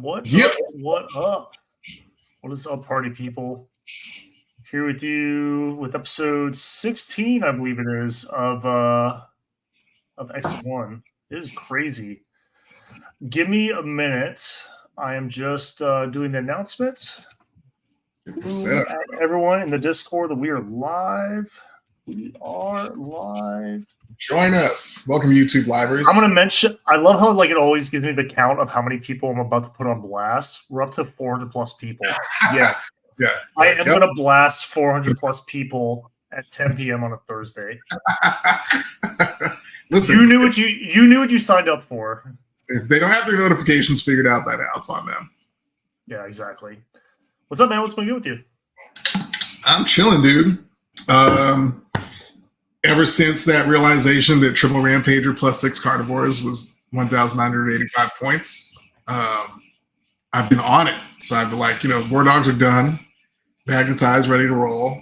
What Yep. up? What up? What is up, party people? Here with you with episode 16, I believe it is, of X1. It is crazy. Give me a minute. I am just doing the announcement. Everyone in the Discord that we are live. We are live. Join us. Welcome, YouTube livers. I'm gonna mention. I love how it always gives me the count of how many people I'm about to put on blast. We're up to 400 plus people. Yes. Yeah. I am gonna blast 400 plus people at 10 p.m. on a Thursday. Listen, you knew what you signed up for. If they don't have their notifications figured out by now, it's on them. Yeah, exactly. What's up, man? What's going on with you? I'm chilling, dude. Ever since that realization that Triple Rampager plus 6 Carnivores was 1,985 points, I've been on it. So I've been like, War Dogs are done, magnetized, ready to roll.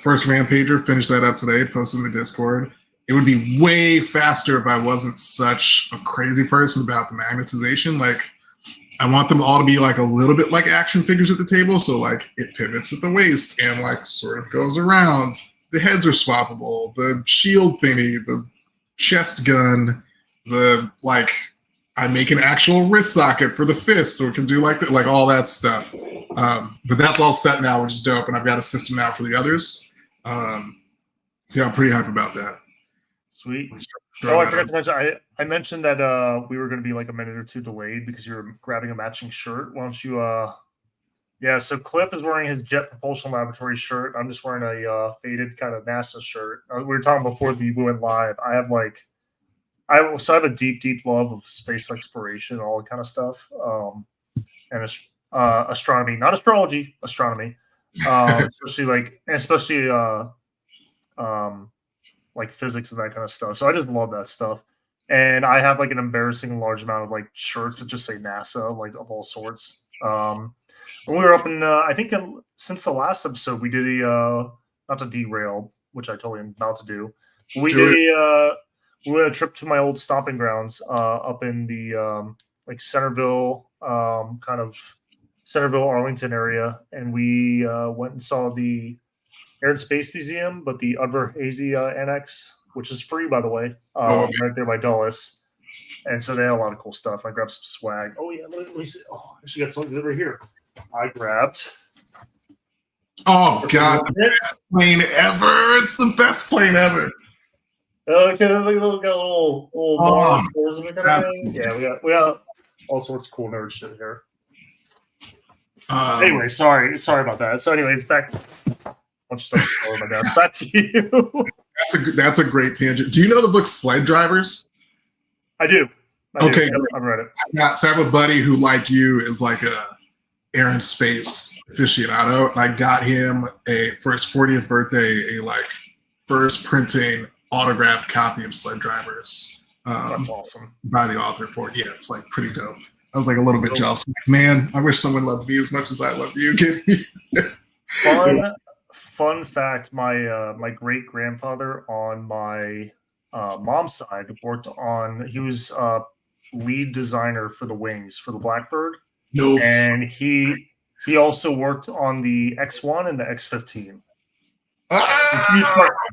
First Rampager, finished that up today, posted in the Discord. It would be way faster if I wasn't such a crazy person about the magnetization. Like, I want them all to be like a little bit like action figures at the table. So like it pivots at the waist and like sort of goes around. The heads are swappable. The shield thingy, the chest gun, I make an actual wrist socket for the fist so it can do like all that stuff. But that's all set now, which is dope. And I've got a system now for the others. So yeah, I'm pretty hype about that. Sweet. Oh, I forgot to mention. I mentioned that we were going to be like a minute or two delayed because you're grabbing a matching shirt. Why don't you? Yeah. So Clip is wearing his Jet Propulsion Laboratory shirt. I'm just wearing a faded kind of NASA shirt. We were talking before we went live. I have a deep love of space exploration, all that kind of stuff, and astronomy, not astrology, astronomy, especially like physics and that kind of stuff. So I just love that stuff. And I have like an embarrassing large amount of like shirts that just say NASA, like of all sorts. And we were up in, I think since the last episode, we did not to derail, which I totally am about to do. We went a trip to my old stomping grounds up in the Centerville, kind of Centerville, Arlington area. And we went and saw the Air and Space Museum, but the Udvar-Hazy Annex, which is free, by the way, right there by Dulles. And so they had a lot of cool stuff. I grabbed some swag. Oh, yeah, let me see. Oh, I actually got something over here. I grabbed. Oh, God, the best plane ever. It's the best plane ever. Okay, we got little stores and kind of thing. Yeah, we got all sorts of cool nerd shit here. Anyway, sorry about that. So anyways, back to you. That's a great tangent. Do you know the book Sled Drivers? I do. Okay, I've read it. So I have a buddy who, like you, is like a air and space aficionado, and I got him for his 40th birthday a first printing autographed copy of Sled Drivers. That's awesome. By the author for it. Yeah, it's pretty dope. I was a little bit jealous. Man, I wish someone loved me as much as I love you. Fun fact: my great grandfather on my mom's side worked on. He was lead designer for the wings for the Blackbird. No, and he also worked on the X1 and the X15.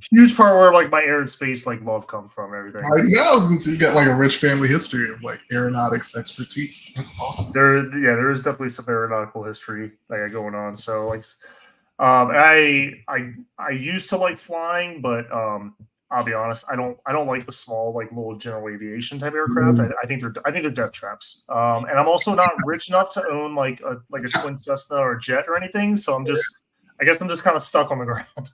Huge part where my air and space love comes from and everything. I know, since you got a rich family history of aeronautics expertise. That's awesome. There is definitely some aeronautical history going on. So I used to like flying, but I'll be honest, I don't like the small little general aviation type aircraft. I think they're death traps. And I'm also not rich enough to own a twin Cessna or a jet or anything. So I guess I'm just kind of stuck on the ground.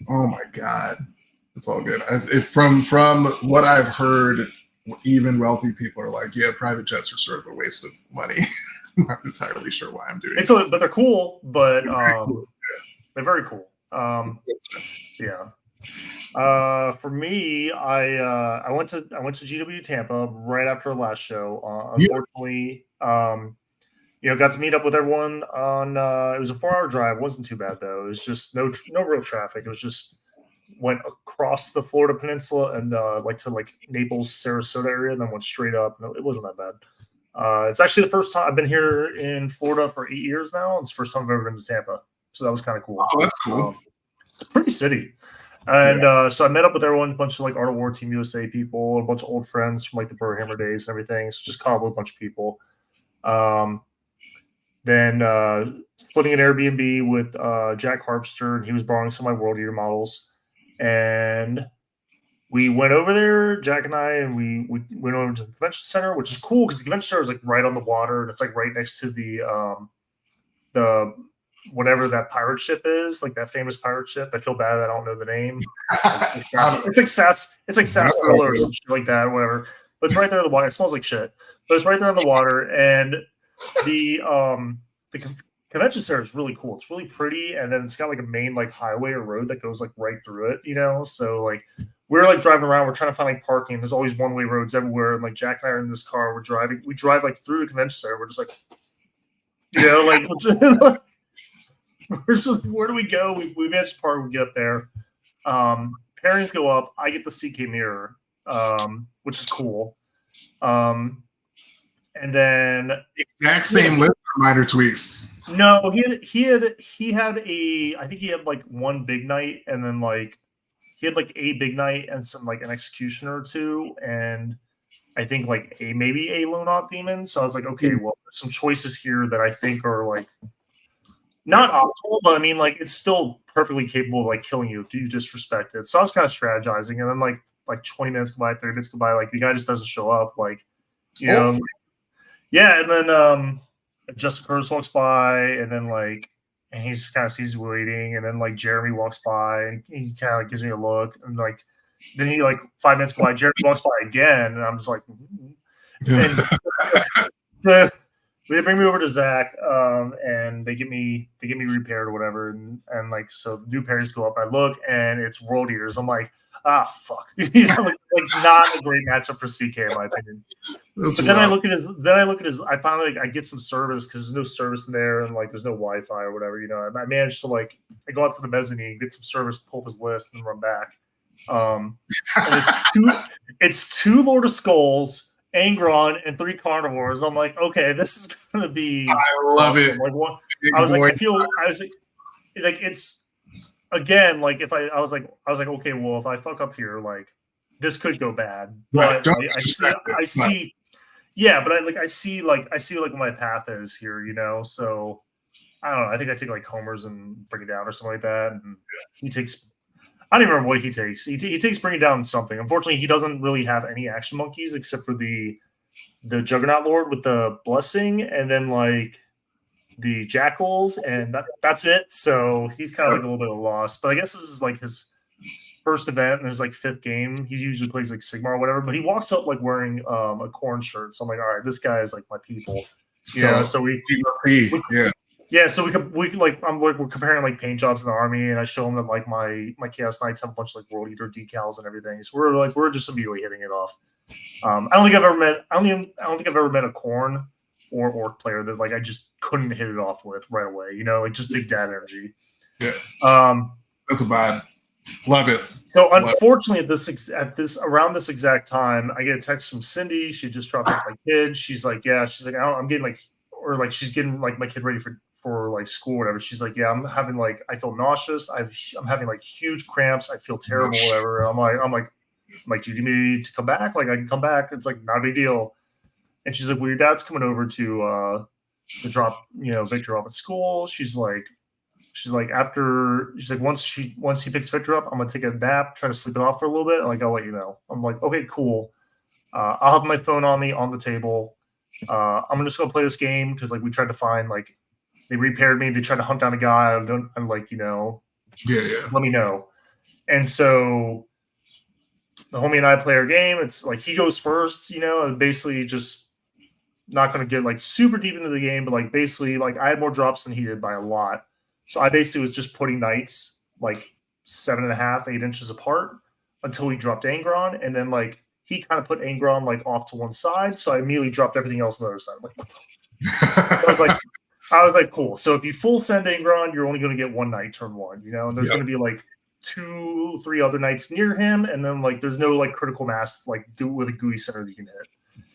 Oh my God, it's all good. From what I've heard, even wealthy people are like, yeah, private jets are sort of a waste of money. I'm not entirely sure why I'm doing it. But they're cool. But they're very cool. Yeah. For me, I went to GW Tampa right after the last show. Unfortunately, got to meet up with everyone on. It was a 4-hour drive. It wasn't too bad though. It was just no real traffic. It was just went across the Florida Peninsula and to Naples, Sarasota area, and then went straight up. No, it wasn't that bad. It's actually the first time I've been here in Florida for 8 years now. It's the first time I've ever been to Tampa, so that was kind of cool. Oh, that's cool. It's a pretty city. And so I met up with everyone, a bunch of like Art of War Team USA people, a bunch of old friends from like the Pro Hammer days and everything. So just caught up with a bunch of people. Then splitting an Airbnb with Jack Harpster, and he was borrowing some of my World Eater models. And we went over there, Jack and I, and we went over to the convention center, which is cool because the convention center is like right on the water, and it's like right next to the whatever that pirate ship is, like that famous pirate ship. I feel bad I don't know the name. It's like sarsaparilla or some shit like that, or whatever. But it's right there in the water. It smells like shit, but it's right there in the water. And the convention center is really cool. It's really pretty, and then it's got like a main like highway or road that goes like right through it. You know, so like we're like driving around. We're trying to find like parking. There's always one-way roads everywhere. And like Jack and I are in this car. We're driving. We drive like through the convention center. We're just like, you know, like. We're just, where do we go? We managed to park. We get up there. Pairings go up. I get the CK mirror, which is cool. And then exact same list or minor tweaks. No, he had a. I think he had like one big knight, and then like he had like a big knight and some like an executioner or two, and I think like maybe a lone op demon. So I was like, okay, well, there's some choices here that I think are like. Not optimal, but I mean, like, it's still perfectly capable of, like, killing you if you disrespect it. So I was kind of strategizing, and then, like 20 minutes go by, 30 minutes go by, like, the guy just doesn't show up, like, you know. Yeah, and then Justin Curtis walks by, and then, like, and he just kind of sees me waiting, and then, like, Jeremy walks by, and he kind of, like, gives me a look, and, like, then he, like, 5 minutes go by, Jeremy walks by again, and I'm just like, and they bring me over to Zach, and they get me repaired or whatever, and like so the new pairings go up. I look and it's World Eaters. I'm like, fuck, you know, like not a great matchup for CK in my opinion. But then I look at his. I finally like I get some service because there's no service in there and like there's no Wi-Fi or whatever. You know, I managed to like I go out to the mezzanine, get some service, pull up his list, and run back. And it's two Lord of Skulls. Angron and 3 carnivores. I'm like, okay, this is gonna be. I love awesome. it. Like, what? I was like, it's again, like if I was like, okay, well, if I fuck up here, like this could go bad. But right. I see, yeah, but I see what my path is here, you know. So I don't know. I think I take like homers and bring it down or something like that, and he takes. I don't even remember what he takes. He takes bringing down something. Unfortunately, he doesn't really have any action monkeys except for the Juggernaut Lord with the blessing, and then like the jackals, and that's it. So he's kind of like a little bit of a loss. But I guess this is like his first event and his like 5th game. He usually plays like Sigmar or whatever. But he walks up like wearing a corn shirt. So I'm like, all right, this guy is like my people. Yeah. So yeah, so we like we're comparing like paint jobs in the army, and I show them that like my Chaos Knights have a bunch of like World Eater decals and everything. So we're just immediately hitting it off. I don't think I've ever met a Khorne or Ork player that like I just couldn't hit it off with right away. You know, like just big dad energy. Yeah. That's a vibe. Love it. So unfortunately, around this exact time, I get a text from Cindy. She just dropped off my kid. She's like, I'm getting like, or like she's getting like my kid ready for like school or whatever. She's like, yeah, I'm having like I feel nauseous. I'm having like huge cramps. I feel terrible. Whatever. I'm like, do you need me to come back? Like I can come back. It's like not a big deal. And she's like, well, your dad's coming over to drop Victor off at school. She's like once he picks Victor up, I'm gonna take a nap, try to sleep it off for a little bit. And like I'll let you know. I'm like, okay, cool. I'll have my phone on me on the table. I'm just gonna play this game because like we tried to find like they repaired me. They tried to hunt down a guy. I'm like, let me know. And so the homie and I play our game. It's like he goes first, and basically just not going to get like super deep into the game, but like basically like I had more drops than he did by a lot. So I basically was just putting knights like 7.5, 8 inches apart until he dropped Angron, and then like he kind of put Angron like off to one side. So I immediately dropped everything else on the other side. I'm like, I was like, cool. So if you full send Angron, you're only going to get one knight turn 1, and there's going to be like 2-3 other knights near him, and then like there's no like critical mass like do with a GUI center that you can hit.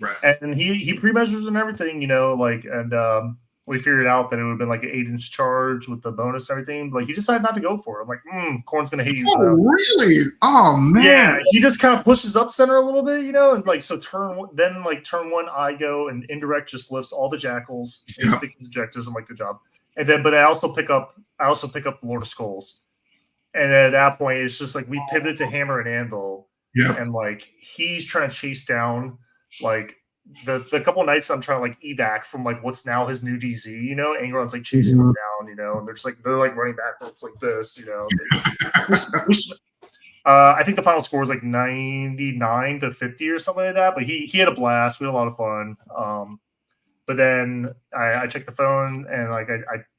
Right. And he pre-measures and everything, like, and we figured out that it would have been like an 8-inch charge with the bonus and everything. Like, he decided not to go for it. I'm like, Corn's gonna hate you. Oh, really? Oh man. Yeah, he just kind of pushes up center a little bit, and like so turn one, I go and indirect just lifts all the jackals, and stick his objectives. I'm like, good job. And then, but I also pick up the Lord of Skulls. And then at that point, it's just like we pivoted to Hammer and Anvil. Yeah. And like he's trying to chase down like the couple nights I'm trying to like evac from like what's now his new DZ, Angron's like chasing him down, and they're like running backwards like this, I think the final score was like 99-50 or something like that. But he had a blast. We had a lot of fun. But then I checked the phone and like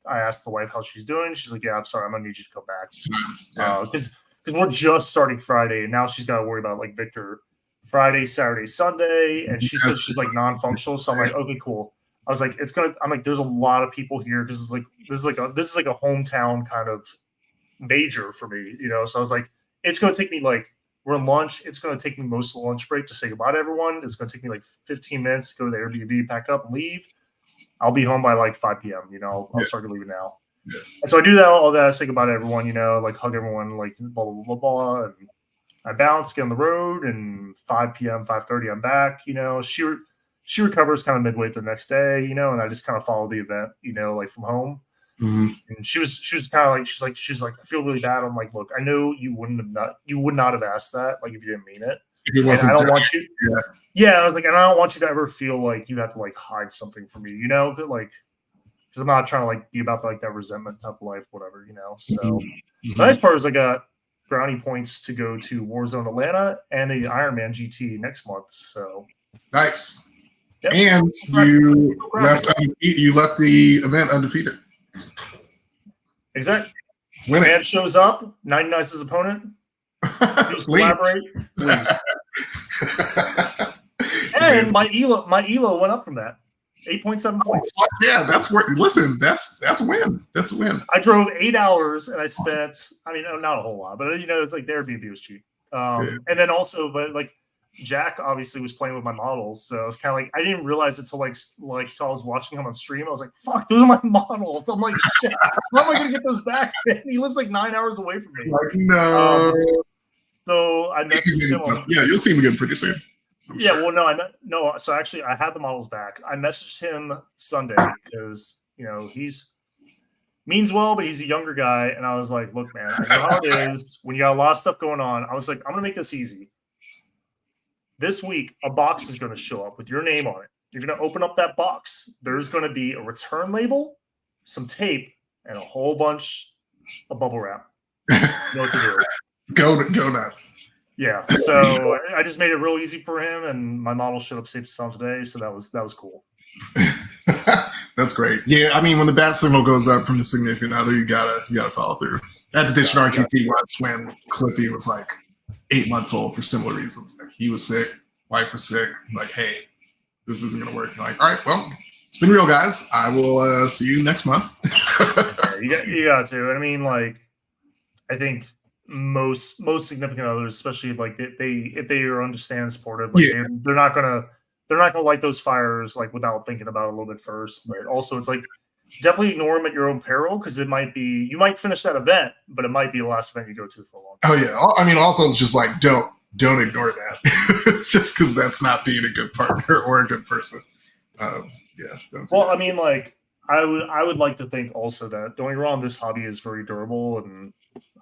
I asked the wife how she's doing. She's like, "Yeah, I'm sorry, I'm gonna need you to come back." Because we're just starting Friday, and now she's got to worry about like Victor Friday, Saturday, Sunday, and she said she's like non-functional. So I'm like, okay, cool. I was like, I'm like, there's a lot of people here because it's like this is like a hometown kind of major for me, So I was like, it's gonna take me like. We're in lunch. It's going to take me most of the lunch break to say goodbye to everyone. It's going to take me like 15 minutes to go to the Airbnb, pack up, and leave. I'll be home by like 5 p.m. I'll start leaving now. Yeah. And so I do all that. I say goodbye to everyone, like hug everyone, like blah, blah, blah, blah. And I bounce, get on the road, and 5 p.m., 5:30, I'm back. She recovers kind of midway the next day, and I just kind of follow the event, like from home. Mm-hmm. And she was kind of like she's like I feel really bad. I'm like, look, I know you would not have asked that like if you didn't mean it. It wasn't. And I don't want you. Yeah, I was like, and I don't want you to ever feel like you have to like hide something from me, like because I'm not trying to like be about like that resentment type of life, whatever, So the nice part is I got brownie points to go to Warzone Atlanta and a Ironman GT next month. So nice. Yep. And you left the event undefeated. Exactly. When man shows up, 99's his opponent. Collaborate, leaves. And my elo went up from that. 8.7 points. Oh, yeah, that's where. Listen, that's a win. That's a win. I drove 8 hours and I spent. I mean, not a whole lot, but it's like the Airbnb was cheap. And then also, but like Jack obviously was playing with my models, so it's kind of like I didn't realize it till till I was watching him on stream. I was like, "Fuck, those are my models." I'm like, "Shit, how am I gonna get those back?" And he lives like 9 hours away from me. Like, no. So I messaged him. Yeah, you'll see him again pretty soon. Yeah, well, no. So actually, I had the models back. I messaged him Sunday because he's means well, but he's a younger guy, and I was like, "Look, man, I know how it is when you got a lot of stuff going on." I was like, "I'm gonna make this easy. This week, a box is going to show up with your name on it. You're going to open up that box. There's going to be a return label, some tape, and a whole bunch of bubble wrap. You know what to do. Go nuts." Yeah. So I just made it real easy for him, and my model showed up safe and sound today. So that was cool. That's great. Yeah, I mean, when the bat signal goes up from the significant other, you gotta follow through. I had to ditch an RTT once when Clippy was like 8 months old for similar reasons. Like he was sick, wife was sick. I'm like, hey, this isn't gonna work. I'm like, all right, well, it's been real, guys. I will see you next month. Yeah, you got to. I mean, like, I think most significant others, especially if they are understand supportive, like they're not gonna light those fires like without thinking about it a little bit first. But also, it's like definitely ignore them at your own peril because you might finish that event, but it might be the last event you go to for a long time. Oh yeah, I mean, also it's just like don't ignore that. It's just because that's not being a good partner or a good person. Well, I mean, like I would like to think also that don't get me wrong, this hobby is very durable, and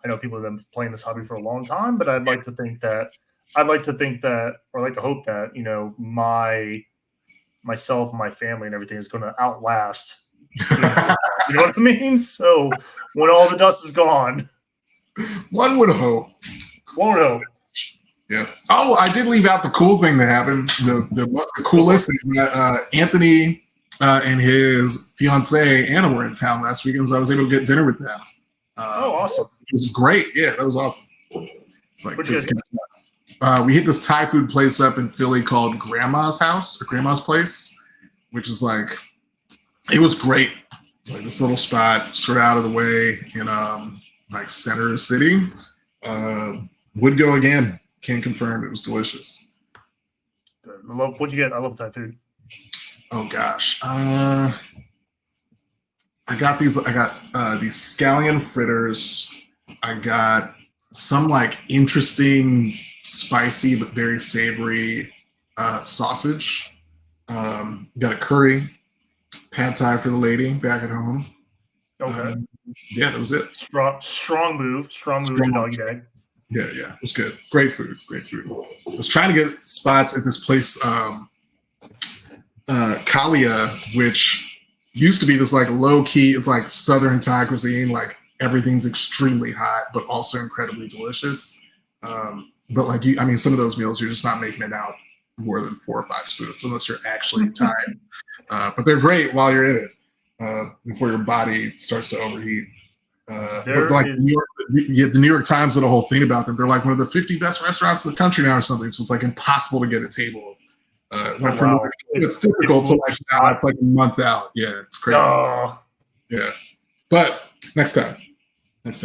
I know people have been playing this hobby for a long time, but I'd like to hope that myself and my family and everything is going to outlast. You know what I mean? So when all the dust is gone, one would hope. Yeah. Oh, I did leave out the cool thing that happened. The coolest is that Anthony and his fiancee Anna were in town last weekend, so I was able to get dinner with them. Awesome! It was great. Yeah, that was awesome. It's like we hit this Thai food place up in Philly called Grandma's House or Grandma's Place, which is like it was great. It's like this little spot sort of out of the way in like center of the city. Would go again. Can confirm it was delicious. Good. What'd you get? I love Thai food. Oh gosh. I got these scallion fritters. I got some like interesting, spicy but very savory sausage. Got a curry, pad thai for the lady back at home. Okay. Yeah, that was it. Strong move to doggy bag. Yeah, it was good. Great food. I was trying to get spots at this place, Kalia, which used to be this like low key. It's like Southern Thai cuisine. Like everything's extremely hot, but also incredibly delicious. But like some of those meals you're just not making it out more than 4 or 5 spoons unless you're actually tired. But they're great while you're in it before your body starts to overheat. But like the New York Times did a whole thing about them. They're like one of the 50 best restaurants in the country now or something. So it's like impossible to get a table. It's difficult to like now. It's like a month out. Yeah, it's crazy. Oh. Yeah, but next time. What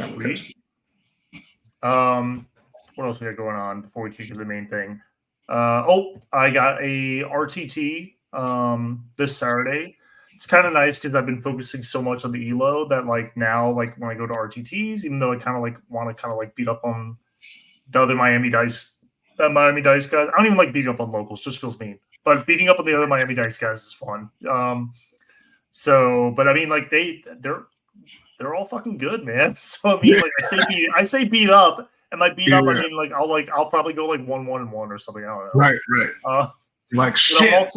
else we got going on before we kick to the main thing? I got a RTT this Saturday. It's kind of nice because I've been focusing so much on the elo that like now like when I go to RTTs, even though I kind of like want to kind of like beat up on the other Miami Dice guys. I don't even like beating up on locals; just feels mean. But beating up on the other Miami Dice guys is fun. But I mean, like they're all fucking good, man. So I mean, like I say beat up, and by beat up I mean like I'll probably go like 1-1-1 or something. I don't know. Right. Like shit.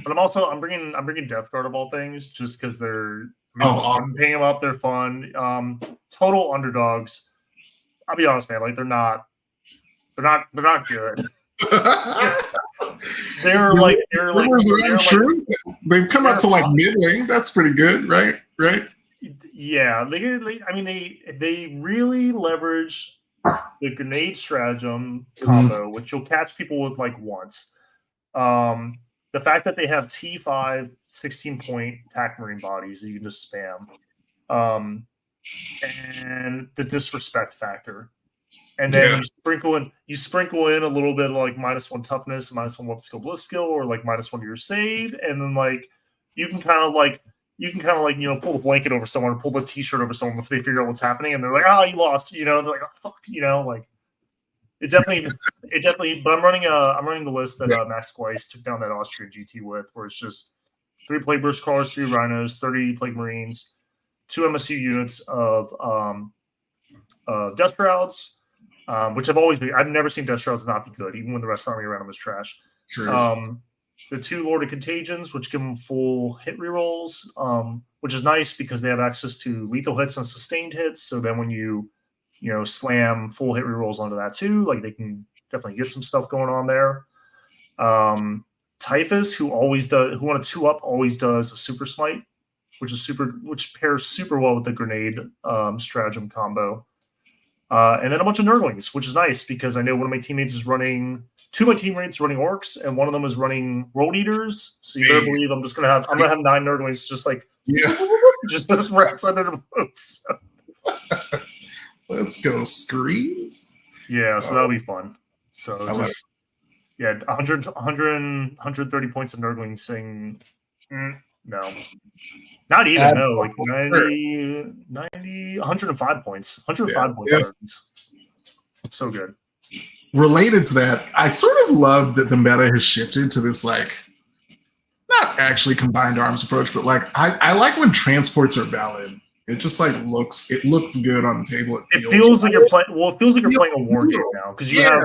I'm bringing Death Guard of all things just because they're I'm picking them up. They're fun. Total underdogs. I'll be honest, man. Like they're not good. they're true. They've come up to like mid-lane. That's pretty good, right? Yeah, they really leverage the grenade stratagem combo, which you'll catch people with like once. The fact that they have T5 16-point attack marine bodies that you can just spam, and the disrespect factor. And then you sprinkle in a little bit of like -1 toughness, -1 weapon skill, bliss skill, or like -1 to your save, and then like you can kind of like pull the blanket over someone, or pull the t-shirt over someone if they figure out what's happening, and they're like, "Oh, you lost," They're like, "Oh, fuck," like it definitely. But I'm running the list that Max Squice took down that Austrian GT with, where it's just 3 Plague Burst Crawlers, 3 Rhinos, 30 Plague Marines, 2 MSU units of Death Shrouds. Which I've never seen Death Shrouds not be good, even when the rest of the army around them is trash. True. The 2 Lord of Contagions, which give them full hit rerolls, which is nice because they have access to lethal hits and sustained hits. So then when you slam full hit rerolls onto that too, like they can definitely get some stuff going on there. Typhus, who on a 2-up always does a super smite, which pairs super well with the grenade stratagem combo. And then a bunch of nerdlings, which is nice because I know one of my teammates is running 2 of my teammates running orcs, and one of them is running road eaters. So you better believe I'm gonna have 9 nerdlings just like just rats under the boats. Let's go screens. Yeah, so that'll be fun. So 130 points of nerdlings saying no. Not even, no, like 105 points. 105 points. Yeah. So good. Related to that, I sort of love that the meta has shifted to this, like, not actually combined arms approach, but like, I like when transports are valid. It just like looks good on the table. It feels like you're playing. Well, it feels like you're playing a war game now because you have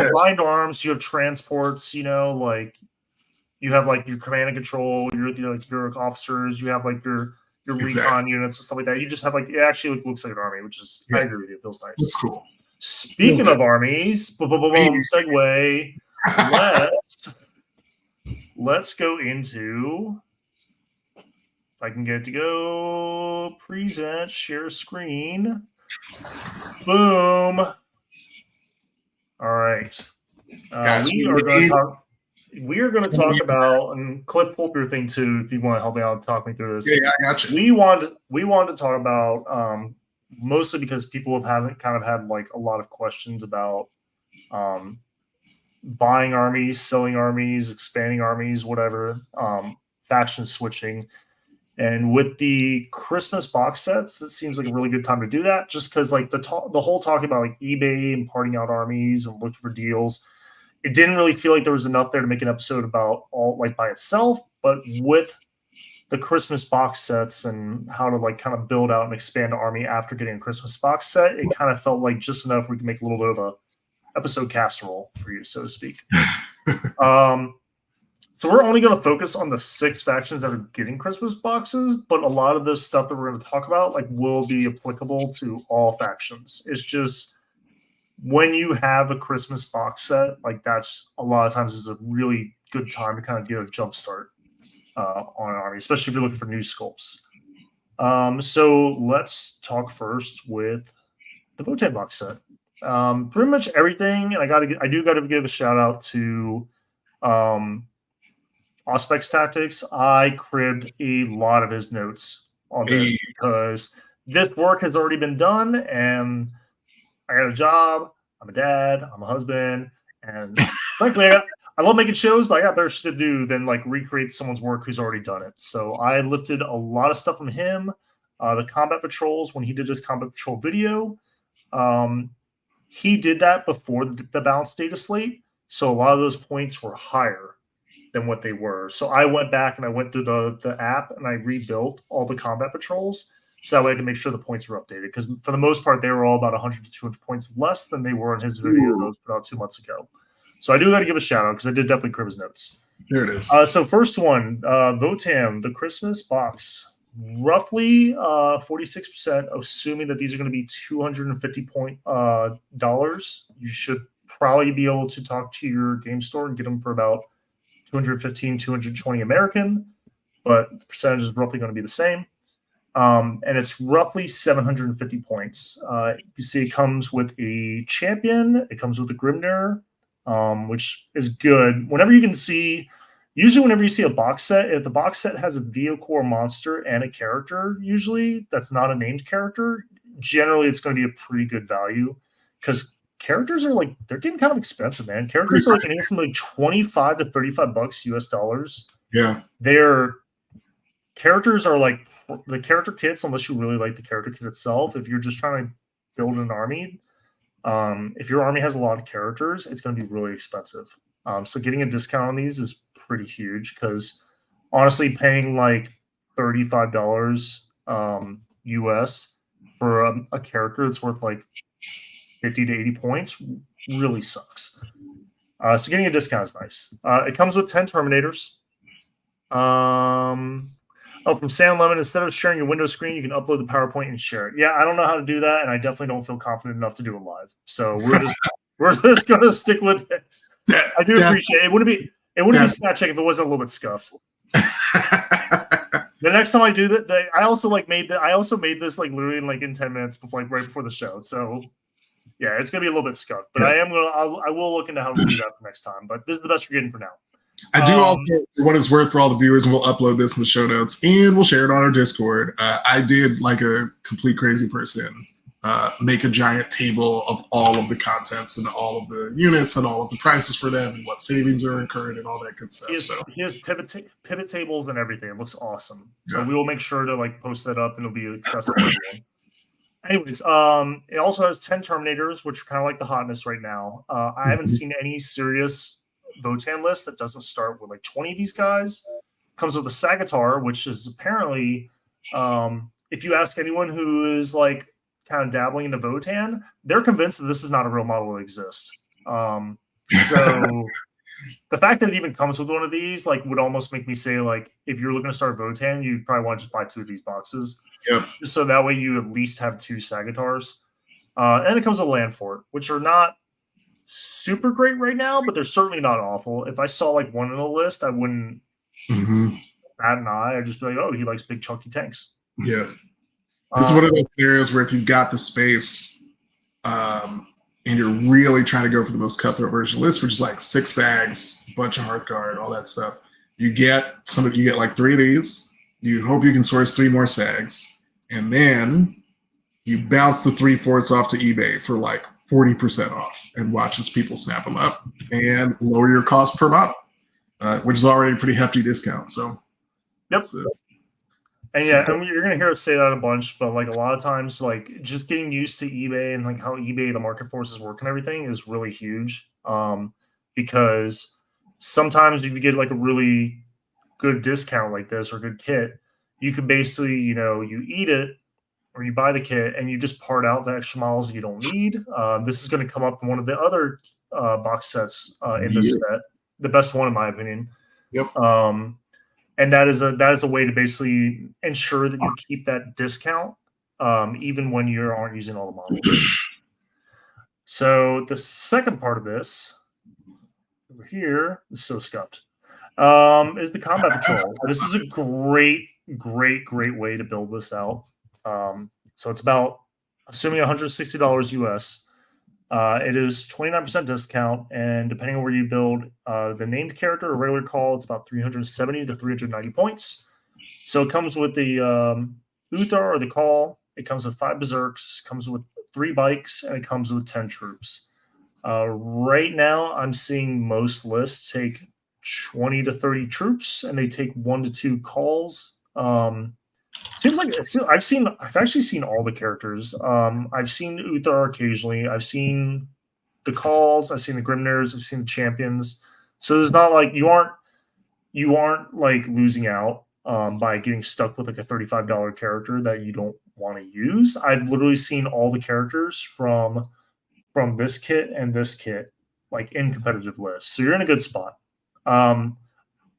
combined arms, you have transports. Like. You have like your command and control, your officers, you have like your recon units and stuff like that. You just have like it actually looks like an army, which is I agree with you. It feels nice. That's cool. Speaking of armies, segue. Let's go into. If I can get it to go, present, share screen. Boom. All right. We are going to talk about, and Cliff, pull up your thing too if you want to help me out, talk me through this. Yeah, I got you. We wanted to talk about mostly because people have kind of had like a lot of questions about buying armies, selling armies, expanding armies, whatever, faction switching. And with the Christmas box sets, it seems like a really good time to do that, just because like the whole talk about like eBay and parting out armies and looking for deals, it didn't really feel like there was enough there to make an episode about all like by itself. But with the Christmas box sets and how to like kind of build out and expand the army after getting a Christmas box set, it kind of felt like just enough we could make a little bit of a episode casserole for you, so to speak. So we're only going to focus on the 6 factions that are getting Christmas boxes, but a lot of this stuff that we're going to talk about like will be applicable to all factions. It's just when you have a Christmas box set, like that's a lot of times is a really good time to kind of get a jump start on an army, especially if you're looking for new sculpts. So let's talk first with the Votan box set. Pretty much everything, and I do got to give a shout out to Auspex Tactics. I cribbed a lot of his notes on this because this work has already been done, and I got a job. I'm a dad. I'm a husband, and frankly, I love making shows, but I got better shit to do than like recreate someone's work who's already done it. So I lifted a lot of stuff from him. The combat patrols, when he did his combat patrol video, he did that before the balanced data slate. So a lot of those points were higher than what they were. So I went back and I went through the app and I rebuilt all the combat patrols. So that way I could make sure the points were updated. Because for the most part, they were all about 100 to 200 points less than they were in his video that was put out 2 months ago. So I do got to give a shout out because I did definitely crib his notes. There it is. So first one, Votan, the Christmas box. Roughly 46%, assuming that these are going to be $250 dollars. You should probably be able to talk to your game store and get them for about 215, 220 American, but the percentage is roughly going to be the same. And it's roughly 750 points. You see, it comes with a champion. It comes with a Grimnir, which is good. Whenever you can see, usually whenever you see a box set, if the box set has a vehicle or monster and a character, usually that's not a named character, generally it's going to be a pretty good value because characters are like, they're getting kind of expensive, man. Characters are like anywhere from like 25 to 35 bucks US dollars. Yeah. Characters are like the character kits, unless you really like the character kit itself. If you're just trying to build an army, if your army has a lot of characters, it's going to be really expensive. So getting a discount on these is pretty huge because honestly, paying like $35 US for a character that's worth like 50 to 80 points really sucks. So getting a discount is nice. It comes with 10 Terminators. From Sam Lemon, instead of sharing your window screen, you can upload the PowerPoint and share it. Yeah, I don't know how to do that, and I definitely don't feel confident enough to do it live. So we're just gonna stick with this. I do appreciate it. It wouldn't be stat check if it wasn't a little bit scuffed. The next time I do that, I also made this like literally in 10 minutes before, like right before the show. So yeah, it's gonna be a little bit scuffed, but I will look into how to do that for next time. But this is the best you're getting for now. I do also, for what it's worth for all the viewers, and we'll upload this in the show notes and we'll share it on our Discord. I did, like a complete crazy person, make a giant table of all of the contents and all of the units and all of the prices for them and what savings are incurred and all that good stuff. He has pivot tables and everything. It looks awesome. So we will make sure to like post that up and it'll be accessible to everyone. Anyways, it also has 10 Terminators, which are kind of like the hotness right now. I haven't seen any serious Votan list that doesn't start with like 20 of these guys. Comes with a Sagitar, which is apparently, if you ask anyone who is like kind of dabbling into Votan, they're convinced that this is not a real model that exists. So the fact that it even comes with one of these like would almost make me say like if you're looking to start Votan, you'd probably want to just buy 2 of these boxes. Yep. Just so that way you at least have 2 Sagitars. And it comes with Land Fort, which are not super great right now, but they're certainly not awful. If I saw like one on the list, I wouldn't bat an eye. I'd just be like, oh, he likes big chunky tanks. Yeah. This is one of those scenarios where if you've got the space and you're really trying to go for the most cutthroat version of the list, which is like 6 Sags, a bunch of Hearthguard, all that stuff, you get like 3 of these. You hope you can source 3 more Sags, and then you bounce the 3 forts off to eBay for like 40% off, and watch as people snap them up and lower your cost per model, which is already a pretty hefty discount. So, yep. And yeah, I mean, you're gonna hear us say that a bunch, but like a lot of times, like just getting used to eBay and like how eBay, the market forces work and everything is really huge. Because sometimes if you get like a really good discount like this or good kit, you could basically, you eat it or you buy the kit and you just part out the extra models that you don't need. This is going to come up in one of the other box sets in this set, the best one in my opinion. Yep. And that is a way to basically ensure that you keep that discount even when you aren't using all the models. So the second part of this over here is so scuffed. Is the combat patrol. This is a great way to build this out. So it's about, assuming $160 US. It is 29% discount, and depending on where you build the named character or regular call, it's about 370 to 390 points. So it comes with the Uthar or the call. It comes with 5 berserks, comes with 3 bikes, and it comes with 10 troops. Right now, I'm seeing most lists take 20 to 30 troops, and they take 1 to 2 calls. Seems like I've actually seen all the characters. I've seen Uthar occasionally. I've seen the calls. I've seen the Grimners. I've seen the champions. So there's not like you aren't like losing out by getting stuck with like a $35 character that you don't want to use. I've literally seen all the characters from this kit and this kit like in competitive lists. So you're in a good spot.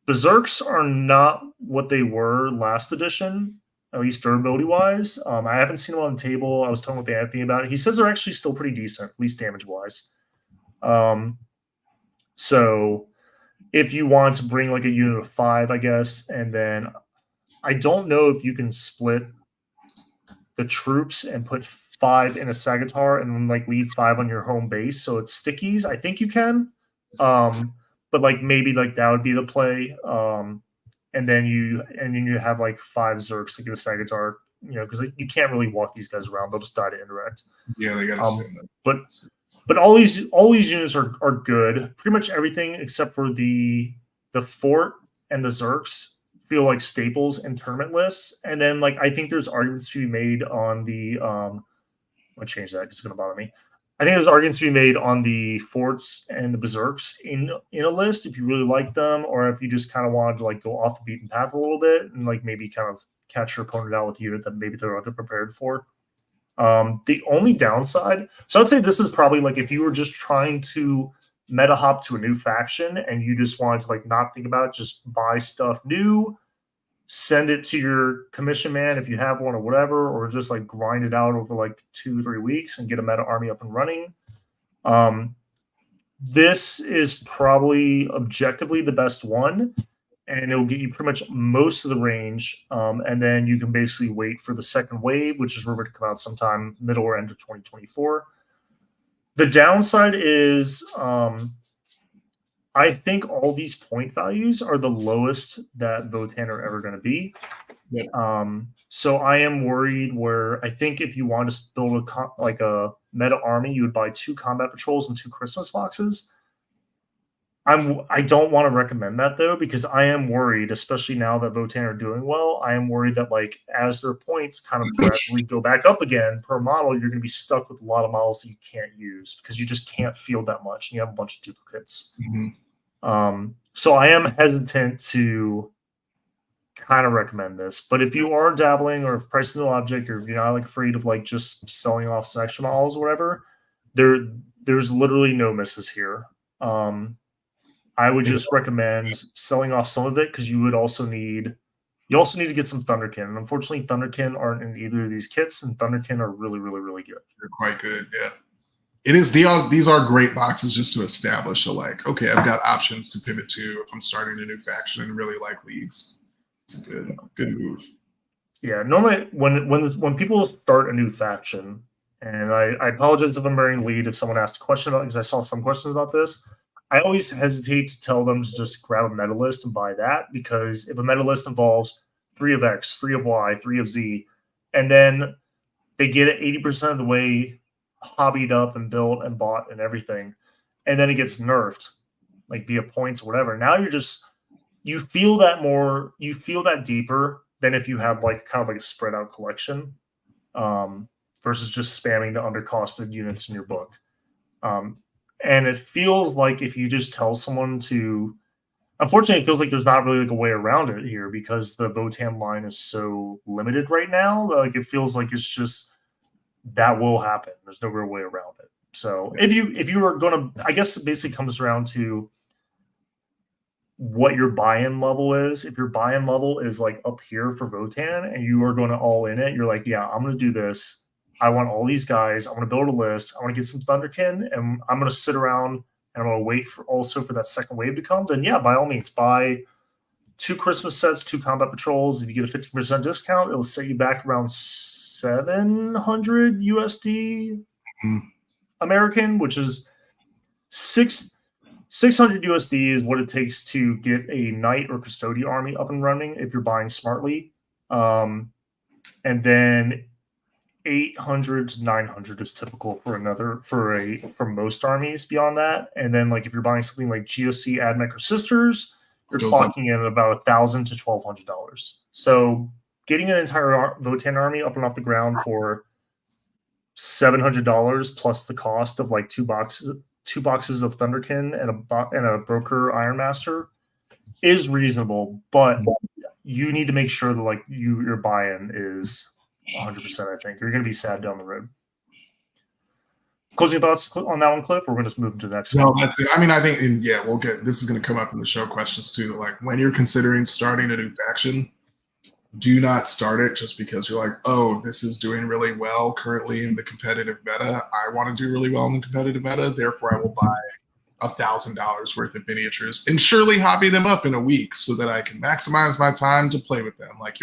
Berserks are not what they were last edition, at least durability wise. I haven't seen them on the table. I was talking with Anthony about it. He says they're actually still pretty decent, at least damage wise. So if you want to bring like a unit of 5, I guess, and then I don't know if you can split the troops and put 5 in a Sagitar and then like leave 5 on your home base so it's stickies. I think you can. But like maybe like that would be the play. And then you have like 5 Zerks to get a Sagitar, because like, you can't really walk these guys around; they'll just die to indirect. Yeah, they got to. But all these units are good. Pretty much everything except for the fort and the Zerks feel like staples in tournament lists. And then like I think there's arguments to be made on the I'm gonna change that because it's gonna bother me. I think there's arguments to be made on the forts and the berserks in a list if you really like them, or if you just kind of wanted to like go off the beaten path a little bit and like maybe kind of catch your opponent out with a unit that maybe they're underprepared for. The only downside, so I'd say this is probably like if you were just trying to meta hop to a new faction and you just wanted to like not think about it, just buy stuff new, send it to your commission man if you have one or whatever, or just like grind it out over like 2-3 weeks and get a meta army up and running. This is probably objectively the best one, and it'll get you pretty much most of the range. And then you can basically wait for the second wave, which is rumored to come out sometime middle or end of 2024. The downside is I think all these point values are the lowest that Votan are ever going to be. Yeah. So I am worried where I think if you want to build a meta army, you would buy 2 combat patrols and 2 Christmas boxes. I don't want to recommend that though, because I am worried, especially now that Votan are doing well, I am worried that like as their points kind of gradually go back up again per model, you're going to be stuck with a lot of models that you can't use because you just can't field that much and you have a bunch of duplicates. Mm-hmm. So I am hesitant to kind of recommend this, but if you are dabbling or if price is no object or if you're not like afraid of like just selling off some extra models or whatever, there's literally no misses here. I would just recommend selling off some of it because you also need to get some Thunderkin. And unfortunately, Thunderkin aren't in either of these kits, and Thunderkin are really, really, really good. They're quite good, yeah. It is. These are great boxes just to establish like, okay, I've got options to pivot to if I'm starting a new faction and really like leagues. It's a good move. Yeah, normally when people start a new faction, and I apologize if I'm bearing lead if someone asked a question about it, because I saw some questions about this. I always hesitate to tell them to just grab a meta list and buy that, because if a meta list involves 3 of X, 3 of Y, 3 of Z, and then they get it 80% of the way hobbied up and built and bought and everything, and then it gets nerfed, like via points or whatever. Now you feel that more, you feel that deeper than if you had like kind of like a spread out collection, versus just spamming the undercosted units in your book. And it feels like if you just tell someone to, unfortunately, it feels like there's not really like a way around it here because the Votan line is so limited right now. Like it feels like it's just that will happen. There's no real way around it. So if you are going to, I guess it basically comes around to what your buy-in level is. If your buy-in level is like up here for Votan and you are going to all in it, you're like, yeah, I'm going to do this. I want all these guys. I'm going to build a list. I want to get some Thunderkin, and I'm going to sit around and I'm going to wait for that second wave to come. Then yeah, by all means, buy 2 Christmas sets, 2 combat patrols. If you get a 15% discount, it'll set you back around 700 USD American, which is 600 USD is what it takes to get a knight or custodian army up and running if you're buying smartly. And then 800 to 900 is typical for most armies beyond that. And then like if you're buying something like GOC, AdMech, or Sisters, you're clocking in at about $1,000 to $1,200. So getting an entire Votan army up and off the ground for $700 plus the cost of like two boxes of Thunderkin and a broker Ironmaster is reasonable, but you need to make sure that like your buy-in is 100%. I think you're going to be sad down the road. Closing thoughts on that one, Cliff? Or we're going to just move to the next one. No, that's it. I mean, I think, we'll get this is going to come up in the show questions too. Like when you're considering starting a new faction, do not start it just because you're like, oh, this is doing really well currently in the competitive meta. I want to do really well in the competitive meta. Therefore, I will buy $1,000 worth of miniatures and surely hobby them up in a week so that I can maximize my time to play with them. Like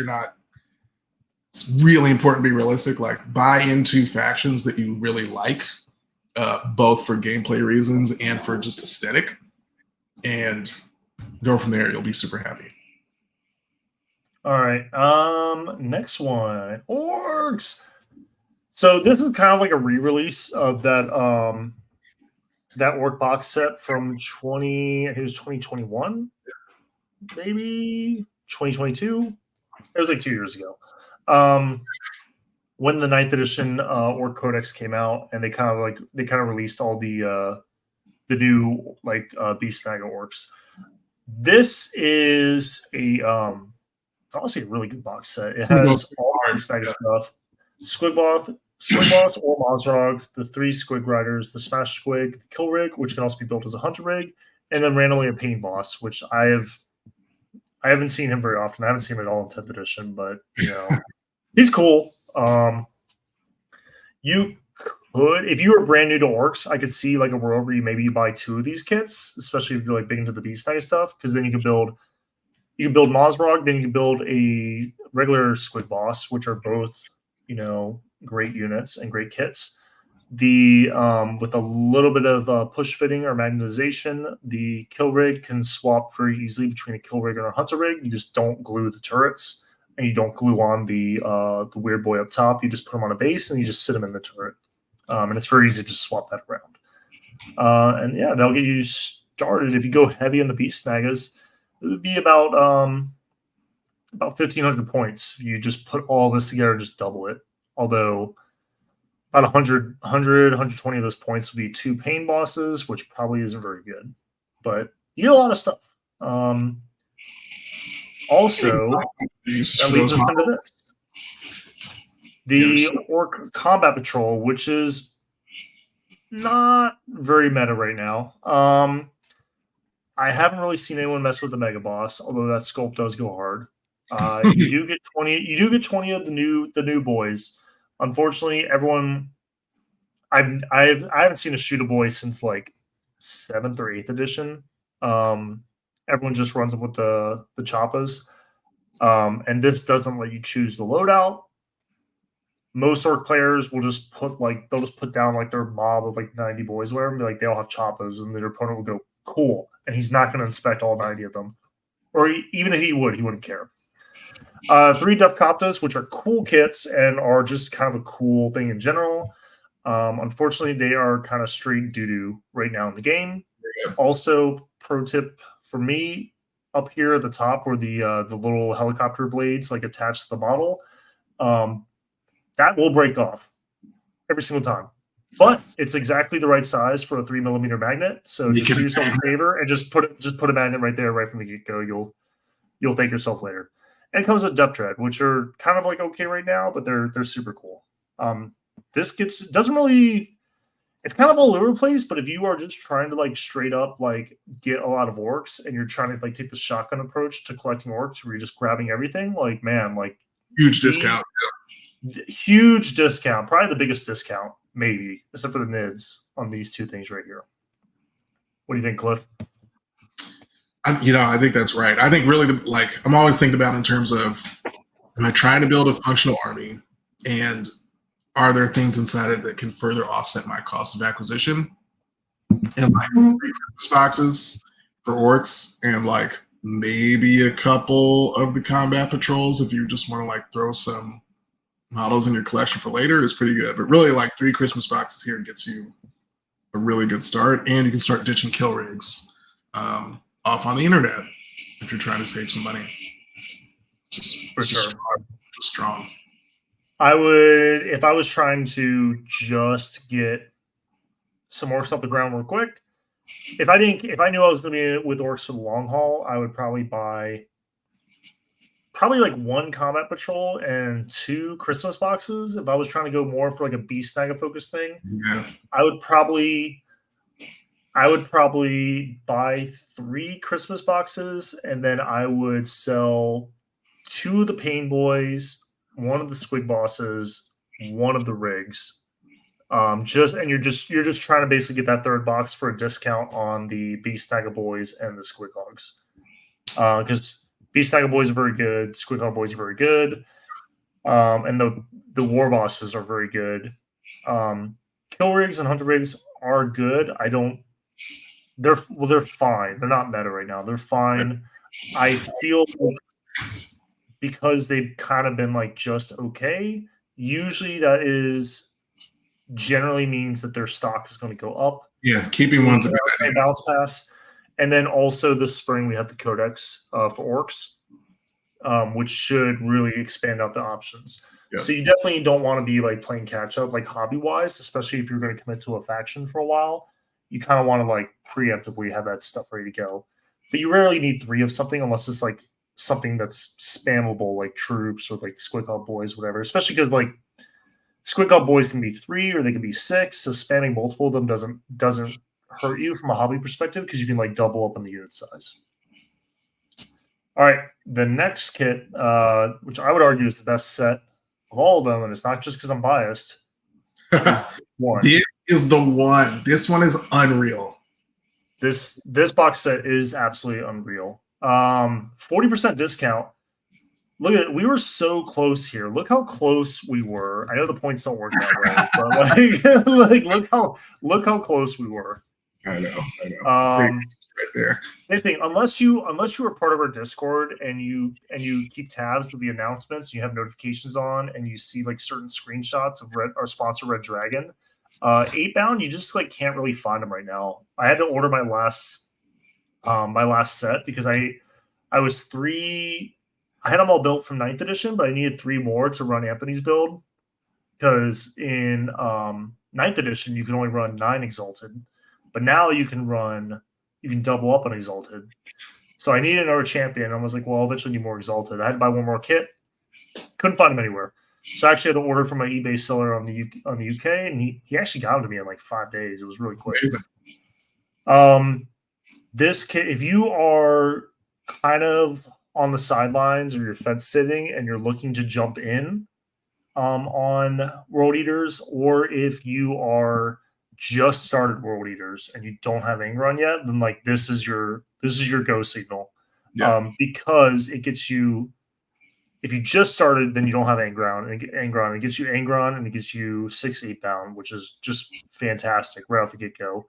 it's really important to be realistic. Like buy into factions that you really like, both for gameplay reasons and for just aesthetic, and go from there. You'll be super happy. All right. Next one, Orks. So this is kind of like a re-release of that Ork box set from I think it was 2021, maybe 2022. It was like 2 years ago. When the 9th edition Ork Codex came out, and they kind of released all the new like Beast Snagga Orks. This is it's honestly a really good box set. It has all the Snagga stuff: Squigboss or Mozrog, the 3 Squig Riders, the Smash Squig, the Kill Rig, which can also be built as a Hunter Rig, and then randomly a Pain Boss, which I haven't seen him very often. I haven't seen him at all in 10th edition, but he's cool. You could, if you were brand new to Orks, I could see like a world where you buy 2 of these kits, especially if you're like big into the Beast Knight stuff, because then you can build Mozrog, then you can build a regular Squig Boss, which are both great units and great kits. The with a little bit of push fitting or magnetization, the Kill Rig can swap very easily between a Kill Rig and a Hunter Rig. You just don't glue the turrets, and you don't glue on the weird boy up top. You just put them on a base and you just sit them in the turret, and it's very easy to just swap that around. And yeah, that'll get you started. If you go heavy on the Beast Snaggas, it would be about 1,500 points. You just put all this together and just double it. Although about 120 of those points will be 2 Pain Bosses, which probably isn't very good. But you get a lot of stuff. Also, that leads us into this. The Ork Combat Patrol, which is not very meta right now. I haven't really seen anyone mess with the Mega Boss, although that sculpt does go hard. You do get 20. You do get 20 of the new boys. Unfortunately, everyone, I haven't seen a Shoot a Boy since like 7th or 8th edition. Everyone just runs up with the Choppas, and this doesn't let you choose the loadout. Most Ork players will just they'll just put down like their mob of like 90 boys, whatever, and be like they all have Choppas, and their opponent will go cool, and he's not going to inspect all 90 of them, or even if he wouldn't care. 3 Duff Coptas, which are cool kits and are just kind of a cool thing in general. Unfortunately, they are kind of straight doo-doo right now in the game. Yeah. Also, pro tip for me, up here at the top where the little helicopter blades like attached to the model, that will break off every single time. But it's exactly the right size for a 3mm magnet. So just do yourself a favor and just put a magnet right there, right from the get-go. You'll thank yourself later. And it comes with Depth Tread, which are kind of like okay right now, but they're super cool. This doesn't really. It's kind of all over the place, but if you are just trying to like straight up like get a lot of orcs and you're trying to like take the shotgun approach to collecting orcs where you're just grabbing everything, like man, like huge discount. Huge discount, probably the biggest discount, maybe, except for the NIDs on these two things right here. What do you think, Cliff? I think that's right. I think really, I'm always thinking about in terms of, am I trying to build a functional army, and are there things inside it that can further offset my cost of acquisition? And like 3 Christmas boxes for orcs, and like maybe a couple of the combat patrols if you just want to like throw some models in your collection for later is pretty good. But really, like 3 Christmas boxes here gets you a really good start, and you can start ditching kill rigs off on the internet if you're trying to save some money. Just strong. I would, if I was trying to just get some orcs off the ground real quick. If I knew I was going to be with orcs for the long haul, I would probably buy like 1 combat patrol and 2 Christmas boxes. If I was trying to go more for like a beast snag focus thing, yeah. I would probably buy 3 Christmas boxes, and then I would sell 2 of the Pain Boys, 1 of the Squig Bosses, 1 of the rigs. You're just trying to basically get that 3rd box for a discount on the Beast Snagga Boys and the Squig Hogs. Because Beast Snagga Boys are very good, Squig Hog Boys are very good, and the War Bosses are very good. Kill rigs and hunter rigs are good. They're fine. They're not meta right now. They're fine. I feel because they've kind of been like just okay. Usually that is generally means that their stock is going to go up. Yeah, keeping one's a good bounce pass. And then also this spring we have the Codex for orcs, which should really expand out the options. Yep. So you definitely don't want to be like playing catch up like hobby wise, especially if you're going to commit to a faction for a while. You kind of want to like preemptively have that stuff ready to go. But you rarely need 3 of something unless it's like something that's spammable, like troops or like Squig Hog Boys, whatever. Especially because like Squig Hog Boys can be 3 or they can be 6, so spamming multiple of them doesn't hurt you from a hobby perspective because you can like double up on the unit size. All right, the next kit, which I would argue is the best set of all of them, and it's not just because I'm biased. This is the one. This one is unreal. This box set is absolutely unreal. 40% discount. Look at it. We were so close here. Look how close we were. I know the points don't work that way, but look how close we were. I know. Right there. Same thing. Unless you are part of our Discord and you keep tabs with the announcements, you have notifications on, and you see like certain screenshots of our sponsor Red Dragon. 8-bound, you just like can't really find them right now. I had to order my last set because I was 3. I had them all built from 9th edition, but I needed 3 more to run Anthony's build because in 9th edition you can only run 9 Exalted, but now you can double up on Exalted. So I needed another champion. I was like, well, I'll eventually need more Exalted. I had to buy 1 more kit. Couldn't find them anywhere. So I actually had to order from my eBay seller on the UK, and he actually got them to me in like 5 days. It was really quick. This kit, if you are kind of on the sidelines or you're fence sitting and you're looking to jump in on World Eaters, or if you are just started World Eaters and you don't have Angron yet, then like this is your go signal. Yeah. Because it gets you, if you just started, then you don't have Angron, and it gets you Angron, and it gets you 6 8-bound, which is just fantastic right off the get-go.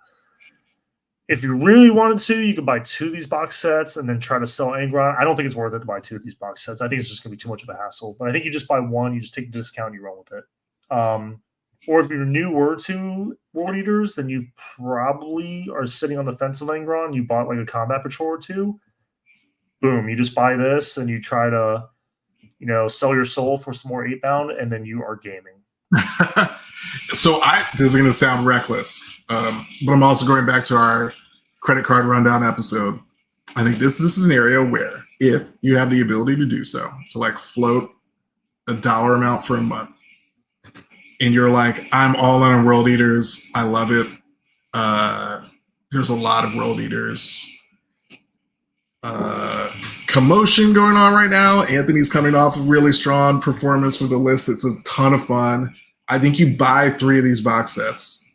If you really wanted to, you could buy 2 of these box sets and then try to sell Angron. I don't think it's worth it to buy 2 of these box sets. I think it's just going to be too much of a hassle. But I think you just buy 1, you just take the discount, and you run with it. or if you're newer to World Eaters, then you probably are sitting on the fence of Angron. You bought like a combat patrol or two. Boom, you just buy this and you try to, sell your soul for some more 8-bound, and then you are gaming. So this is going to sound reckless, but I'm also going back to our credit card rundown episode. I think this is an area where if you have the ability to do so, to like float a dollar amount for a month, and you're like, I'm all in on World Eaters, I love it. There's a lot of World Eaters commotion going on right now. Anthony's coming off a really strong performance with a list that's a ton of fun. I think you buy 3 of these box sets.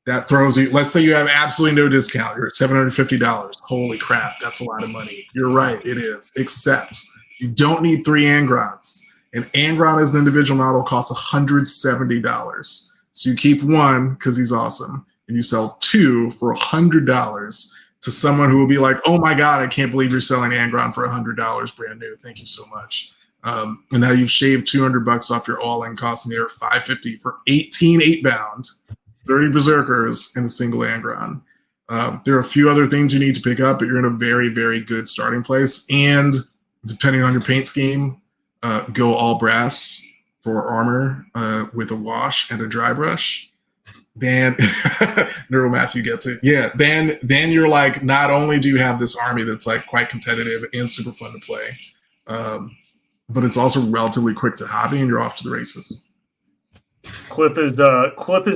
That throws you, let's say you have absolutely no discount. You're at $750. Holy crap, that's a lot of money. You're right, it is. Except you don't need 3 Angrons. An Angron as an individual model costs $170. So you keep 1 because he's awesome, and you sell 2 for $100 to someone who will be like, oh my God, I can't believe you're selling Angron for $100 brand new. Thank you so much. And now you've shaved $200 off your all-in cost, and you're $550 for 18 8-bound, 30 Berserkers, and a single Angron. There are a few other things you need to pick up, but you're in a very, very good starting place. And depending on your paint scheme, go all brass for armor with a wash and a dry brush. Then Neural Matthew gets it. Yeah, then you're like, not only do you have this army that's like quite competitive and super fun to play, but it's also relatively quick to hobby, and you're off to the races. Clip is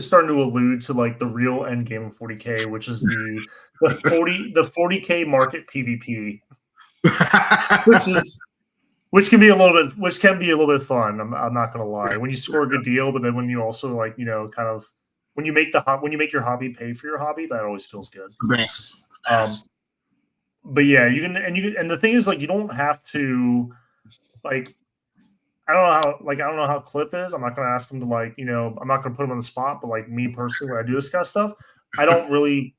starting to allude to like the real end game of 40K, which is the 40K market PvP, which can be a little bit fun. I'm not gonna lie. When you score a good deal, but then when you also like kind of when you make your hobby pay for your hobby, that always feels good. It's the best. But yeah, you can and the thing is like you don't have to like. I don't know how Clip is. I'm not going to ask him to I'm not going to put him on the spot. But like me personally, when I do this kind of stuff, I don't really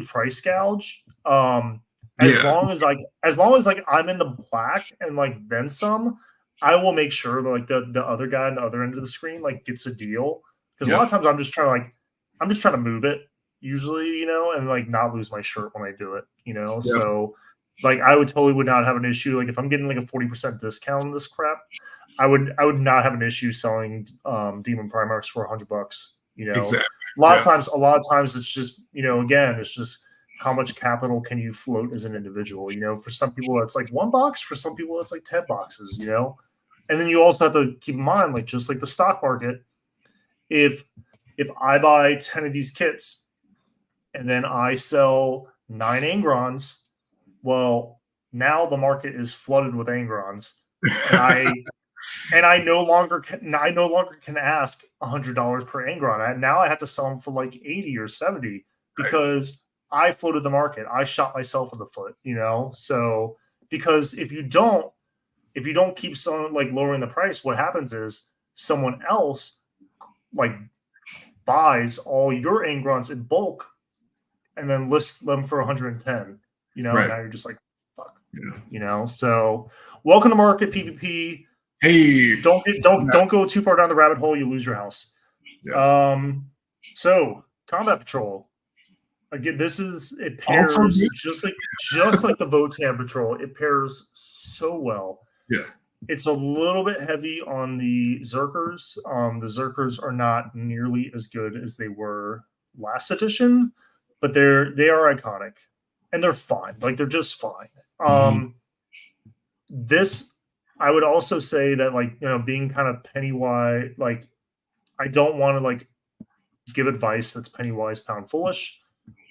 price gouge. As long as I'm in the black and like then some, I will make sure that like the other guy on the other end of the screen like gets a deal, because a lot of times I'm just trying to move it usually, and like not lose my shirt when I do it, So like I would not have an issue like if I'm getting like a 40% discount on this crap. I would not have an issue selling Demon Primarchs for $100. Exactly. A lot of times it's just again it's just how much capital can you float as an individual. For some people that's like 1 box, for some people that's like 10 boxes. And then you also have to keep in mind like just like the stock market, if I buy 10 of these kits and then I sell 9 Angrons, well now the market is flooded with Angrons, and I no longer can ask $100 per Angron. Now I have to sell them for like 80 or 70 because I floated the market. I shot myself in the foot, So because if you don't keep selling like lowering the price, what happens is someone else like buys all your Angrons in bulk and then lists them for 110. And now you're just like, fuck. Yeah. So welcome to market PvP. Hey, don't go too far down the rabbit hole. You lose your house. Yeah. So combat patrol. Again, it pairs just like the Votan patrol. It pairs so well. Yeah. It's a little bit heavy on the Zerkers. The Zerkers are not nearly as good as they were last edition, but they are iconic and they're fine. Like they're just fine. This. I would also say that, like, being kind of penny-wise, like, I don't want to, like, give advice that's penny-wise, pound-foolish.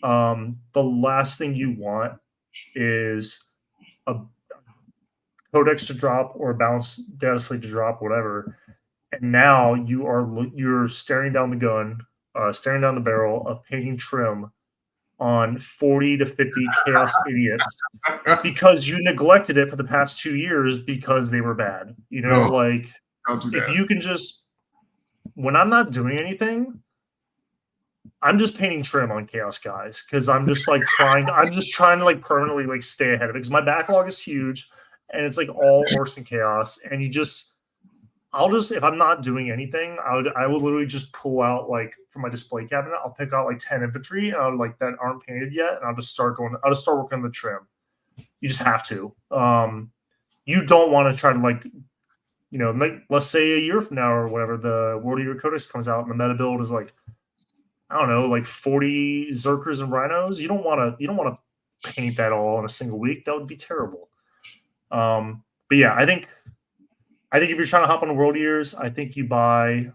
The last thing you want is a codex to drop or a balanced data slate to drop, whatever. And now you're staring down the barrel of painting trim on 40 to 50 chaos idiots because you neglected it for the past 2 years because they were bad. Like if you can just, when I'm not doing anything, I'm just painting trim on chaos guys because I'm just like trying to like permanently like stay ahead of it because my backlog is huge and it's like all orcs and chaos, and I'll just, if I'm not doing anything, I will literally just pull out like from my display cabinet. I'll pick out like 10 infantry and I'll like that aren't painted yet, and I'll just start working on the trim. You just have to. You don't want to try to like, like, let's say a year from now or whatever, the World Eater Codex comes out and the meta build is like, I don't know, like 40 Zerkers and Rhinos. You don't want to paint that all in a single week. That would be terrible. But yeah, I think if you're trying to hop on the World Eaters, I think you buy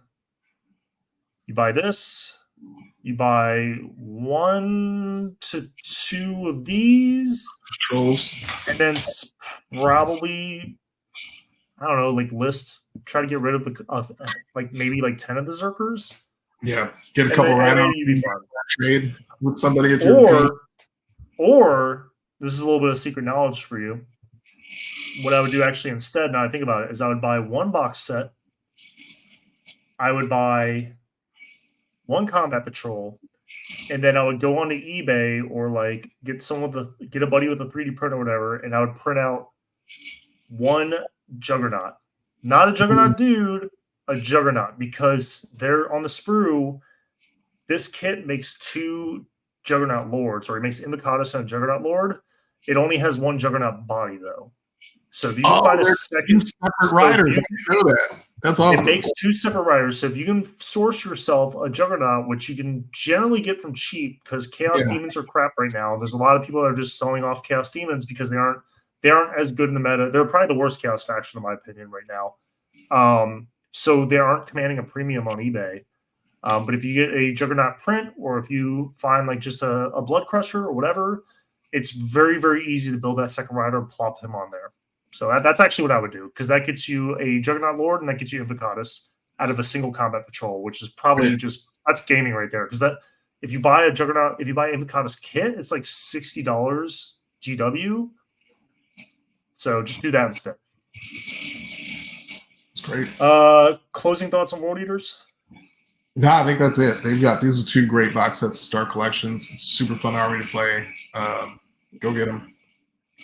this. You buy 1 to 2 of these Trolls. and then probably, I don't know, like try to get rid of like maybe like 10 of the Zerkers. Yeah, get a couple right on. You'd be fine. Trade with somebody at your or this is a little bit of secret knowledge for you. What I would do actually instead, now I think about it, is I would buy 1 box set. I would buy 1 combat patrol, and then I would go onto eBay or like get a buddy with a 3D print or whatever, and I would print out 1 Juggernaut. Not a Juggernaut dude, a Juggernaut, because they're on the sprue. This kit makes 2 Juggernaut Lords, or it makes Invocatus and a Juggernaut Lord. It only has 1 Juggernaut body, though. So if you can find a second separate rider, I didn't know that. That's awesome. It makes 2 separate riders. So if you can source yourself a Juggernaut, which you can generally get from cheap, because Chaos Demons are crap right now. There's a lot of people that are just selling off Chaos Demons because they aren't as good in the meta. They're probably the worst Chaos faction in my opinion right now. So they aren't commanding a premium on eBay. But if you get a Juggernaut print, or if you find like just a Blood Crusher or whatever, it's very, very easy to build that second rider and plop him on there. So that's actually what I would do, because that gets you a Juggernaut Lord and that gets you Invocatus out of a single combat patrol, which is probably that's gaming right there. Because if you buy a Juggernaut, if you buy Invocatus kit, it's like $60 GW. So just do that instead. It's great. Closing thoughts on World Eaters? No, I think that's it. These are 2 great box sets to start collections. It's a super fun army to play. Go get them.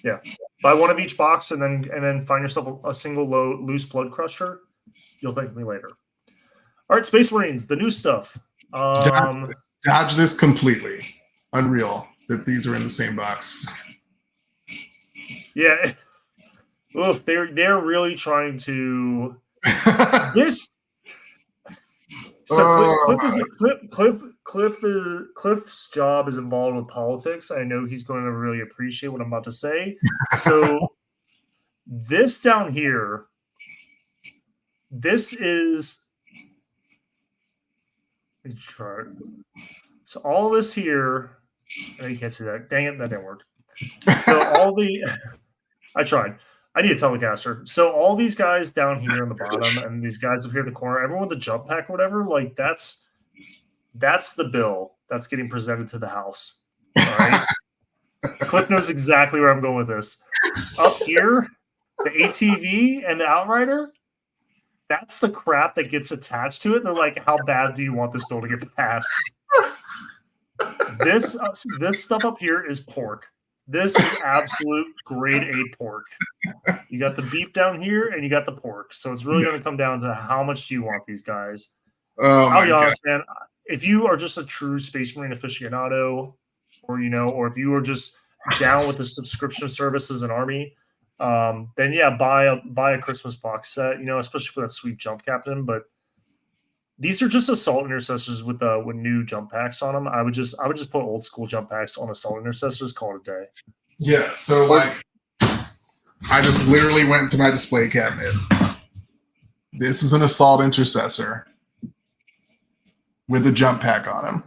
Yeah. Buy 1 of each box and then find yourself a single loose Blood Crusher. You'll thank me later. All right, Space Marines, the new stuff. Dodge this completely. Unreal that these are in the same box. Yeah. Look, they're really trying to this. So Cliff's job is involved with politics. I know he's going to really appreciate what I'm about to say. So this down here, this is. So all this here, oh, you can't see that. Dang it, that didn't work. So I tried. I need a Telecaster. So all these guys down here on the bottom and these guys up here in the corner, everyone with the jump pack or whatever, like that's the bill that's getting presented to the house. All right. Cliff knows exactly where I'm going with this. Up here, the ATV and the Outrider, that's the crap that gets attached to it. They're like, how bad do you want this bill to get passed? This stuff up here is pork. This is absolute grade A pork. You got the beef down here, and you got the pork. So it's really going to come down to how much do you want these guys. I'll be honest, man. If you are just a true Space Marine aficionado, or if you are just down with the subscription service as an army, then yeah, buy a Christmas box set. Especially for that sweet jump captain. But these are just assault intercessors with new jump packs on them. I would just put old school jump packs on assault intercessors. Call it a day. Yeah. So I just literally went to my display cabinet. This is an assault intercessor with a jump pack on him.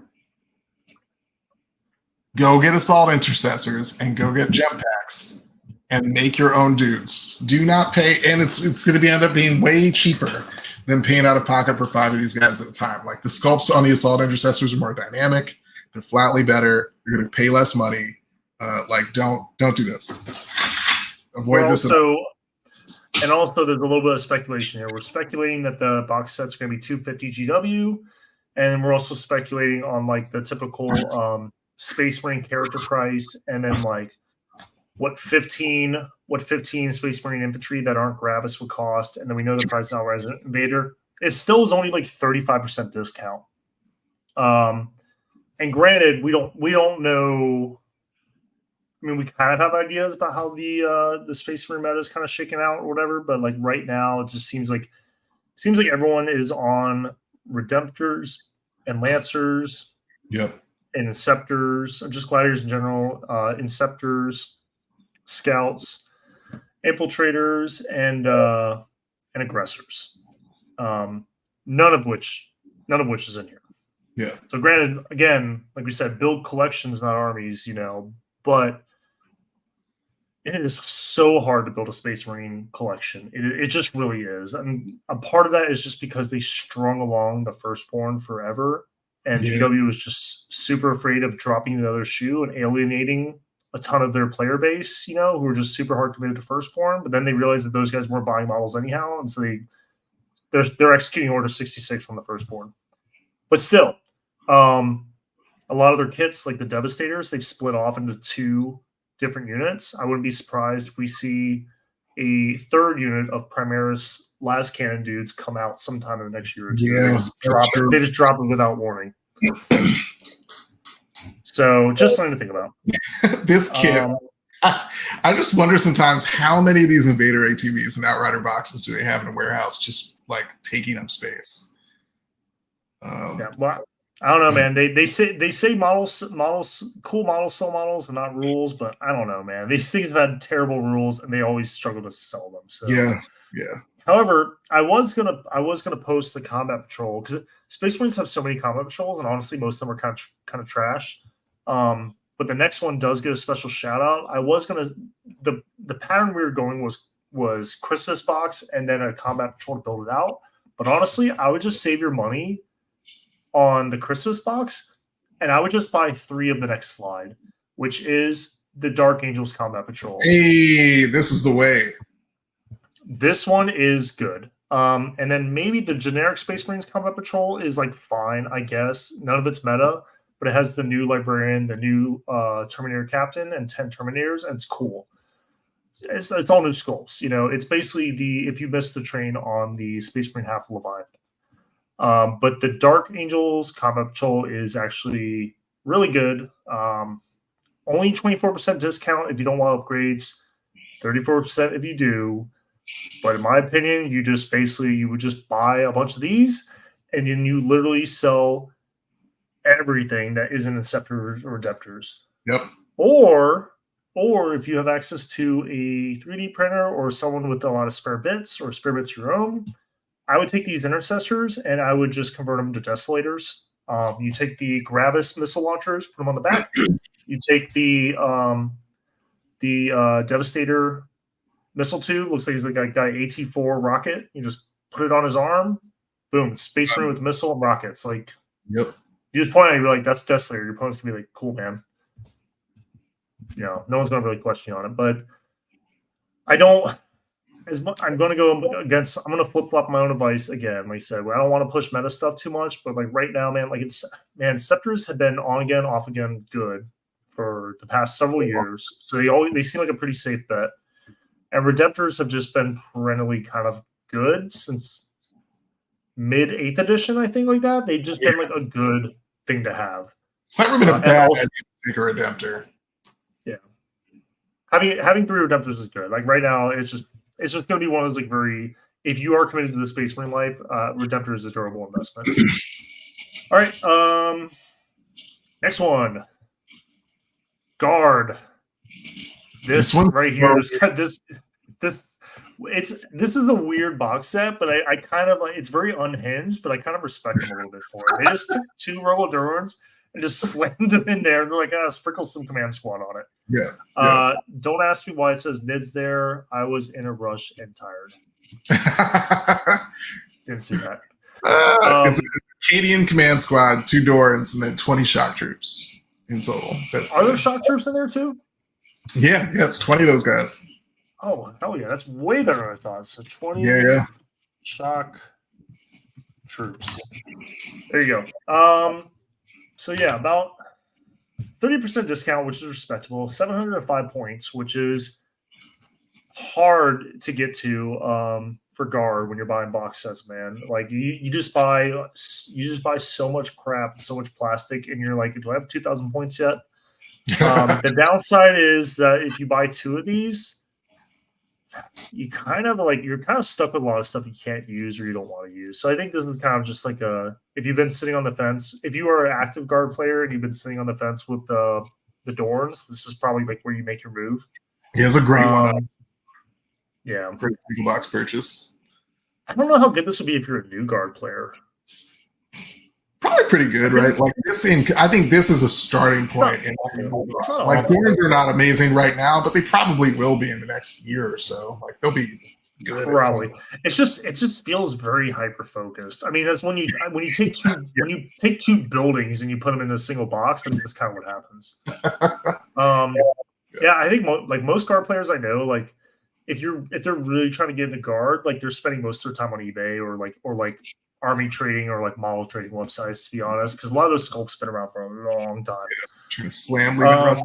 Go get assault intercessors and go get jump packs and make your own dudes. Do not pay, and it's going to end up being way cheaper than paying out of pocket for 5 of these guys at a time. Like the sculpts on the assault intercessors are more dynamic. They're flatly better. You're going to pay less money. Don't do this. Avoid this. And also, there's a little bit of speculation here. We're speculating that the box sets are going to be 250 GW, and we're also speculating on like the typical Space Marine character price, and then like what 15 Space Marine infantry that aren't Gravis would cost, and then we know the price now Resident Invader. It still is only like 35% discount. And granted, we don't know. I mean, we kind of have ideas about how the Space Marine meta is kind of shaking out or whatever, but like right now, it just seems like everyone is on Redemptors and Lancers. Yep. And Inceptors, just gladiators in general, Inceptors, Scouts, Infiltrators, and Aggressors. None of which is in here. Yeah. So granted, again, like we said, build collections, not armies, but it is so hard to build a Space Marine collection. It just really is. And a part of that is just because they strung along the Firstborn forever. And GW was just super afraid of dropping the other shoe and alienating a ton of their player base, who were just super hard committed to Firstborn. But then they realized that those guys weren't buying models anyhow, and so they're executing Order 66 on the Firstborn. But still, a lot of their kits, like the Devastators, they've split off into 2 different units. I wouldn't be surprised if we see a 3rd unit of Primaris Las Cannon dudes come out sometime in the next year or 2. Yeah, they just drop it without warning. So just something to think about. This kit, I just wonder sometimes how many of these Invader ATVs and Outrider boxes do they have in a warehouse just like taking up space? Well, I don't know, man. They say models, cool models sell models and not rules, but I don't know, man. These things have had terrible rules and they always struggle to sell them. So yeah. However, I was gonna post the combat patrol because Space Marines have so many combat patrols, and honestly, most of them are kind of trash. But the next one does get a special shout out. I was gonna the pattern we were going was Christmas box and then a combat patrol to build it out. But honestly, I would just save your money on the Christmas box, and I would just buy 3 of the next slide, which is the Dark Angels Combat Patrol. Hey, this is the way. This one is good. And then maybe the generic Space Marines Combat Patrol is like fine, I guess. None of it's meta, but it has the new Librarian, the new Terminator Captain, and 10 Terminators, and it's cool. It's all new sculpts. It's basically if you missed the train on the Space Marine half Leviathan. But the Dark Angels Combat Patrol is actually really good. Only 24% discount if you don't want upgrades, 34% if you do. But in my opinion, you would just buy a bunch of these, and then you literally sell everything that isn't Inceptors or Adeptors. Yep. Or if you have access to a 3D printer or someone with a lot of spare bits or spare bits of your own, I would take these Intercessors and I would just convert them to Desolators. You take the Gravis missile launchers, put them on the back. You take the Devastator missile tube. Looks like he's like a guy AT-4 rocket. You just put it on his arm. Boom. Space Marine with missile and rockets. Like, yep. You just point out, you're like, that's Desolator. Your opponent's going to be like, cool, man. No one's going to really question you on it. But I'm going to go against, I'm going to flip-flop my own advice again. Like I said, I don't want to push meta stuff too much, but like right now, man, Scepters have been on again, off again good for the past several years. So they seem like a pretty safe bet. And Redemptors have just been perennially kind of good since mid 8th edition, I think, like that. They've just been like a good thing to have. It's never been a bad idea to take a Redemptor. Yeah. Having 3 Redemptors is good. Like right now, it's just going to be one of those like very, if you are committed to the Space Marine life, Redemptor is a durable investment. All right. Next one. Guard. This one right here is this is a weird box set, but I kind of like, it's very unhinged, but I kind of respect them a little bit for it. They just took 2 Robo-Durans and just slammed them in there, and they're like, sprinkle some Command Squad on it. Yeah. Don't ask me why it says NIDS there. I was in a rush and tired. Didn't see that. It's a Acadian Command Squad, 2 Dorans, and then 20 shock troops in total. Are there shock troops in there too? Yeah, it's 20 of those guys. Oh, hell yeah. That's way better than I thought. So 20 shock troops. There you go. So yeah, about 30% discount, which is respectable. 705 points, which is hard to get to for guard when you're buying box sets, man. Like you just buy so much crap, so much plastic, and you're like, do I have 2,000 points yet? The downside is that if you buy 2 of these, you're kind of stuck with a lot of stuff you can't use or you don't want to use. So I think this is kind of just like if you've been sitting on the fence, if you are an active guard player and you've been sitting on the fence with the Dorns, this is probably like where you make your move. He has a great one. Yeah. Great single box purchase. I don't know how good this would be if you're a new guard player. Probably pretty good, right? Like I think this is a starting point. Like Thorns are not amazing right now, but they probably will be in the next year or so. Like they'll be good. Probably. It just feels very hyper focused. I mean, that's when you take two buildings and you put them in a single box, then that's kind of what happens. Yeah, I think most guard players I know, like if they're really trying to get into guard, like they're spending most of their time on eBay or like army trading or like model trading websites, to be honest, because a lot of those sculpts been around for a long time. Trying to slam Lehman Russ.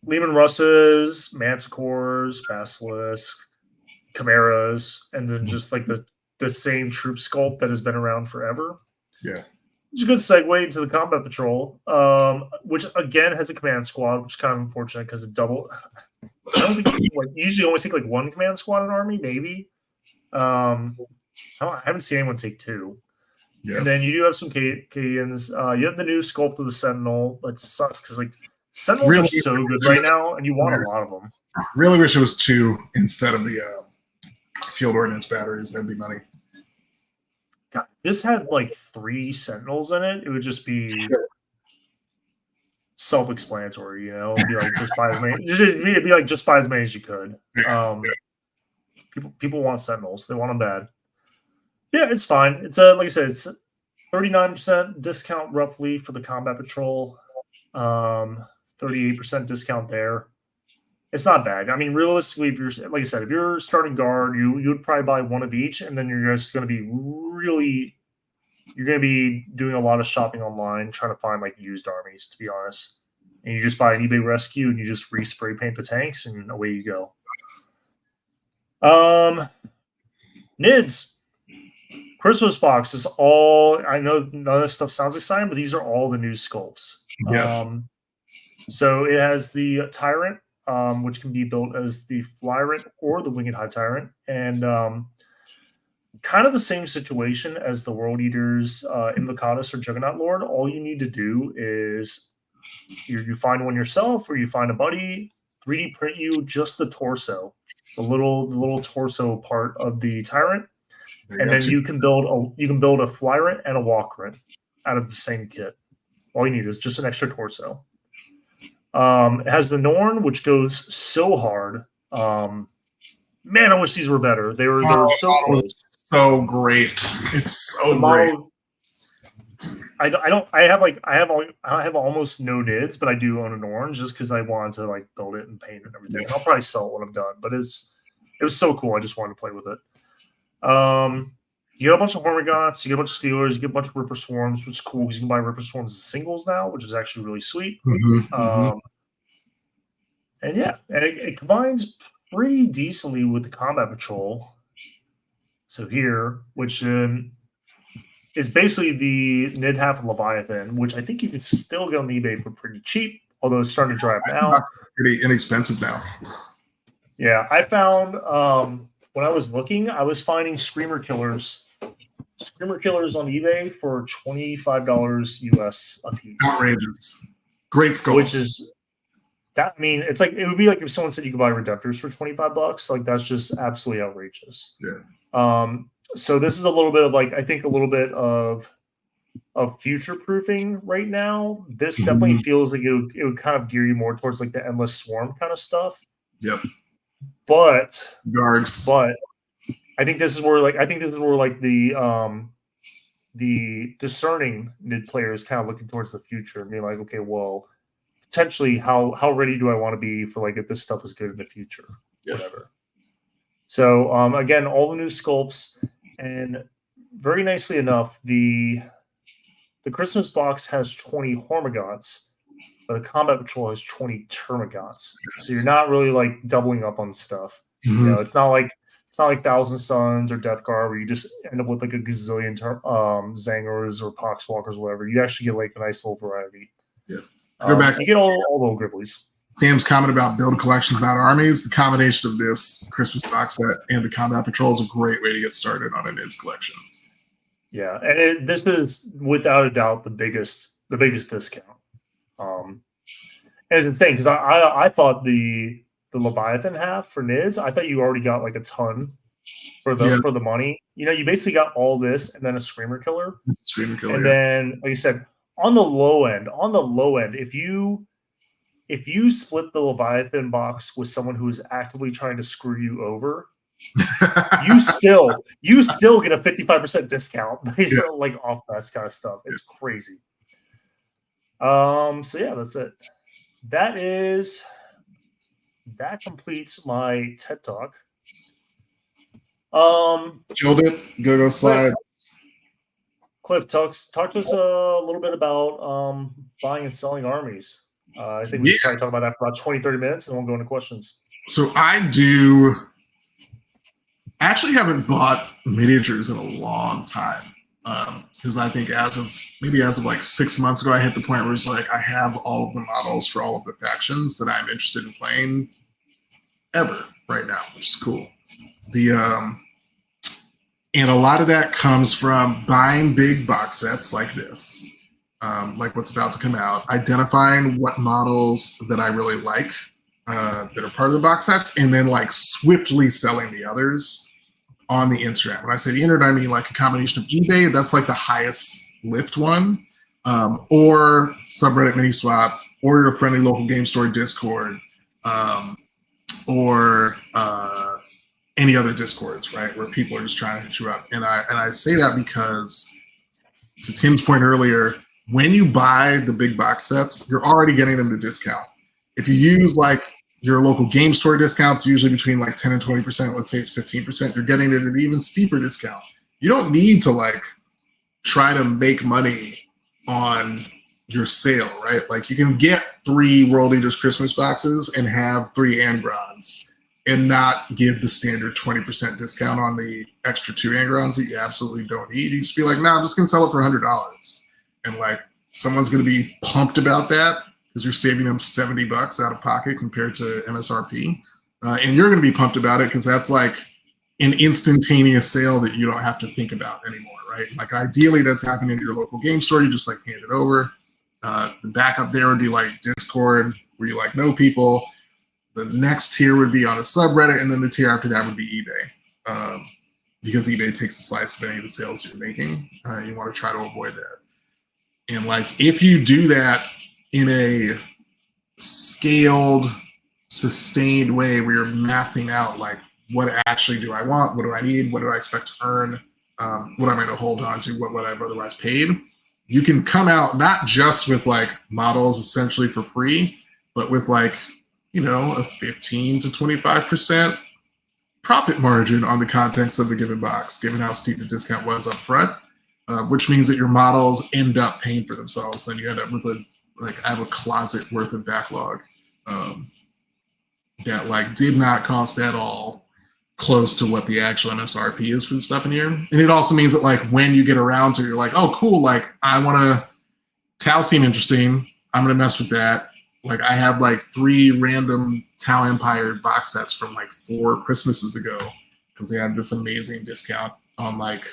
Lehman Russes, Manticores, Basilisk, Chimeras, and then just like the same troop sculpt that has been around forever. Yeah. It's a good segue into the Combat Patrol, which again has a command squad, which is kind of unfortunate because it double. I don't think you usually only take like 1 command squad in army, maybe. I haven't seen anyone take 2. Yeah. And then you do have some Cadians. You have the new sculpt of the Sentinel, but sucks because like Sentinels are so good right now, and you want a lot of them. Really wish it was 2 instead of the field ordnance batteries. That'd be money. God, this had like 3 Sentinels in it. It would just be self-explanatory, you know. It'd be like just buy as many. It'd be like just buy as many as you could. People want Sentinels. They want them bad. Yeah, it's fine. It's like I said, it's 39% discount roughly for the Combat Patrol. 38% discount there. It's not bad. I mean, realistically, if you're starting guard, you would probably buy 1 of each, and then you're just going to be doing a lot of shopping online, trying to find like used armies, to be honest. And you just buy an eBay rescue and you just re-spray paint the tanks, and away you go. NIDS. Christmas box is all. I know none of this stuff sounds exciting, but these are all the new sculpts. Yeah. So it has the Tyrant, which can be built as the Flyrant or the Winged High Tyrant, and kind of the same situation as the World Eaters, Invocatus, or Juggernaut Lord. All you need to do is you find one yourself, or you find a buddy, 3D print you just the torso, the little torso part of the Tyrant. And then you can build a Flyrant and a Walkrant out of the same kit. All you need is just an extra torso. It has the Norn, which goes so hard. Man, I wish these were better. They were so close. So great. It's so great. I have almost no NIDs, but I do own an orange just because I wanted to like build it and paint it and everything. I'll probably sell it when I'm done. But it was so cool. I just wanted to play with it. You get a bunch of Hormigons, you get a bunch of Steelers, you get a bunch of Ripper Swarms, which is cool because you can buy Ripper Swarms as singles now, which is actually really sweet. And yeah, and it combines pretty decently with the Combat Patrol. So here, which is basically the NID half of Leviathan, which I think you can still get on eBay for pretty cheap, although it's starting to dry up now. Pretty inexpensive now. Yeah, I found when I was looking, I was finding Screamer Killers on eBay for $25 US a piece. Outrageous. Great sculpt. Which is that. I mean, it's like it would be like if someone said you could buy Redemptors for $25. Like that's just absolutely outrageous. Yeah. So this is a little bit of like I think a little bit of future proofing right now. This definitely feels like it would kind of gear you more towards like the Endless Swarm kind of stuff. Yep. But guards. But I think this is where the discerning mid player is kind of looking towards the future and being like, okay, well, potentially how ready do I want to be for like if this stuff is good in the future, whatever. So again, all the new sculpts, and very nicely enough, the Christmas box has 20 Hormigons, the combat patrol has 20 termagants, so you're not really like doubling up on stuff. Mm-hmm. You know, it's not like Thousand Suns or Death Guard where you just end up with like a gazillion Zangers or Poxwalkers or whatever. You actually get like a nice little variety. Yeah. Go back. You get all little Gribblies. Sam's comment about build collections, not armies. The combination of this Christmas box set and the combat patrol is a great way to get started on a NIDS collection. Yeah, and this is without a doubt the biggest discount. And it's insane because I thought the Leviathan half for NIDS, I thought you already got like a ton for the money. You know, you basically got all this and then a Screamer Killer. And then, like you said, on the low end, if you split the Leviathan box with someone who is actively trying to screw you over, you still get a 55% discount based on, like, off that kind of stuff. It's crazy. So yeah, that's it. That completes my TED Talk. Killed it. Go slides. Cliff, talk to us a little bit about buying and selling armies. I think we can probably talk about that for about 20-30 minutes, and we'll go into questions. So I actually haven't bought miniatures in a long time. Because I think as of like 6 months ago, I hit the point where it's like I have all of the models for all of the factions that I'm interested in playing ever right now, which is cool. And a lot of that comes from buying big box sets like this, like what's about to come out, identifying what models that I really like that are part of the box sets, and then like swiftly selling the others on the internet. When I say the internet, I mean like a combination of eBay, that's like the highest lift one, or subreddit Miniswap, or your friendly local game store Discord, or any other Discords, right, where people are just trying to hit you up. And I say that because, to Tim's point earlier, when you buy the big box sets, you're already getting them to discount. If you use like your local game store discounts, usually between like 10 and 20%, let's say it's 15%, you're getting it at an even steeper discount. You don't need to like try to make money on your sale, right? Like you can get 3 World Eaters Christmas boxes and have 3 Angrons and not give the standard 20% discount on the extra 2 Angrons that you absolutely don't need. You just be like, nah, I'm just gonna sell it for $100. And like someone's gonna be pumped about that because you're saving them $70 out of pocket compared to MSRP. And you're gonna be pumped about it because that's like an instantaneous sale that you don't have to think about anymore, right? Like ideally that's happening at your local game store, you just like hand it over. The backup there would be like Discord, where you like know people. The next tier would be on a subreddit, and then the tier after that would be eBay, because eBay takes a slice of any of the sales you're making. You want to try to avoid that. And like if you do that in a scaled, sustained way where you're mapping out like what actually do I want, what do I need, what do I expect to earn, what am I going to hold on to, what would I've otherwise paid, you can come out not just with like models essentially for free, but with like, you know, a 15 to 25% profit margin on the contents of a given box, given how steep the discount was up front, which means that your models end up paying for themselves. Then you end up with I have a closet worth of backlog that like did not cost at all close to what the actual MSRP is for the stuff in here. And it also means that like when you get around to it, you're like, oh, cool, like I want to, Tau seem interesting, I'm going to mess with that. Like I have like 3 random Tau Empire box sets from like 4 Christmases ago because they had this amazing discount on like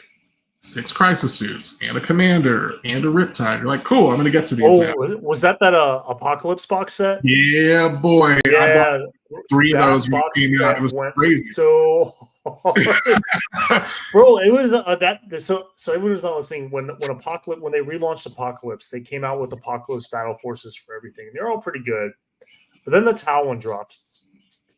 6 Crisis suits and a Commander and a Riptide. You're like, cool, I'm gonna get to these now. Was that Apocalypse box set? Yeah, boy. Yeah, I bought 3 of those. It was crazy. So bro, it was so everyone was on listening when Apocalypse, when they relaunched Apocalypse, they came out with Apocalypse Battle Forces for everything. They're all pretty good, but then the Tau one dropped,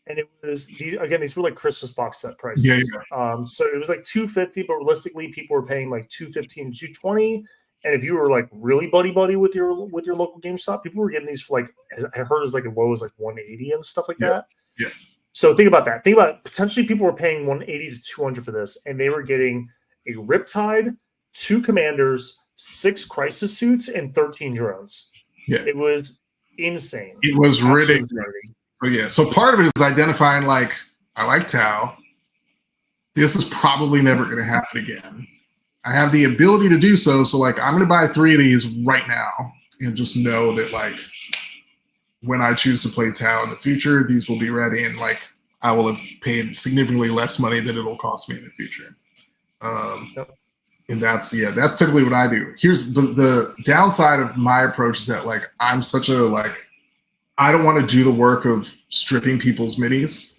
and it was these were like Christmas box set prices. Yeah. So it was like $250, but realistically, people were paying like $215, $220. And if you were like really buddy with your local GameStop, people were getting these for like, I heard as like as low as like $180 and stuff like that. Yeah. So think about that. Think about it. Potentially people were paying $180 to $200 for this, and they were getting a Riptide, 2 Commanders, 6 Crisis suits, and 13 drones. Yeah. It was insane. It was Absolutely ridiculous. So yeah, so part of it is identifying like I like Tau. This is probably never going to happen again. I have the ability to do so. So like I'm going to buy 3 of these right now and just know that like when I choose to play Tau in the future, these will be ready and like I will have paid significantly less money than it'll cost me in the future. And that's typically what I do. Here's the downside of my approach is that like I'm such a like I don't want to do the work of stripping people's minis.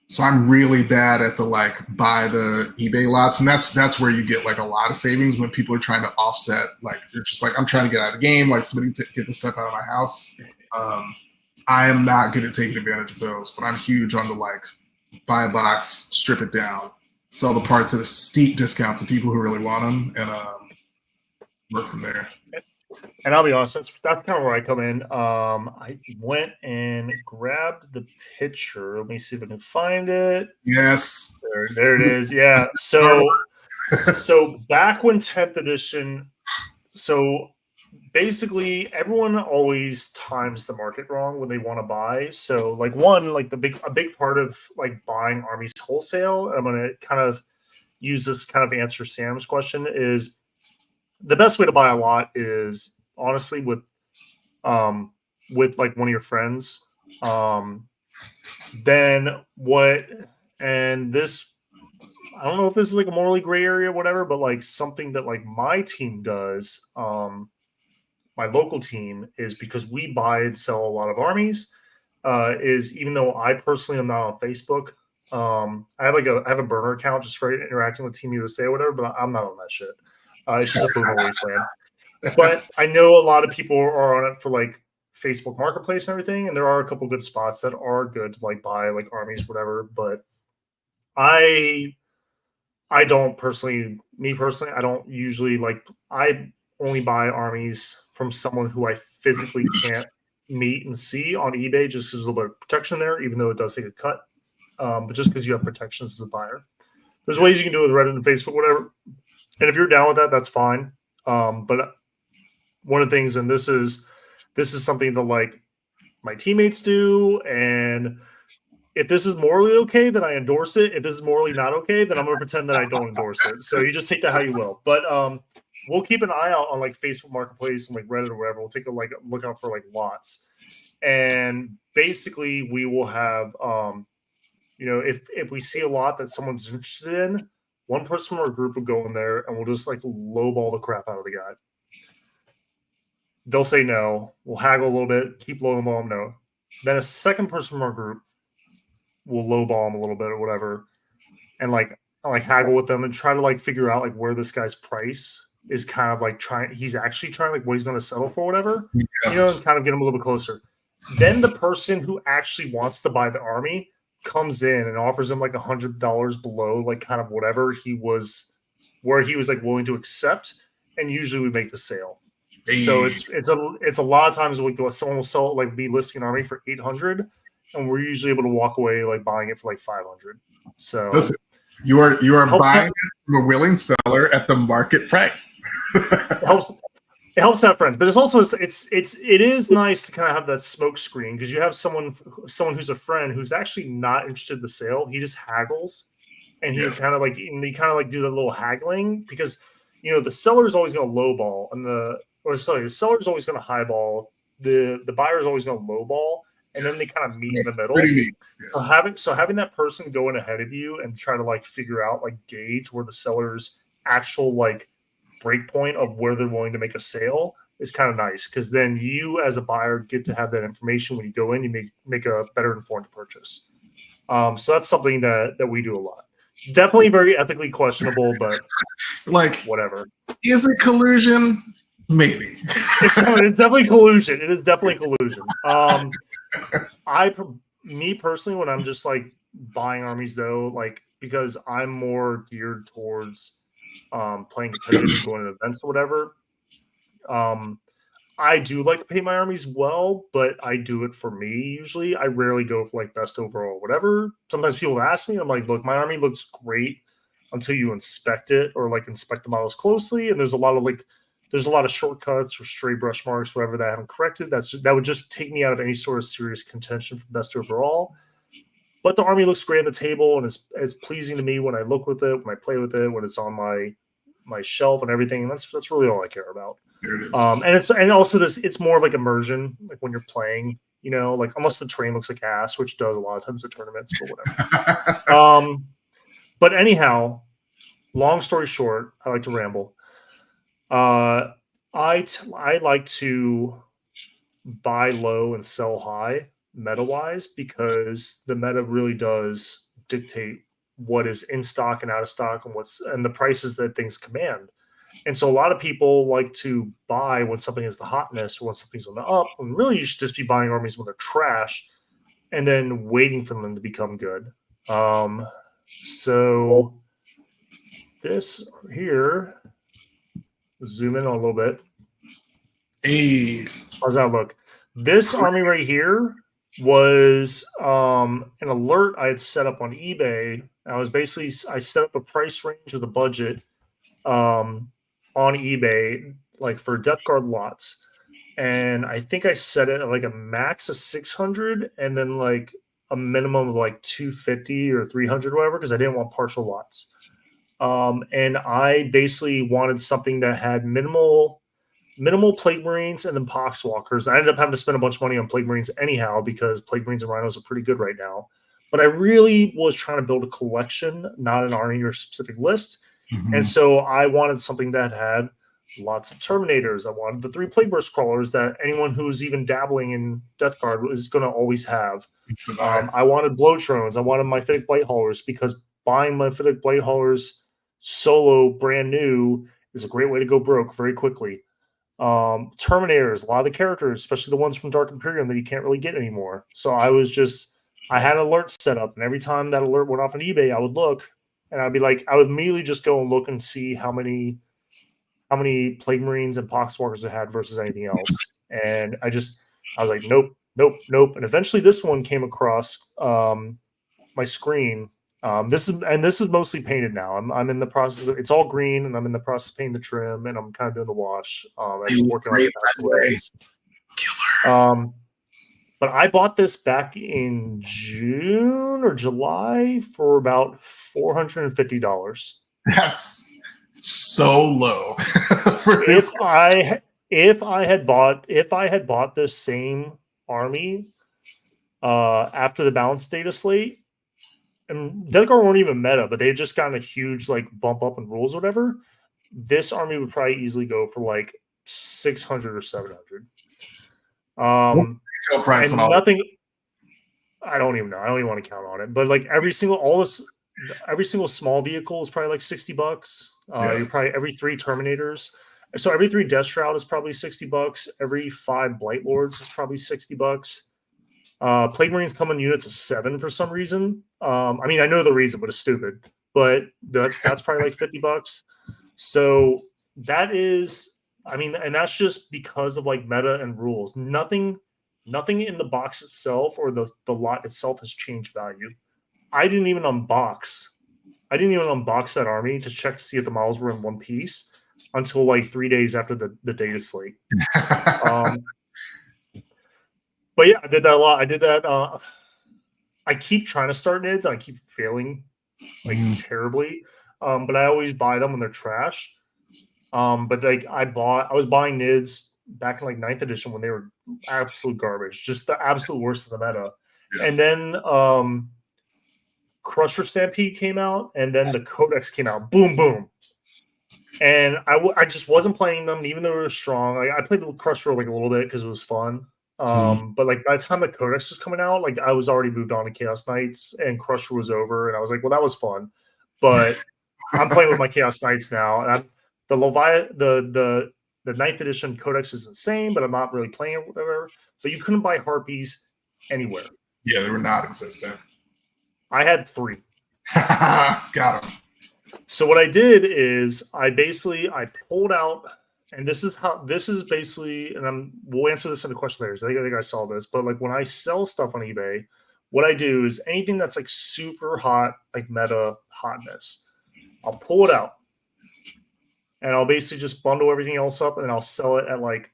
So I'm really bad at the like buy the eBay lots, and that's where you get like a lot of savings when people are trying to offset. Like you're just like I'm trying to get out of the game, like somebody get the stuff out of my house. I am not good at taking advantage of those, but I'm huge on the like buy a box, strip it down, sell the parts at a steep discount to people who really want them, and work from there. And I'll be honest, that's kind of where I come in. I went and grabbed the picture. Let me see if I can find it. Yes. There it is. Yeah. So back when 10th edition, so basically everyone always times the market wrong when they want to buy. So like a big part of like buying armies wholesale, I'm going to kind of use this kind of answer Sam's question is the best way to buy a lot is honestly with like one of your friends. Then what, and this, I don't know if this is like a morally gray area or whatever, but like something that like my team does, my local team is because we buy and sell a lot of armies, is even though I personally am not on Facebook, I have a burner account just for interacting with Team USA or whatever, but I'm not on that shit. It's just a boomer wasteland. But I know a lot of people are on it for like Facebook Marketplace and everything, and there are a couple good spots that are good to like buy like armies, whatever. But I don't personally, I don't usually like. I only buy armies from someone who I physically can't meet and see on eBay, just because there's a little bit of protection there, even though it does take a cut. But just because you have protections as a buyer, there's ways you can do it with Reddit and Facebook, whatever. And if you're down with that, that's fine. But one of the things, and this is something that like my teammates do, and if this is morally okay, then I endorse it. If this is morally not okay, then I'm going to pretend that I don't endorse it. So you just take that how you will. But we'll keep an eye out on like Facebook Marketplace and like Reddit or wherever. We'll take a look out for like lots, and basically we will have if we see a lot that someone's interested in, one person from our group will go in there and we'll just like lowball the crap out of the guy. They'll say no. We'll haggle a little bit, keep lowballing them, no. Then a second person from our group will lowball them a little bit or whatever, and like haggle with them and try to like figure out like where this guy's price is kind of like he's actually trying like what he's going to settle for, whatever, and kind of get him a little bit closer. Then the person who actually wants to buy the army comes in and offers him like $100 below like kind of whatever he was like willing to accept, and usually we make the sale. So it's a lot of times someone will sell like be listing an army for 800, and we're usually able to walk away like buying it for like 500. So listen, you are buying it from a willing seller at the market price. It helps to have friends, but it's also it is nice to kind of have that smoke screen because you have someone who's a friend who's actually not interested in the sale. He just haggles, and he kind of like do the little haggling because the seller is always going to lowball, and the seller's always going to highball. The buyer's always going to lowball, and then they kind of meet in the middle. So having that person going ahead of you and try to like figure out like gauge where the seller's actual like break point of where they're willing to make a sale is kind of nice because then you as a buyer get to have that information when you go in. You make a better informed purchase. So that's something that we do a lot. Definitely very ethically questionable, but like whatever. Is it collusion? Maybe. It's definitely collusion. It is definitely collusion. Me personally, when I'm just like buying armies though, like because I'm more geared towards playing competitive and going to events or whatever. I do like to pay my armies well, but I do it for me usually. I rarely go for like best overall or whatever. Sometimes people ask me, I'm like, look, my army looks great until you inspect it or like inspect the models closely. And there's a lot of like there's a lot of shortcuts or stray brush marks, whatever, that I haven't corrected. That would just take me out of any sort of serious contention for best overall. But the army looks great on the table, and it's pleasing to me when I look with it, when I play with it, when it's on my shelf and everything. And that's really all I care about. There it is. And also it's more of like immersion, like when you're playing, like unless the terrain looks like ass, which does a lot of times at tournaments, but whatever. But anyhow, long story short, I like to ramble. I like to buy low and sell high meta wise, because the meta really does dictate what is in stock and out of stock and the prices that things command. And so a lot of people like to buy when something is the hotness or when something's on the up. And really, you should just be buying armies when they're trash and then waiting for them to become good. So this here, zoom in a little bit. Hey, how's that look? This army right here was an alert I had set up on eBay. I set up a price range with a budget on eBay, like for Death Guard lots. And I think I set it at like a max of 600 and then like a minimum of like 250 or 300, whatever, because I didn't want partial lots. And I basically wanted something that had minimal Plague Marines and then Poxwalkers. I ended up having to spend a bunch of money on Plague Marines anyhow, because Plague Marines and Rhinos are pretty good right now. But I really was trying to build a collection, not an army or specific list. Mm-hmm. And so I wanted something that had lots of Terminators. I wanted the 3 Plague Burst Crawlers that anyone who's even dabbling in Death Guard is going to always have. I wanted Blowtrones. I wanted my Mythic Blight Haulers, because buying my Mythic Blight Haulers solo brand new is a great way to go broke very quickly. Terminators, a lot of the characters, especially the ones from Dark Imperium that you can't really get anymore. So I had an alert set up, and every time that alert went off on eBay, I would look, and I would immediately just go and look and see how many Plague Marines and Poxwalkers it had versus anything else. And I was like, nope. And eventually this one came across my screen. This is mostly painted now. I'm in the process of, it's all green, and I'm in the process of painting the trim, and I'm kind of doing the wash. I've been working on it. Killer. But I bought this back in June or July for about $450. That's so low. If I had bought this same army after the balanced data slate, and Death Guard weren't even meta, but they had just gotten a huge like bump up in rules or whatever, this army would probably easily go for like 600 or 700. Price and nothing. I don't even know. I don't even want to count on it. But like every single small vehicle is probably like $60. You're probably every 3 Terminators. So every 3 Death Shroud is probably $60. Every 5 Blight Lords is probably $60. Plague Marines come in units of 7 for some reason. I mean, I know the reason, but it's stupid. But that's probably like $50. So that is, I mean, and that's just because of like meta and rules. Nothing in the box itself or the lot itself has changed value. I didn't even unbox that army to check to see if the models were in one piece until like 3 days after the data slate. But yeah, I did that a lot. I did that. I keep trying to start NIDs, and I keep failing like terribly. But I always buy them when they're trash. But like I was buying NIDs back in like 9th edition when they were absolute garbage, just the absolute worst of the meta. Yeah. And then Crusher Stampede came out, and then the Codex came out. Boom, boom. And I just wasn't playing them, even though they were strong. I played the Crusher like a little bit because it was fun. But like by the time the Codex was coming out, like I was already moved on to Chaos Knights, and Crusher was over, and I was like, well, that was fun. But I'm playing with my Chaos Knights now, and the 9th edition Codex is insane, but I'm not really playing it, whatever. But you couldn't buy Harpies anywhere. Yeah, they were not existent. I had 3. Got them. So what I did is I pulled out, and this is basically, and we'll answer this in the question later. I think I saw this, but like when I sell stuff on eBay, what I do is anything that's like super hot, like meta hotness, I'll pull it out. and I'll basically just bundle everything else up, and then I'll sell it at like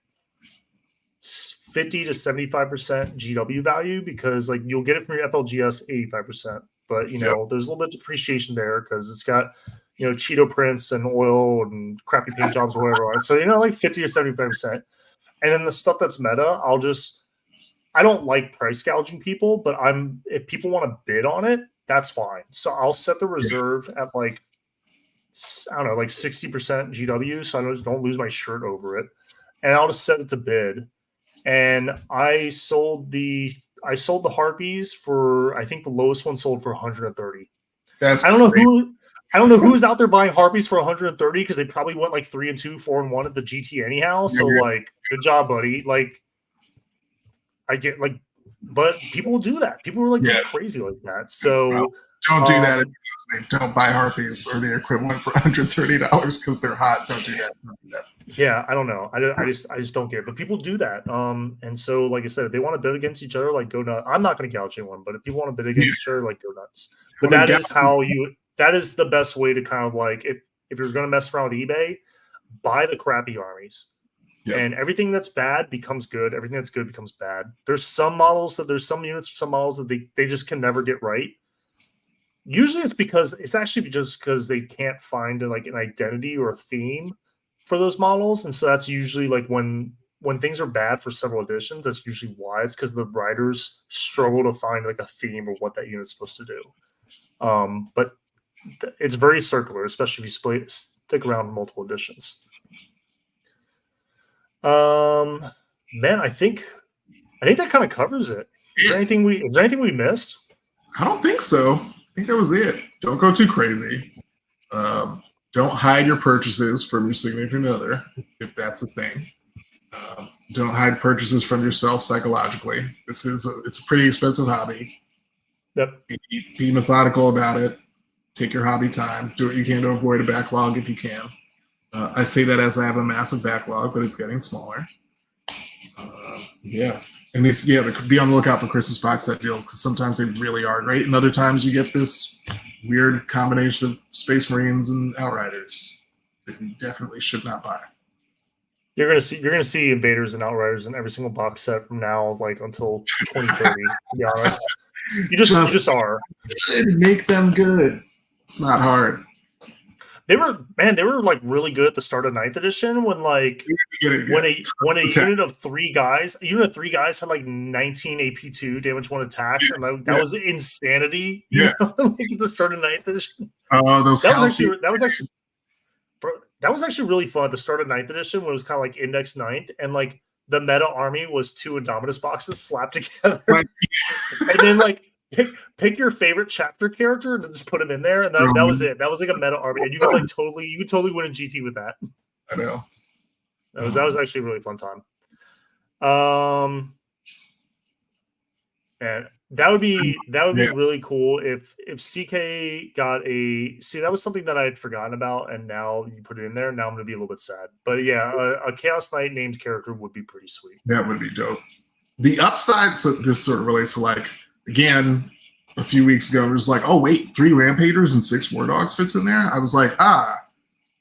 50 to 75% GW value, because like you'll get it from your FLGS 85%, but you know there's a little bit of depreciation there because it's got Cheeto prints and oil and crappy paint jobs or whatever. So like 50 or 75%, and then the stuff that's meta, I don't like price gouging people, but if people want to bid on it, that's fine. So I'll set the reserve at like, I don't know, like 60% GW, so I don't lose my shirt over it, and I'll just set it to bid. And I sold the harpies for, I think the lowest one sold for 130. I don't know who's out there buying harpies for 130, because they probably went like 3-2, 4-1 at the GT anyhow. So like, good job, buddy. Like, I get like, but people will do that. People are like crazy like that. So don't do that. Don't buy harpies or the equivalent for $130 because they're hot. Don't do that. Yeah, I don't know. I just don't get it. But people do that. And so, like I said, if they want to bid against each other, like, go nuts. I'm not going to gouge anyone, but if people want to bid against each other, like, go nuts. But that is the best way to kind of like, if you're going to mess around with eBay, buy the crappy armies. Yep. And everything that's bad becomes good. Everything that's good becomes bad. There's some units, some models that they just can never get right. Usually it's actually just because they can't find like an identity or a theme for those models. And so that's usually like when things are bad for several editions, that's usually why. It's because the writers struggle to find like a theme of what that unit's supposed to do. But it's very circular, especially if you stick around multiple editions. Man, I think that kind of covers it. Is there anything we missed? I don't think so. I think that was it. Don't go too crazy. Don't hide your purchases from your significant other, if that's a thing. Don't hide purchases from yourself psychologically. It's a pretty expensive hobby. Yep. Be methodical about it. Take your hobby time. Do what you can to avoid a backlog if you can. I say that as I have a massive backlog, but it's getting smaller. And be on the lookout for Christmas box set deals, because sometimes they really are great, and other times you get this weird combination of Space Marines and Outriders that you definitely should not buy. You're gonna see Invaders and Outriders in every single box set from now like until 2030. To be honest, you just are. Make them good. It's not hard. They were like really good at the start of 9th edition when like when a unit of 3 guys had like 19 AP2 damage 1 attacks, and that was insanity. You know, like at the start of 9th edition. That was actually really fun at the start of 9th edition when it was kind of like index 9th, and like the meta army was 2 Indominus boxes slapped together, and then like. Pick your favorite chapter character and just put him in there, and that was it. That was like a meta army, and you could totally win a GT with that. I know. That was actually a really fun time. And that would be really cool if CK got that was something that I had forgotten about, and now you put it in there. Now I'm gonna be a little bit sad, but yeah, a Chaos Knight named character would be pretty sweet. That would be dope. The upside, so this sort of relates to like. Again, a few weeks ago, it was like, oh, wait, 3 Rampagers and 6 War Dogs fits in there? I was like, I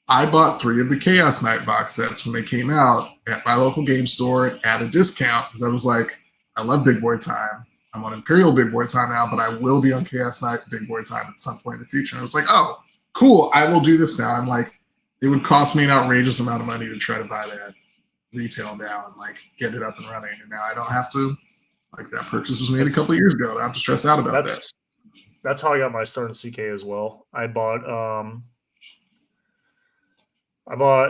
bought 3 of the Chaos Knight box sets when they came out at my local game store at a discount, because I was like, I love Big Boy Time. I'm on Imperial Big Boy Time now, but I will be on Chaos Knight Big Boy Time at some point in the future. And I was like, oh, cool, I will do this now. I'm like, it would cost me an outrageous amount of money to try to buy that retail now and like get it up and running. And now I don't have to. Like, that purchase was made a couple of years ago. I don't have to stress out about that. That's how I got my start in CK as well. I bought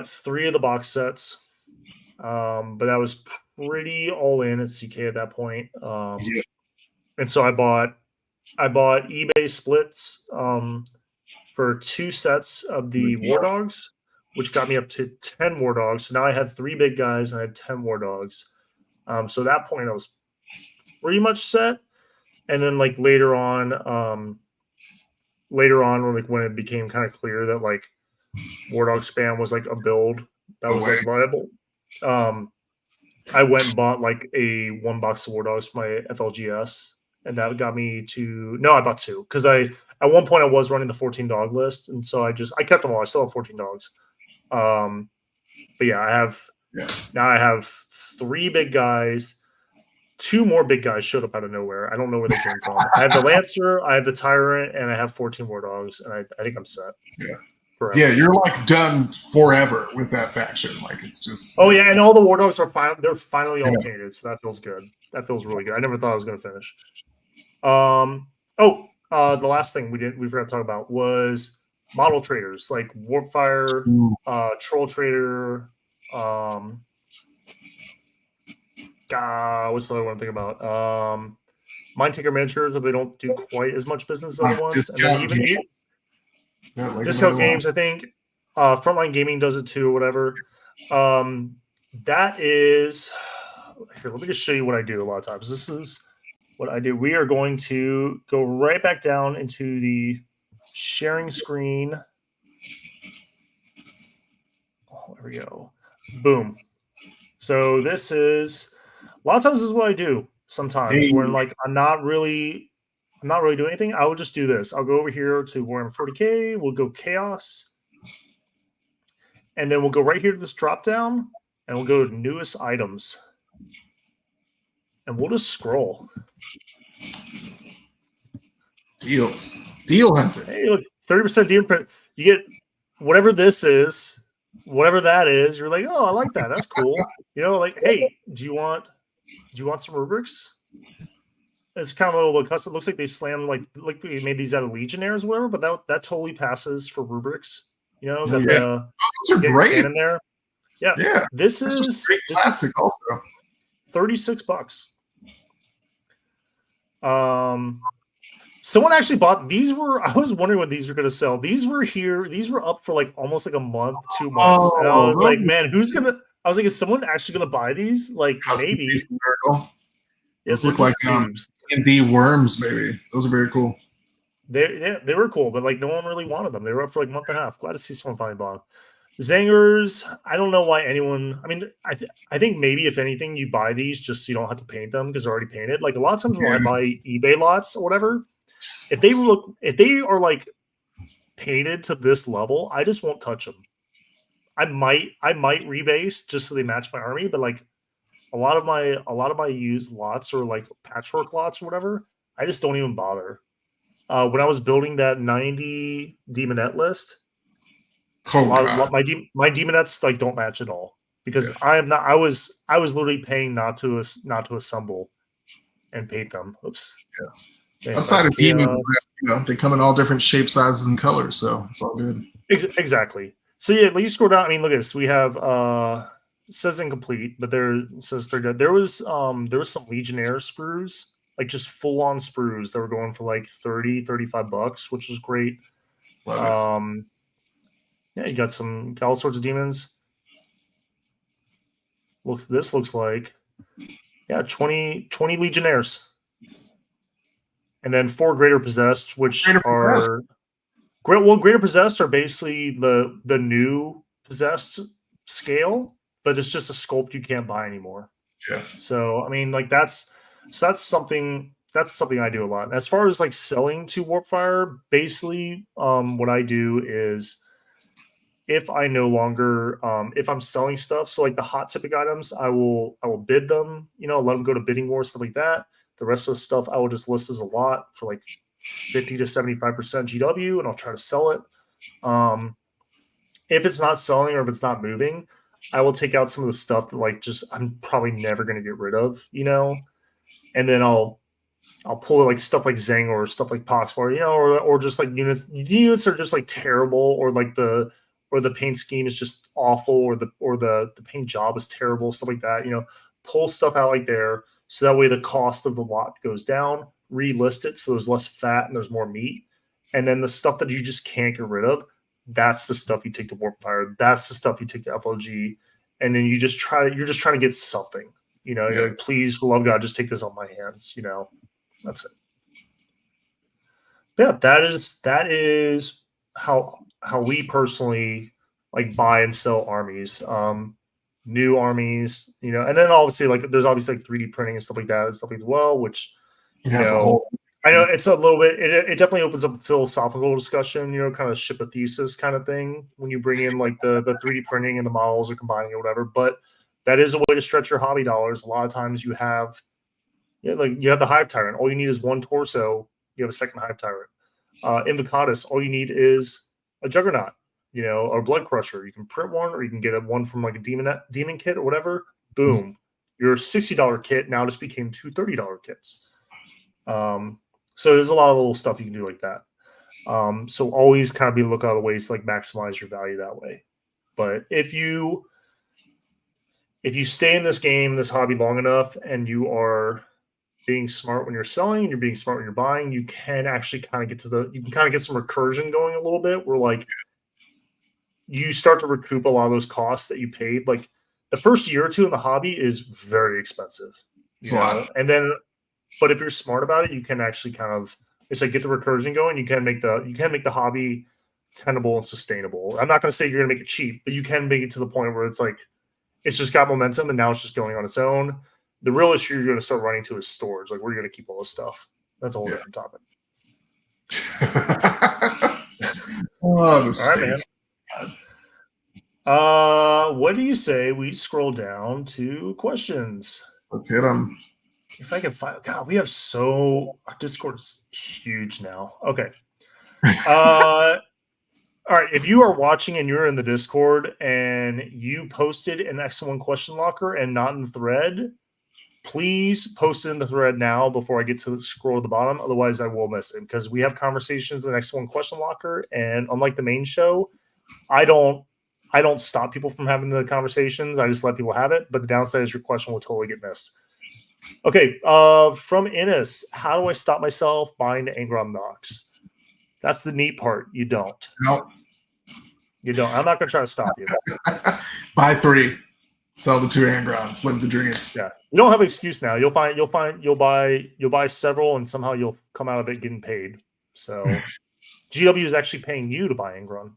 3 of the box sets, but that was pretty all in at CK at that point. And so I bought eBay splits for 2 sets of the War Dogs, which got me up to 10 War Dogs. So now I had 3 big guys and I had 10 War Dogs. So at that point I was pretty much set. And then like later on when it became kind of clear that like War Dog spam was like a build that was like viable, I went and bought like a 1 box of War Dogs for my FLGS, and that got me to I bought 2, because at one point I was running the 14 dog list, and so I kept them all. I still have 14 dogs, But yeah, Yeah. now I have 3 big guys. 2 more big guys showed up out of nowhere. I don't know where they came from. I have the Lancer, I have the Tyrant, and I have 14 War Dogs, and I think I'm set. Yeah. Forever. Yeah, you're like done forever with that faction. Like it's just. Oh yeah, and all the War Dogs are they're finally all Yeah. painted, so that feels good. That feels really good. I never thought I was gonna finish. The last thing we forgot to talk about was model traders like Warpfire, Troll Trader, what's the other one I'm thinking about? Mind Taker Miniatures, but they don't do quite as much business as other ones. And then even Discount Games, I think. Frontline Gaming does it too, or whatever. That is here. Let me just show you what I do a lot of times. This is what I do. We are going to go right back down into the sharing screen. Oh, there we go. Boom. So this is a lot of times this is what I do sometimes when like I'm not really doing anything. I will just do this. I'll go over here to Warhammer 40K. We'll go Chaos. And then we'll go right here to this drop down and we'll go to newest items. And we'll just scroll. Deals. Deal hunting. Hey, look, 30% deal print. You get whatever this is, whatever that is, you're like, oh, I like that. That's cool. You know, like, hey, do you want some rubrics? It's kind of a little bit custom. It looks like they slammed like they made these out of Legionnaires or whatever, but that totally passes for rubrics. You know, got the those are great cannon there. Yeah. Yeah. This is classic also. $36. Someone actually bought these. I was wondering when these were going to sell. These were here. These were up for like almost like a month, 2 months. And I was like, man, I was like, is someone actually going to buy these? Like maybe. Those look like D worms, maybe. Those are very cool. They were cool, but like no one really wanted them. They were up for like a month and a half. Glad to see someone finally bought them. Zangers, I don't know why anyone. I mean, I think maybe if anything, you buy these just so you don't have to paint them because they're already painted. Like a lot of times when I buy eBay lots or whatever, if they are like painted to this level, I just won't touch them. I might rebase just so they match my army, but like a lot of my used lots or like patchwork lots or whatever, I just don't even bother. When I was building that 90 Demonette list, my Demonettes like don't match at all because I am not. I was literally paying not to assemble and paint them. Oops. Yeah. Outside of demons, they come in all different shapes, sizes, and colors, so it's all good. Exactly. So yeah, you scroll down. I mean, look at this. We have it says incomplete, but it says they're good. There was some Legionnaire sprues, like just full on sprues that were going for like $30-$35, which is great. Love it. Yeah, you got all sorts of demons. This looks like 20 Legionnaires. And then 4 Greater Possessed, which are Greater Possessed are basically the new Possessed scale, but it's just a sculpt you can't buy anymore. Yeah. So I mean, like that's something I do a lot. As far as like selling to Warpfire, basically, what I do is if I no longer if I'm selling stuff, so like the hot tipping items, I will bid them. You know, let them go to bidding war, stuff like that. The rest of the stuff I will just list as a lot for like 50 to 75% GW, and I'll try to sell it. If it's not selling or if it's not moving, I will take out some of the stuff that like just I'm probably never going to get rid of, you know, and then I'll pull like stuff like Zang or stuff like Poxwar, you know, or just like units. Units are just like terrible, or like the paint scheme is just awful, or the paint job is terrible, stuff like that. You know, pull stuff out like there. So that way the cost of the lot goes down, relist it so there's less fat and there's more meat. And then the stuff that you just can't get rid of, that's the stuff you take to Warpfire. That's the stuff you take to FLG. And then you're just trying to get something. You know, you're like, please, for love of God, just take this off my hands. You know, that's it. Yeah, that is how we personally like buy and sell armies. New armies, and then obviously like there's obviously like 3D printing and stuff like that as well, which that's a whole I know it's a little bit. It definitely opens up a philosophical discussion. Kind of ship a thesis kind of thing when you bring in like the 3D printing and the models or combining or whatever. But that is a way to stretch your hobby dollars. A lot of times you have, like you have the Hive Tyrant. All you need is one torso. You have a second Hive Tyrant. Invocatus. All you need is a Juggernaut. Or Blood Crusher. You can print one, or you can get one from like a demon kit or whatever. Boom. Your $60 kit now just became two $30 kits. So there's a lot of little stuff you can do like that. So always kind of be looking at the ways to like maximize your value that way. But if you stay in this game, this hobby long enough, and you are being smart when you're selling and you're being smart when you're buying, you can actually kind of get some recursion going a little bit where like you start to recoup a lot of those costs that you paid. Like the first year or two in the hobby is very expensive. And then but if you're smart about it, you can actually it's like get the recursion going. You can make the hobby tenable and sustainable. I'm not going to say you're going to make it cheap, but you can make it to the point where it's like it's just got momentum and now it's just going on its own. The real issue you're going to start running to is storage. Like where you're going to keep all this stuff. That's a whole different topic. All right, man. What do you say we scroll down to questions? Let's hit them. If I can find, God, we have our Discord is huge now. Okay. All right. If you are watching and you're in the Discord and you posted an X1 question locker and not in the thread, please post it in the thread now before I get to scroll to the bottom. Otherwise, I will miss it because we have conversations in the X1 question locker. And unlike the main show, I don't stop people from having the conversations. I just let people have it. But the downside is your question will totally get missed. Okay, from Innis, how do I stop myself buying the Angron Nox? That's the neat part. You don't. Nope. You don't. I'm not going to try to stop you. Buy 3, sell the 2 Angrons, live the dream. Yeah, you don't have an excuse now. You'll buy several, and somehow you'll come out of it getting paid. So, GW is actually paying you to buy Angron.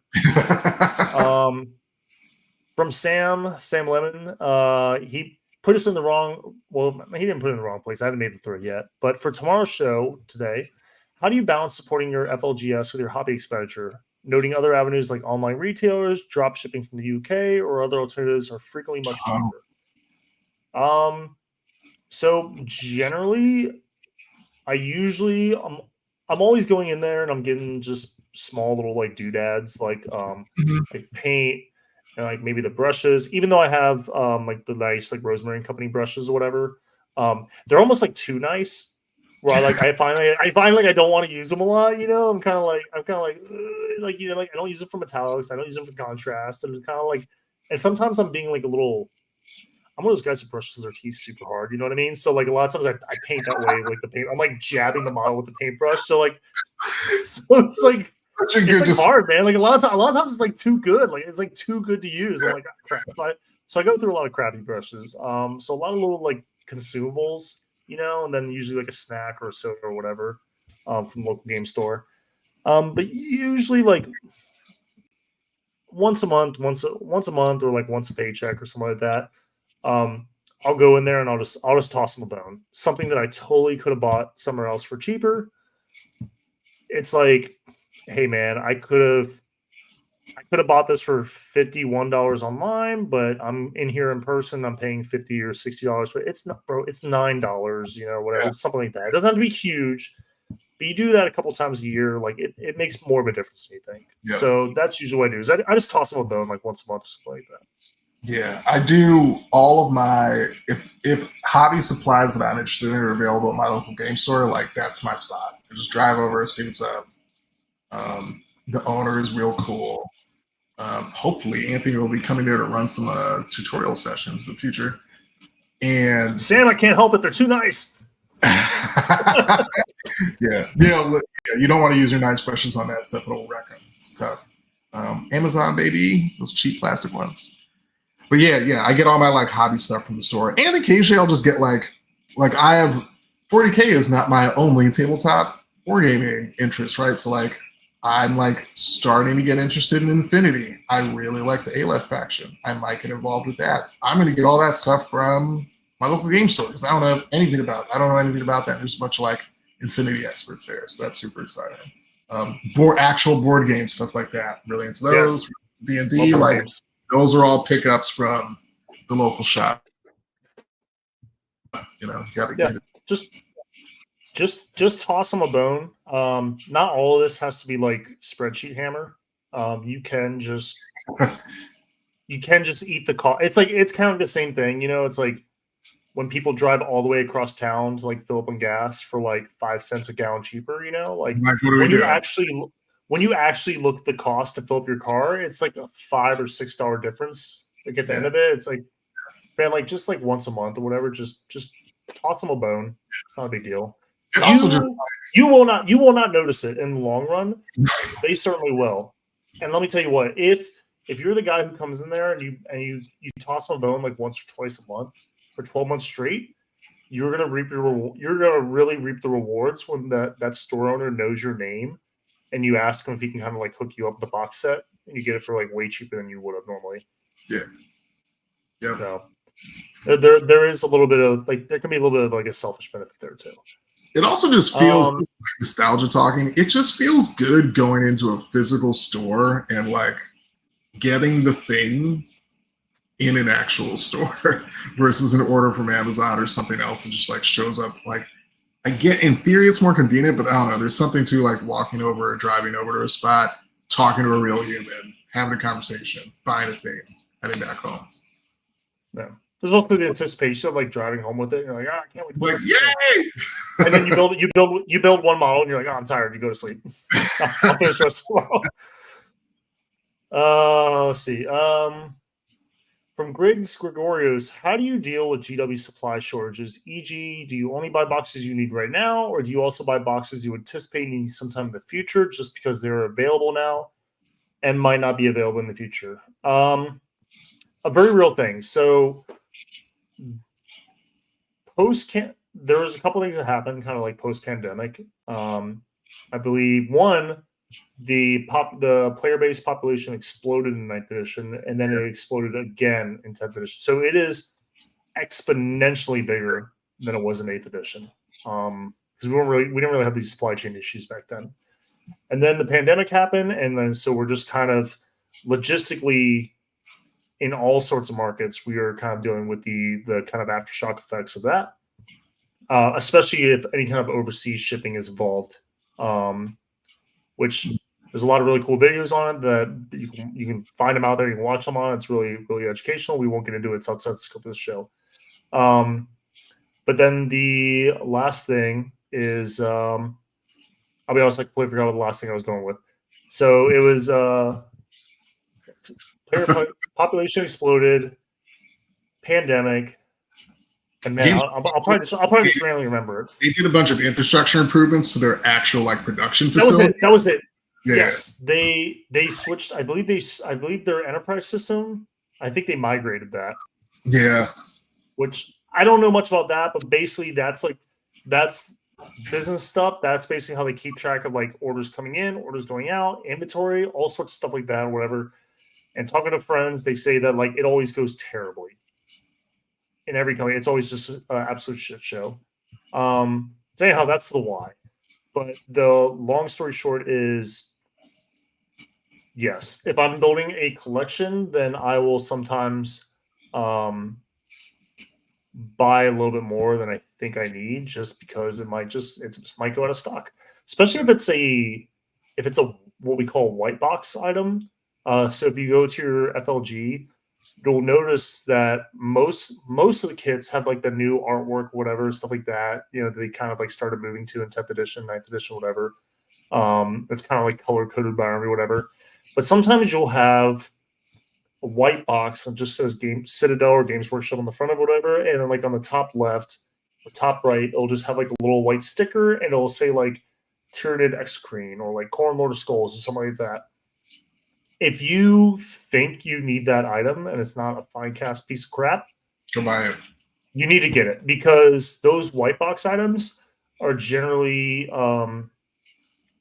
From Sam Lemon, he put us in the wrong. Well, he didn't put it in the wrong place. I haven't made the thread yet. But for tomorrow's show today, how do you balance supporting your FLGS with your hobby expenditure? Noting other avenues like online retailers, drop shipping from the UK, or other alternatives are frequently much cheaper. So generally, I'm always going in there and I'm getting just small little like doodads like like paint. And like maybe the brushes, even though I have like the nice like Rosemary and Company brushes or whatever, they're almost like too nice. Where I find like I don't want to use them a lot. I'm kind of like I don't use it for metallics. I don't use them for contrast. I'm kind of like, and sometimes I'm being like I'm one of those guys who brushes their teeth super hard. You know what I mean? So like a lot of times I paint that way. Like the paint, I'm like jabbing the model with the paintbrush. So it's like. It's like hard, man. Like a lot of times it's like too good. Like it's like too good to use. I'm like, oh, crap. So I go through a lot of crappy brushes. So a lot of little like consumables, and then usually like a snack or a soda or whatever from the local game store. But usually like once a month or like once a paycheck or something like that. I'll go in there and I'll just toss them a bone. Something that I totally could have bought somewhere else for cheaper. It's like, hey man, I could have bought this for $51 online, but I'm in here in person. I'm paying $50 or $60, but it's not, bro. It's $9, whatever, something like that. It doesn't have to be huge, but you do that a couple times a year. Like it makes more of a difference than you think. Yeah. So that's usually what I do. Is I just toss them a bone like once a month or something like that. Yeah, I do all of my if hobby supplies that I'm interested in are available at my local game store. Like that's my spot. I just drive over, see what's up. The owner is real cool. Hopefully Anthony will be coming there to run some tutorial sessions in the future. And Sam, I can't help it. They're too nice. Yeah. You don't want to use your nice questions on that stuff. It'll wreck them. It's tough. Amazon, baby, those cheap plastic ones. But yeah, I get all my like hobby stuff from the store. And occasionally I'll just get like I have 40K is not my only tabletop wargaming interest, right? So like I'm like starting to get interested in Infinity. I really like the Aleph faction. I might get involved with that. I'm going to get all that stuff from my local game store because I don't know anything about that. There's a bunch of like Infinity experts there, so that's super exciting. Actual board games, stuff like that. Really into those. Yes. D&D, like games. Those are all pickups from the local shop. You know, you gotta get it. Just toss them a bone. Not all of this has to be like spreadsheet hammer. You can just eat the cost. It's kind of the same thing, you know. It's like when people drive all the way across town to like fill up on gas for like 5 cents a gallon cheaper, you know, like when you actually look at the cost to fill up your car, it's like a $5 or $6 difference. Like at the end of it, it's like, man, like just like once a month or whatever, just toss them a bone. It's not a big deal. You will not notice it in the long run. They certainly will. And let me tell you what, if you're the guy who comes in there and you toss them a bone like once or twice a month for 12 months straight, you're gonna really reap the rewards when that store owner knows your name and you ask him if he can kind of like hook you up with the box set and you get it for like way cheaper than you would have normally. Yeah. Yeah. So there is a little bit of like, there can be a little bit of like a selfish benefit there too. It also just feels like nostalgia talking. It just feels good going into a physical store and like getting the thing in an actual store versus an order from Amazon or something else that just like shows up. Like, I get, in theory it's more convenient, but I don't know. There's something to like walking over or driving over to a spot, talking to a real human, having a conversation, buying a thing, heading back home. Yeah. There's also the anticipation of like driving home with it. You're like, I can't wait. Like, yay! And then you build one model, and you're like, I'm tired. You go to sleep. I'll finish the rest tomorrow. Let's see. From Griggs Gregorios, how do you deal with GW supply shortages? E.g., do you only buy boxes you need right now, or do you also buy boxes you anticipate needing sometime in the future just because they're available now and might not be available in the future? A very real thing. So there was a couple things that happened kind of like post-pandemic. I believe one, the player-based population exploded in 9th edition, and then it exploded again in 10th edition. So it is exponentially bigger than it was in 8th edition. Because we didn't really have these supply chain issues back then. And then the pandemic happened, and then so we're just kind of logistically in all sorts of markets, we are kind of dealing with the kind of aftershock effects of that, especially if any kind of overseas shipping is involved, which there's a lot of really cool videos on it that you can find them out there. You can watch them on. It's really, really educational. We won't get into it. It's outside the scope of the show. But then the last thing is, I'll be honest, I completely forgot what the last thing I was going with. So it was player population exploded, pandemic, and man, I'll probably just randomly remember it. They did a bunch of infrastructure improvements to their actual like production facility. That was it. Yeah. Yes, they switched. I believe their enterprise system. I think they migrated that. Yeah. Which I don't know much about that, but basically that's business stuff. That's basically how they keep track of like orders coming in, orders going out, inventory, all sorts of stuff like that, or whatever. And talking to friends, they say that like it always goes terribly in every company. It's always just an absolute shit show. So anyhow, that's the why. But the long story short is, yes, if I'm building a collection, then I will sometimes buy a little bit more than I think I need, just because it just might go out of stock. Especially if it's a what we call a white box item. So if you go to your FLG, you'll notice that most of the kits have like the new artwork, whatever, stuff like that. You know, they kind of like started moving to in 10th edition, 9th edition, whatever. It's kind of like color coded by army, whatever. But sometimes you'll have a white box that just says Citadel or Games Workshop on the front of whatever, and then like on the top left or top right, it'll just have like a little white sticker, and it'll say like Tyranid X-Creen or like Corn Lord of Skulls or something like that. If you think you need that item and it's not a fine cast piece of crap, go buy it. You need to get it, because those white box items are generally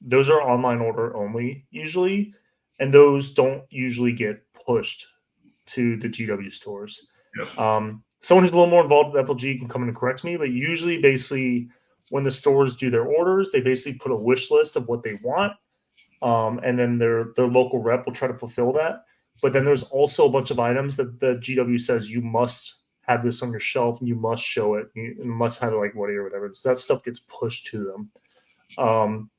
those are online order only usually, and those don't usually get pushed to the GW stores. Yep. Someone who's a little more involved with FLG can come in and correct me, but usually basically when the stores do their orders, they basically put a wish list of what they want, and then their local rep will try to fulfill that. But then there's also a bunch of items that the GW says you must have this on your shelf and you must show it. You must have it like what or whatever. So that stuff gets pushed to them.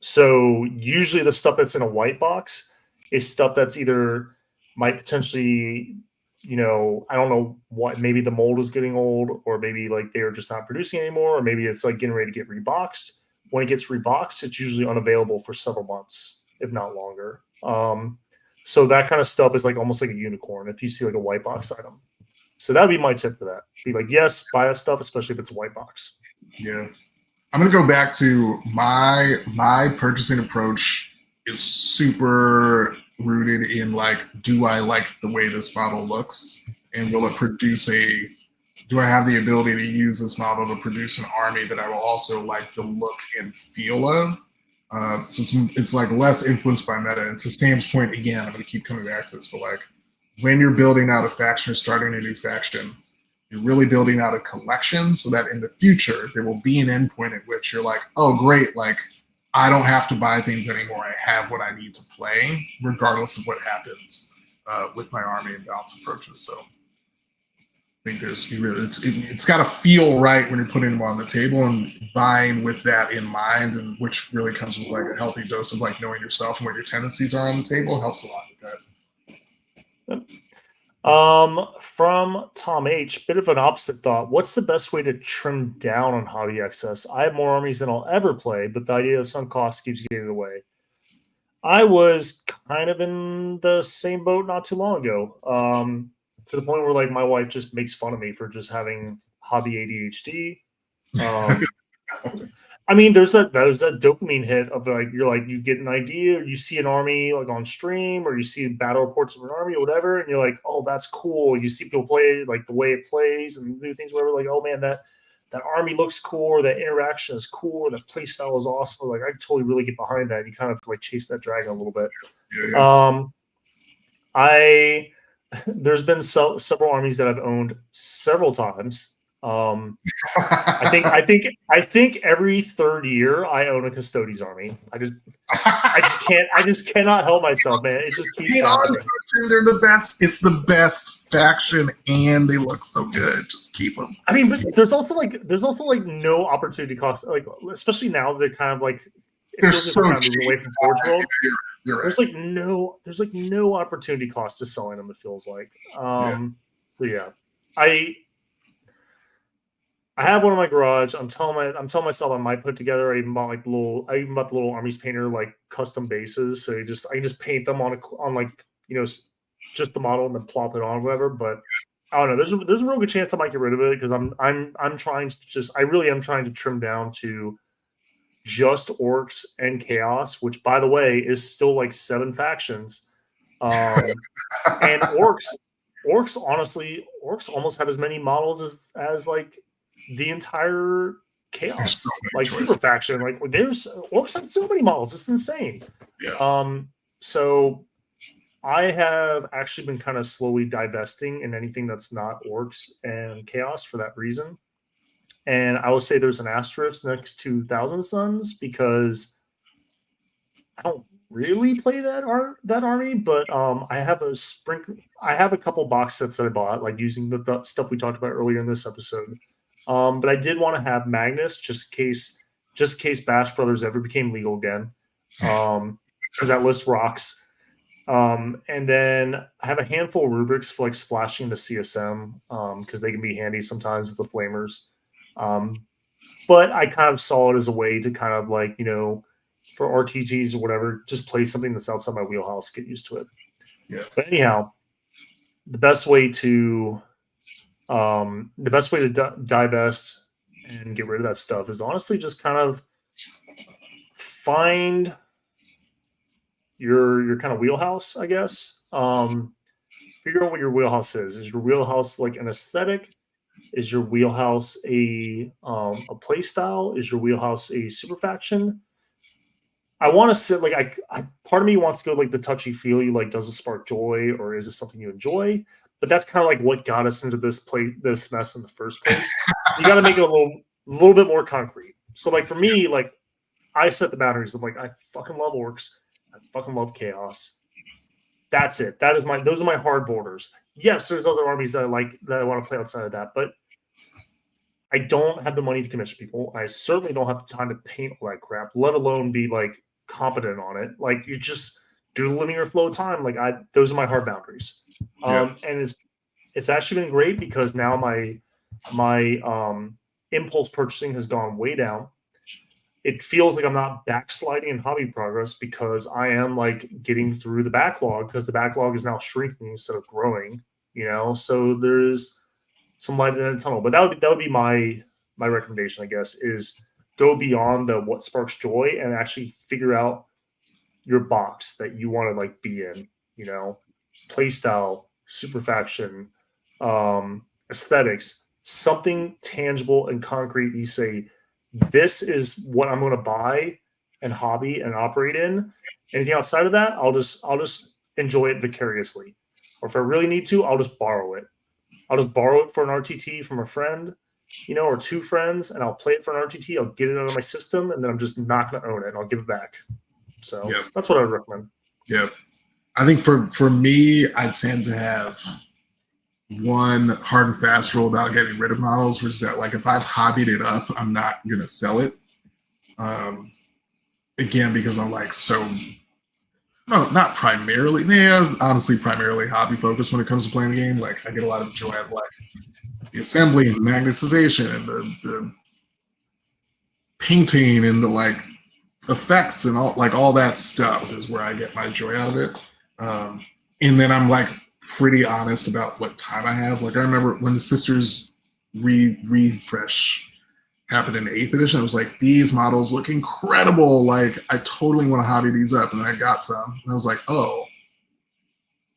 So usually the stuff that's in a white box is stuff that's either might potentially, I don't know what, maybe the mold is getting old, or maybe like they're just not producing anymore, or maybe it's like getting ready to get reboxed. When it gets reboxed, it's usually unavailable for several months, if not longer. So that kind of stuff is like almost like a unicorn if you see like a white box item. So that would be my tip for that. Be like, yes, buy that stuff, especially if it's a white box. Yeah. I'm going to go back to my purchasing approach is super rooted in like, do I like the way this model looks? And will it produce do I have the ability to use this model to produce an army that I will also like the look and feel of? So it's like less influenced by meta. And to Sam's point, again, I'm going to keep coming back to this, but like when you're building out a faction or starting a new faction, you're really building out a collection so that in the future, there will be an endpoint at which you're like, oh, great, like I don't have to buy things anymore. I have what I need to play, regardless of what happens with my army and balance approaches. So I think it's got to feel right when you're putting them on the table, and buying with that in mind, and which really comes with like a healthy dose of like knowing yourself and what your tendencies are on the table helps a lot with that. From Tom H, bit of an opposite thought. What's the best way to trim down on hobby excess? I have more armies than I'll ever play, but the idea of sunk cost keeps getting away. I was kind of in the same boat not too long ago. To the point where like my wife just makes fun of me for just having hobby ADHD. I mean, there's that dopamine hit of like you get an idea, or you see an army like on stream, or you see battle reports of an army or whatever, and you're like, oh, that's cool. You see people play like the way it plays and do things whatever, like, oh man, that army looks cool, or that interaction is cool, or the play style is awesome. Like I totally really get behind that. You kind of like chase that dragon a little bit. Yeah. There's been several armies that I've owned several times. I think every third year I own a Custodes army. I just cannot help myself, man. It just keeps happening. They're the best. It's the best faction, and they look so good. Just keep them. I mean, but there's also like no opportunity cost. Like especially now they're kind of like they're so kind of moving away from Forge World. You're right. There's no opportunity cost to selling them. It feels like. So yeah, I have one in my garage. I'm telling myself I might put together. I even bought the little armies painter like custom bases. So I can just paint them on like just the model and then plop it on whatever. But I don't know. There's a real good chance I might get rid of it because I'm trying to I really am trying to trim down to just orcs and chaos, which by the way is still like 7 factions. And orcs almost have as many models as like the entire chaos so like choices. Super faction. Like there's orcs have so many models, it's insane. Yeah. So I have actually been kind of slowly divesting in anything that's not orcs and chaos for that reason. And I will say there's an asterisk next to Thousand Suns because I don't really play that army, but I have a couple box sets that I bought, like using the stuff we talked about earlier in this episode. But I did want to have Magnus just in case Bash Brothers ever became legal again, because that list rocks. And then I have a handful of rubrics for like splashing the CSM because they can be handy sometimes with the flamers. But I kind of saw it as a way to kind of like, for RTGs or whatever, just play something that's outside my wheelhouse, get used to it. Yeah. But anyhow, the best way to divest and get rid of that stuff is honestly just kind of find your kind of wheelhouse, I guess. Figure out what your wheelhouse is. Is your wheelhouse like an aesthetic? Is your wheelhouse a play style? Is your wheelhouse a super faction? I want to sit like I part of me wants to go like the touchy feely, like does it spark joy or is it something you enjoy? But that's kind of like what got us into this mess in the first place. You got to make it a little. little bit more concrete. So like for me, like I set the boundaries. I'm like, I fucking love orcs. I fucking love chaos. That's it. Those are my hard borders. Yes, there's other armies that I like that I want to play outside of that, but I don't have the money to commission people. I certainly don't have the time to paint all that crap, let alone be like competent on it. Like you just do the linear flow time. Like those are my hard boundaries. And it's actually been great because now my impulse purchasing has gone way down. It feels like I'm not backsliding in hobby progress because I am like getting through the backlog because the backlog is now shrinking instead of growing, so there's some light in the tunnel. But that would be my recommendation, I guess, is go beyond the what sparks joy and actually figure out your box that you want to like be in, play style, super faction, aesthetics, something tangible and concrete. You say, this is what I'm going to buy and hobby and operate in. Anything outside of that, I'll just enjoy it vicariously. Or if I really need to, I'll just borrow it. I'll just borrow it for an RTT from a friend, or two friends, and I'll play it for an RTT. I'll get it out of my system, and then I'm just not going to own it, and I'll give it back. So that's what I would recommend. Yeah. I think for me, I tend to have one hard and fast rule about getting rid of models, which is that like if I've hobbied it up, I'm not going to sell it. Again, because I'm like no, not primarily. Yeah, honestly, primarily hobby focused when it comes to playing the game. Like I get a lot of joy out of like the assembly and the magnetization and the painting and the like effects and all that stuff is where I get my joy out of it. And then I'm like pretty honest about what time I have. Like I remember when the Sisters refresh happened in 8th edition, I was like, these models look incredible. Like I totally want to hobby these up. And then I got some and I was like, oh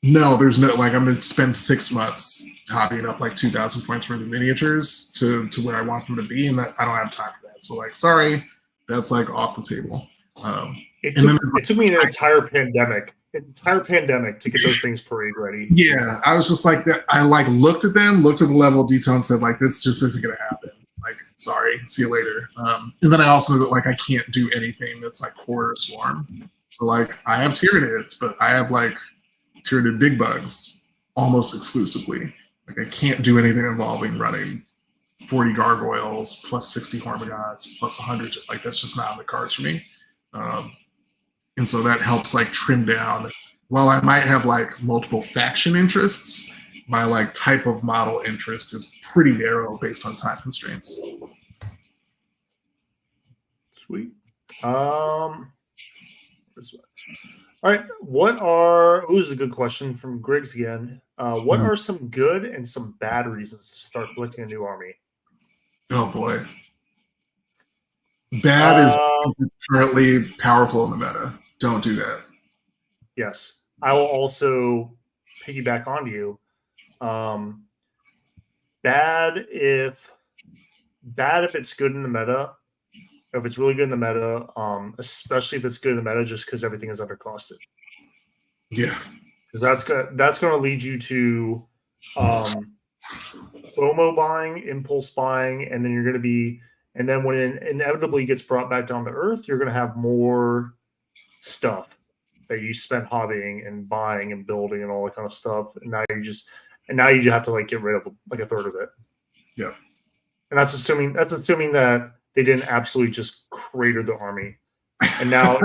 no, there's no, like I'm going to spend 6 months hobbying up like 2,000 points worth of miniatures to where I want them to be. And that I don't have time for that. So like, sorry, that's like off the table. It took me an entire pandemic to get those things parade ready. Yeah, I was just like that. I like looked at them, looked at the level of detail, and said like, this just isn't going to happen. Like, sorry, see you later. And then I also like I can't do anything that's like quarter swarm. So like I have Tyranids, but I have like Tyranid big bugs almost exclusively. Like I can't do anything involving running 40 gargoyles plus 60 hormigons plus 100. Like that's just not on the cards for me. And so that helps like trim down. While I might have like multiple faction interests, my like type of model interest is pretty narrow based on time constraints. Sweet. All right. This is a good question from Griggs again. What are some good and some bad reasons to start collecting a new army? Oh boy. Bad is it's currently powerful in the meta. Don't do that. Yes. I will also piggyback onto you. Bad if it's good in the meta, if it's really good in the meta, especially if it's good in the meta just because everything is undercosted. Yeah. Because that's gonna lead you to FOMO buying, impulse buying, and then you're gonna be, and then when it inevitably gets brought back down to earth, you're gonna have more stuff that you spent hobbying and buying and building and all that kind of stuff, and now you have to like get rid of like a third of it. Yeah, and that's assuming that they didn't absolutely just crater the army, and now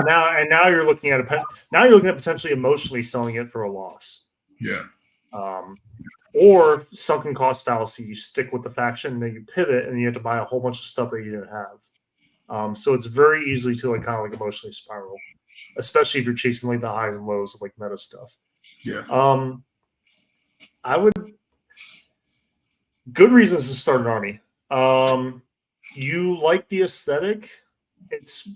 you're looking at potentially emotionally selling it for a loss. Yeah. Or sunken cost fallacy. You stick with the faction, and then you pivot, and you have to buy a whole bunch of stuff that you didn't have. So it's very easily to like kind of like emotionally spiral, especially if you're chasing like the highs and lows of like meta stuff. Yeah. Good reasons to start an army. You like the aesthetic. It's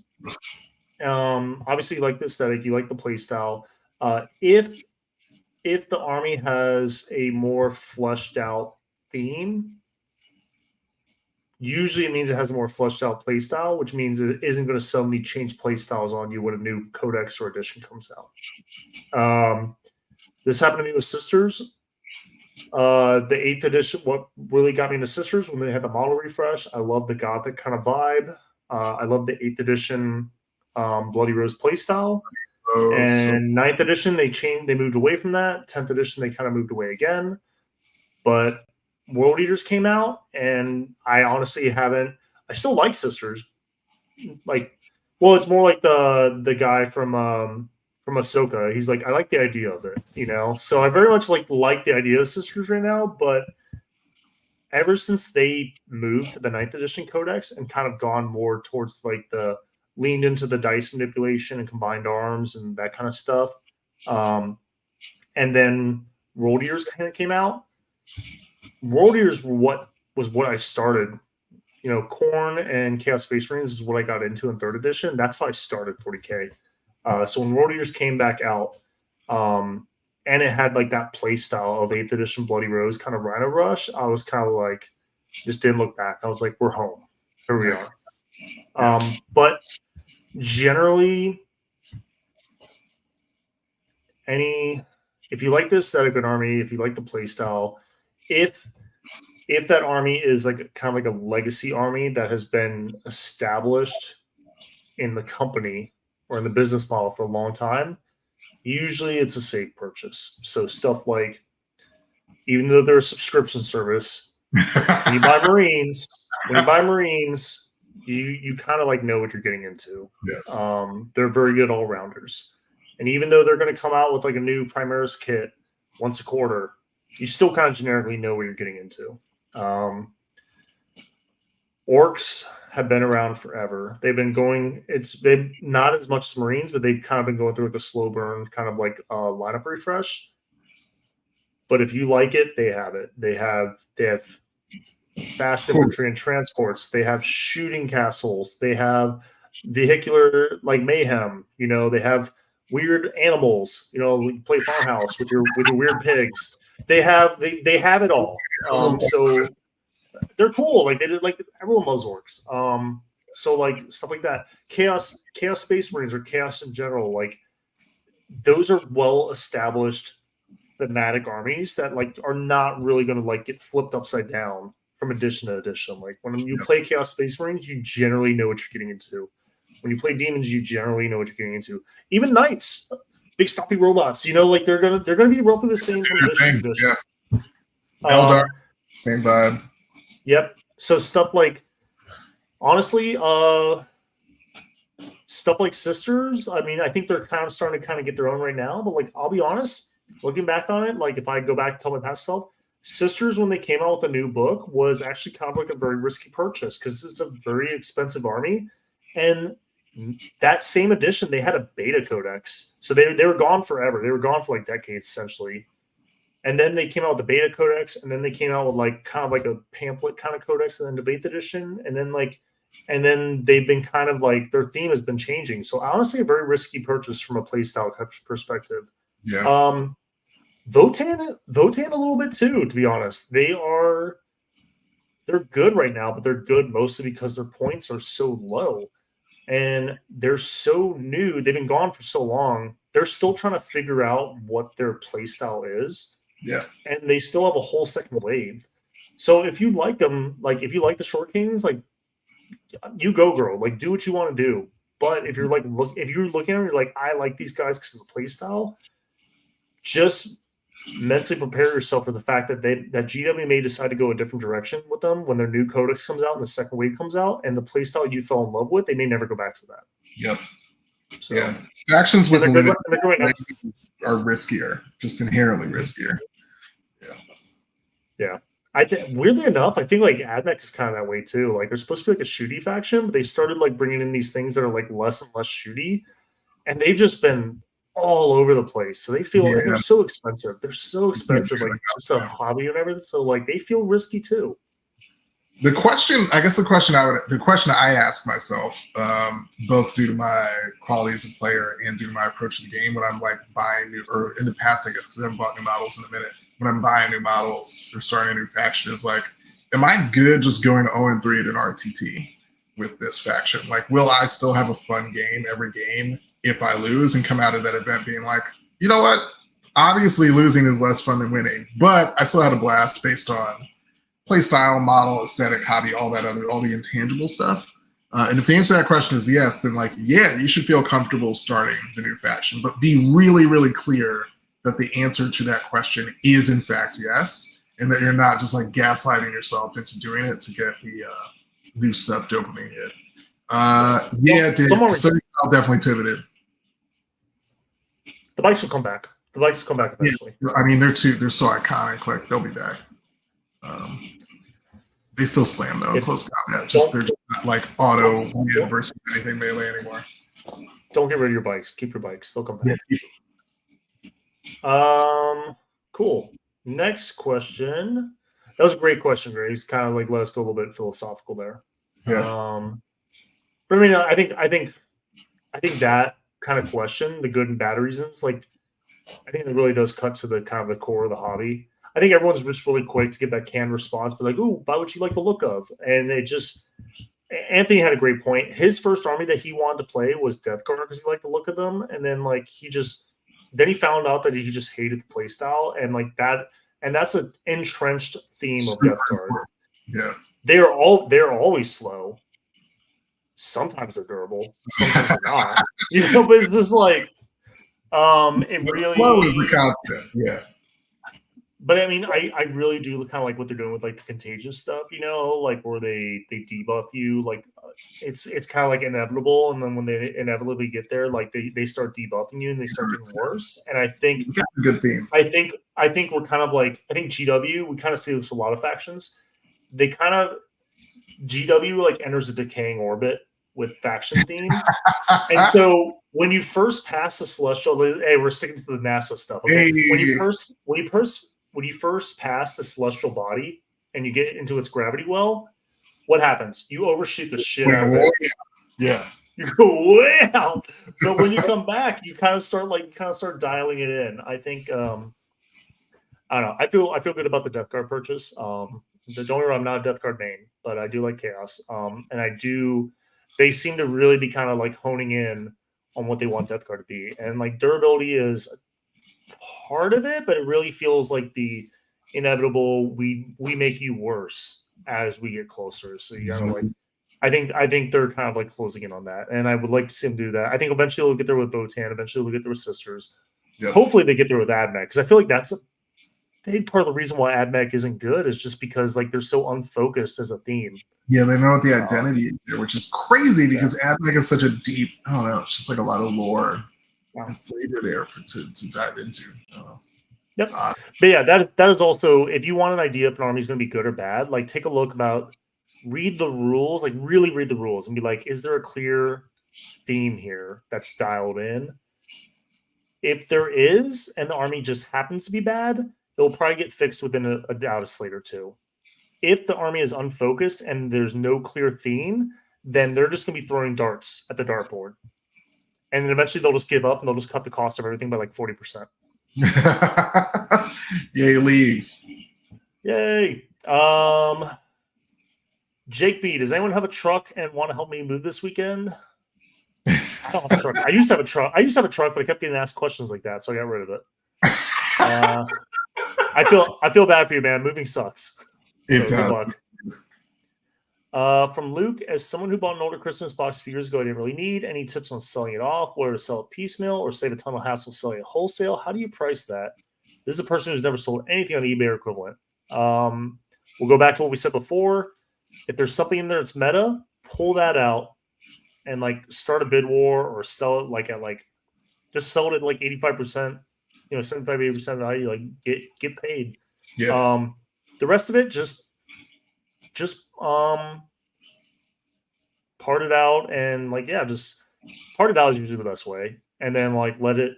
obviously you like the aesthetic. You like the play style. If the army has a more fleshed out theme, usually it means it has a more fleshed out play style, which means it isn't going to suddenly change play styles on you when a new codex or edition comes out. This happened to me with Sisters. The 8th edition, what really got me into Sisters when they had the model refresh. I love the Gothic kind of vibe. I love the 8th edition Bloody Rose playstyle. And 9th edition, they moved away from that. 10th edition, they kind of moved away again. But World Eaters came out, and I honestly haven't. I still like Sisters. Like, well, it's more like the guy from Ahsoka. He's like, I like the idea of it, you know. So I very much like the idea of Sisters right now, but ever since they moved to the 9th edition codex and kind of gone more towards like the leaned into the dice manipulation and combined arms and that kind of stuff, and then World Eaters kind of came out. World Eaters was what I started. You know, Khorne and Chaos Space Marines is what I got into in 3rd edition. That's how I started 40K. So when World Eaters came back out, and it had like that play style of 8th edition Bloody Rose kind of Rhino Rush, I was kind of like, just didn't look back. I was like, we're home. Here we are. But generally, if you like the aesthetic of an army, if you like the play style, if that army is like kind of like a legacy army that has been established in the company or in the business model for a long time, usually it's a safe purchase. So stuff like, even though they're a subscription service, when you buy Marines, you kind of like know what you're getting into. Yeah. They're very good all-rounders. And even though they're going to come out with like a new Primaris kit once a quarter, you still kind of generically know what you're getting into. Orcs have been around forever. They've been going, it's been not as much as Marines, but they've kind of been going through like a slow burn, kind of like a lineup refresh. But if you like it, they have it. They have fast infantry and transports. They have shooting castles. They have vehicular like mayhem. You know, they have weird animals. You know, you play farmhouse with your weird pigs. They have it all. So they're cool. Like they did, like everyone loves orcs. So like stuff like that. Chaos Space Marines or Chaos in general, like those are well established thematic armies that like are not really going to like get flipped upside down from edition to edition. Like when you play Chaos Space Marines, you generally know what you're getting into. When you play demons, you generally know what you're getting into. Even knights, big stoppy robots, you know, like they're gonna be roughly the same from edition to edition. Yeah. Eldar, same vibe. Yep. So stuff like, honestly, stuff like Sisters, I mean, I think they're kind of starting to kind of get their own right now. But like, I'll be honest, looking back on it, like if I go back and tell my past self, Sisters, when they came out with a new book, was actually kind of like a very risky purchase because it's a very expensive army. And that same edition, they had a beta codex. So they were gone forever. They were gone for like decades, essentially. And then they came out with the beta codex, and then they came out with like kind of like a pamphlet kind of codex, and then the 8th edition, and then they've been kind of like their theme has been changing. So honestly, a very risky purchase from a playstyle perspective. Yeah. Votan a little bit too, to be honest. They're good right now, but they're good mostly because their points are so low. And they're so new. They've been gone for so long. They're still trying to figure out what their playstyle is. Yeah. And they still have a whole second wave. So if you like them, like if you like the Short Kings, like you go, girl. Like do what you want to do. But if you're like if you're looking at them, you're like, I like these guys because of the playstyle, just mentally prepare yourself for the fact that that GW may decide to go a different direction with them when their new codex comes out and the second wave comes out, and the playstyle you fell in love with, they may never go back to that. Yep. So, yeah. Factions with limited are riskier, just inherently riskier. Yeah. Yeah. I think weirdly enough, I think like AdMech is kind of that way too. Like they're supposed to be like a shooty faction, but they started like bringing in these things that are like less and less shooty, and they've just been all over the place. So they feel like they're so expensive. They're so expensive, like just a hobby and everything. So like they feel risky too. The question I ask myself, both due to my quality as a player and due to my approach to the game, when I'm like buying new, or in the past, I guess, because I haven't bought new models in a minute, when I'm buying new models or starting a new faction, is like, am I good just going 0-3 at an RTT with this faction? Like, will I still have a fun game every game if I lose and come out of that event being like, you know what? obviously losing is less fun than winning, but I still had a blast based on play style, model, aesthetic, hobby, all the intangible stuff. And if the answer to that question is yes, then you should feel comfortable starting the new faction, but be really, really clear that the answer to that question is in fact yes, and that you're not just gaslighting yourself into doing it to get the new stuff dopamine hit. It did. Study style definitely pivoted. The bikes will come back. The bikes will come back eventually. Yeah, I mean, they're so iconic. They'll be back. They still slam though in close combat. They're just not auto win versus anything melee anymore. Don't get rid of your bikes. Keep your bikes. They'll come back. Cool. Next question. That was a great question, Grace. Kind of let us go a little bit philosophical there. Yeah. But I mean, I think that kind of question, the good and bad reasons, I think it really does cut to the kind of the core of the hobby. I think everyone's just really quick to give that canned response, but ooh, buy what you like the look of. And it just, Anthony had a great point. His first army that he wanted to play was Death Guard because he liked the look of them. And then he found out that he just hated the play style and that's an entrenched theme of Death Guard. Yeah. They're always slow. Sometimes they're durable, sometimes they're not. But it's just it really slow is the constant. Yeah. But I mean, I really do kind of like what they're doing with the contagious stuff, where they debuff you. It's kind of inevitable, and then when they inevitably get there, they start debuffing you and they start getting worse. And I think you got a good theme. I think we're kind of I think GW, we kind of see this a lot of factions. They kind of GW enters a decaying orbit with faction theme. And so when you first pass the Celestial, hey, we're sticking to the NASA stuff. Okay? Hey. When you first pass the Celestial body and you get into its gravity well, what happens? You overshoot the shit out of it. Yeah. You go way out. But when you come back, you kind of start dialing it in. I think I don't know. I feel good about the Death Guard purchase. Don't get me wrong, I'm not a Death Guard main, but I do like Chaos. And they seem to really be kind of honing in on what they want Death Guard to be. And durability is part of it, but it really feels like the inevitable we make you worse as we get closer. So you gotta I think they're kind of closing in on that. And I would like to see them do that. I think eventually they'll get there with Votan, eventually they'll get there with Sisters. Yep. Hopefully they get there with AdMech, because I feel like that's a big part of the reason why AdMech isn't good is just because they're so unfocused as a theme. Yeah, they know what the identity is there, which is crazy because AdMech is such a deep, I don't know, it's just a lot of lore and flavor there to dive into. Yep. But yeah, that is also, if you want an idea if an army is going to be good or bad, take a look read the rules, really read the rules and be is there a clear theme here that's dialed in? If there is, and the army just happens to be bad, it'll probably get fixed within a slate or two. If the army is unfocused and there's no clear theme, then they're just going to be throwing darts at the dartboard. And then eventually they'll just give up and they'll just cut the cost of everything by 40%. Yay, leagues. Yay. Jake B, does anyone have a truck and want to help me move this weekend? I don't have a truck. I used to have a truck, but I kept getting asked questions like that, so I got rid of it. I feel bad for you, man. Moving sucks. It does. From Luke, as someone who bought an older Christmas box a few years ago I didn't really need, any tips on selling it off, whether to sell it piecemeal or save a ton of hassle selling it wholesale? How do you price that? This is a person who's never sold anything on eBay or equivalent. We'll go back to what we said before. If there's something in there that's meta, pull that out and start a bid war or sell it at just sell it at 85%, 75-80% value, get paid. Yeah. The rest of it just part it out and just part it out is usually the best way. And then let it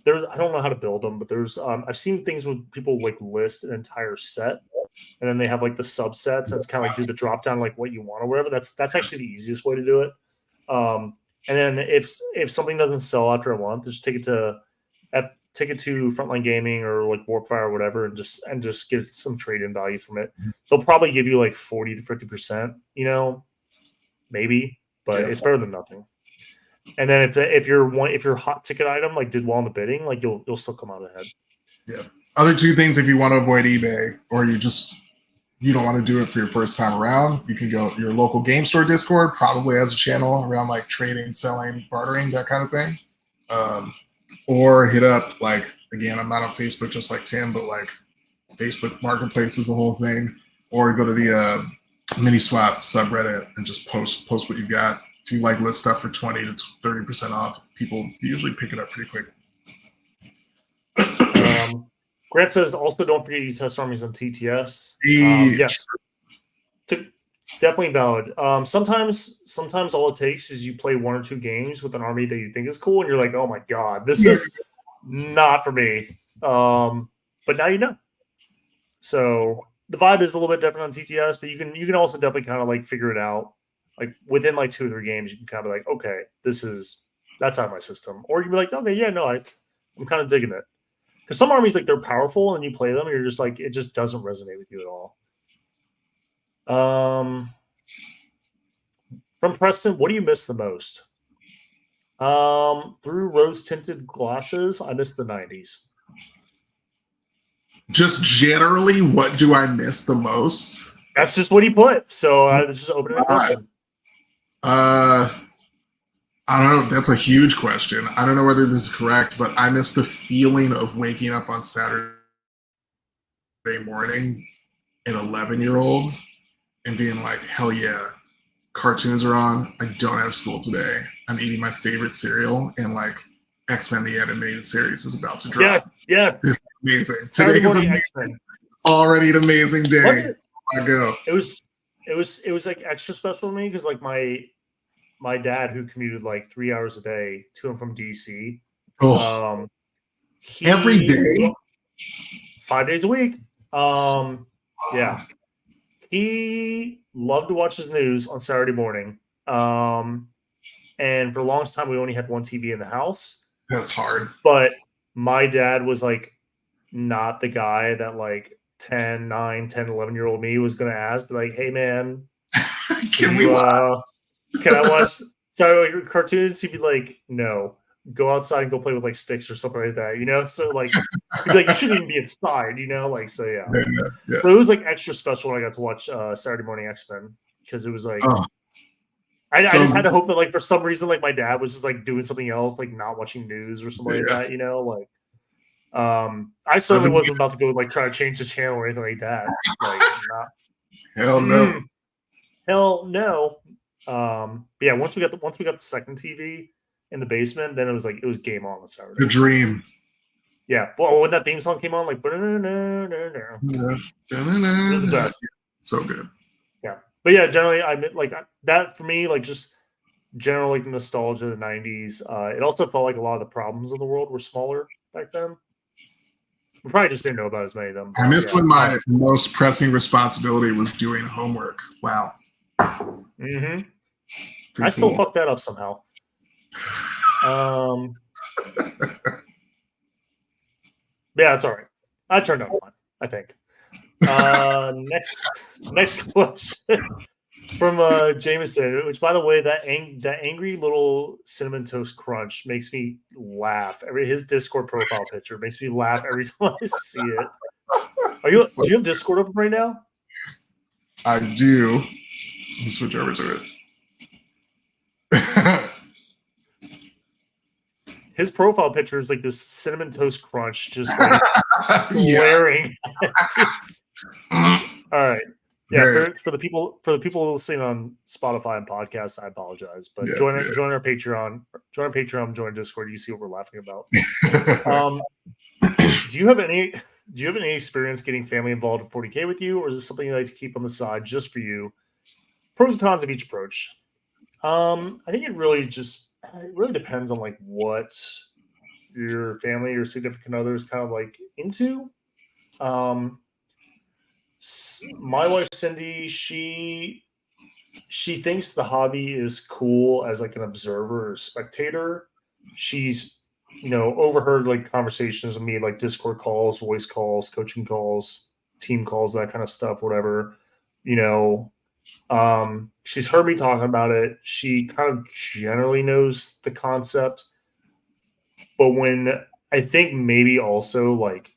I don't know how to build them, but there's I've seen things when people list an entire set and then they have the subsets and it's kind of do the drop down what you want or whatever. That's actually the easiest way to do it. And then if something doesn't sell after a month, just take it to Frontline Gaming or Warpfire or whatever, and just get some trade-in value from it. They'll probably give you 40 to 50%, maybe, but it's better than nothing. And then if your hot ticket item did well in the bidding, you'll still come out ahead. Yeah. Other two things, if you want to avoid eBay or you don't want to do it for your first time around, you can go your local game store Discord, probably has a channel around like trading, selling, bartering, that kind of thing. Or hit up, like, again, I'm not on Facebook just like Tim, but like Facebook Marketplace is the whole thing. Or go to the mini swap subreddit and just post what you've got. If you like list stuff for 20 to 30% off, people usually pick it up pretty quick. Grant says also don't forget you test armies on TTS. Yes, definitely valid. Sometimes all it takes is you play 1 or 2 games with an army that you think is cool, and you're like, oh my god, this is not for me. But now you know. So the vibe is a little bit different on TTS, but you can also definitely kind of like figure it out. Like within like 2 or 3 games, you can kind of be like, okay, that's out of my system. Or you can be like, okay, yeah, no, I'm kind of digging it. Because some armies, like, they're powerful, and you play them, and you're just like, it just doesn't resonate with you at all. From Preston, what do you miss the most? Through rose-tinted glasses, I miss the 90s. Just generally, what do I miss the most? That's just what he put. So I just opened a question. I don't know. That's a huge question. I don't know whether this is correct, but I miss the feeling of waking up on Saturday morning, an 11-year-old, and being like, hell yeah, cartoons are on. I don't have school today. I'm eating my favorite cereal, and like X-Men the animated series is about to drop. Yes. This is amazing. Today is amazing. It's already an amazing day. I go. It was like extra special to me because like my dad, who commuted like 3 hours a day to and from DC, every day, 5 days a week. Yeah, he loved to watch his news on Saturday morning. And for the longest time, we only had one TV in the house. That's hard. But my dad was like not the guy that like 10, 9, 10, 11-year-old me was going to ask, but like, hey man, can I watch cartoons? He'd be like, no, go outside and go play with like sticks or something like that, you know? So like, he'd be like, you shouldn't even be inside, you know? Like, so yeah. So it was like extra special when I got to watch Saturday Morning X-Men because it was like, I just had to hope that like for some reason like my dad was just like doing something else, like not watching news or something like that, you know? Like, I certainly wasn't about to go like try to change the channel or anything like that. Like, hell no. Hell no. But yeah, once we got the second TV in the basement, then it was game on Saturday. The dream. Yeah. Well, when that theme song came on, like it was the best. So good. Yeah. But yeah, generally I like that for me, like just general like nostalgia of the 90s. It also felt like a lot of the problems in the world were smaller back then. We probably just didn't know about as many of them. I missed when my most pressing responsibility was doing homework. Wow. Mm-hmm. I still fucked that up somehow. Yeah, it's all right. I turned out fine, I think. Next question from Jameson, which, by the way, that angry little cinnamon toast crunch makes me laugh. His Discord profile picture makes me laugh every time I see it. Do you have Discord open right now? I do. Let me switch over to it. His profile picture is like this cinnamon toast crunch, just like glaring. All right. Yeah, for the people listening on Spotify and podcasts, I apologize, but join our Patreon, join Discord. You see what we're laughing about. Do you have any experience getting family involved in 40K with you, or is this something you like to keep on the side just for you? Pros and cons of each approach. I think it really depends on like what your family or significant other is kind of like into. My wife Cindy, she thinks the hobby is cool as like an observer or spectator. She's overheard like conversations with me, like Discord calls, voice calls, coaching calls, team calls, that kind of stuff, whatever. She's heard me talking about it. She kind of generally knows the concept, but when I think maybe also like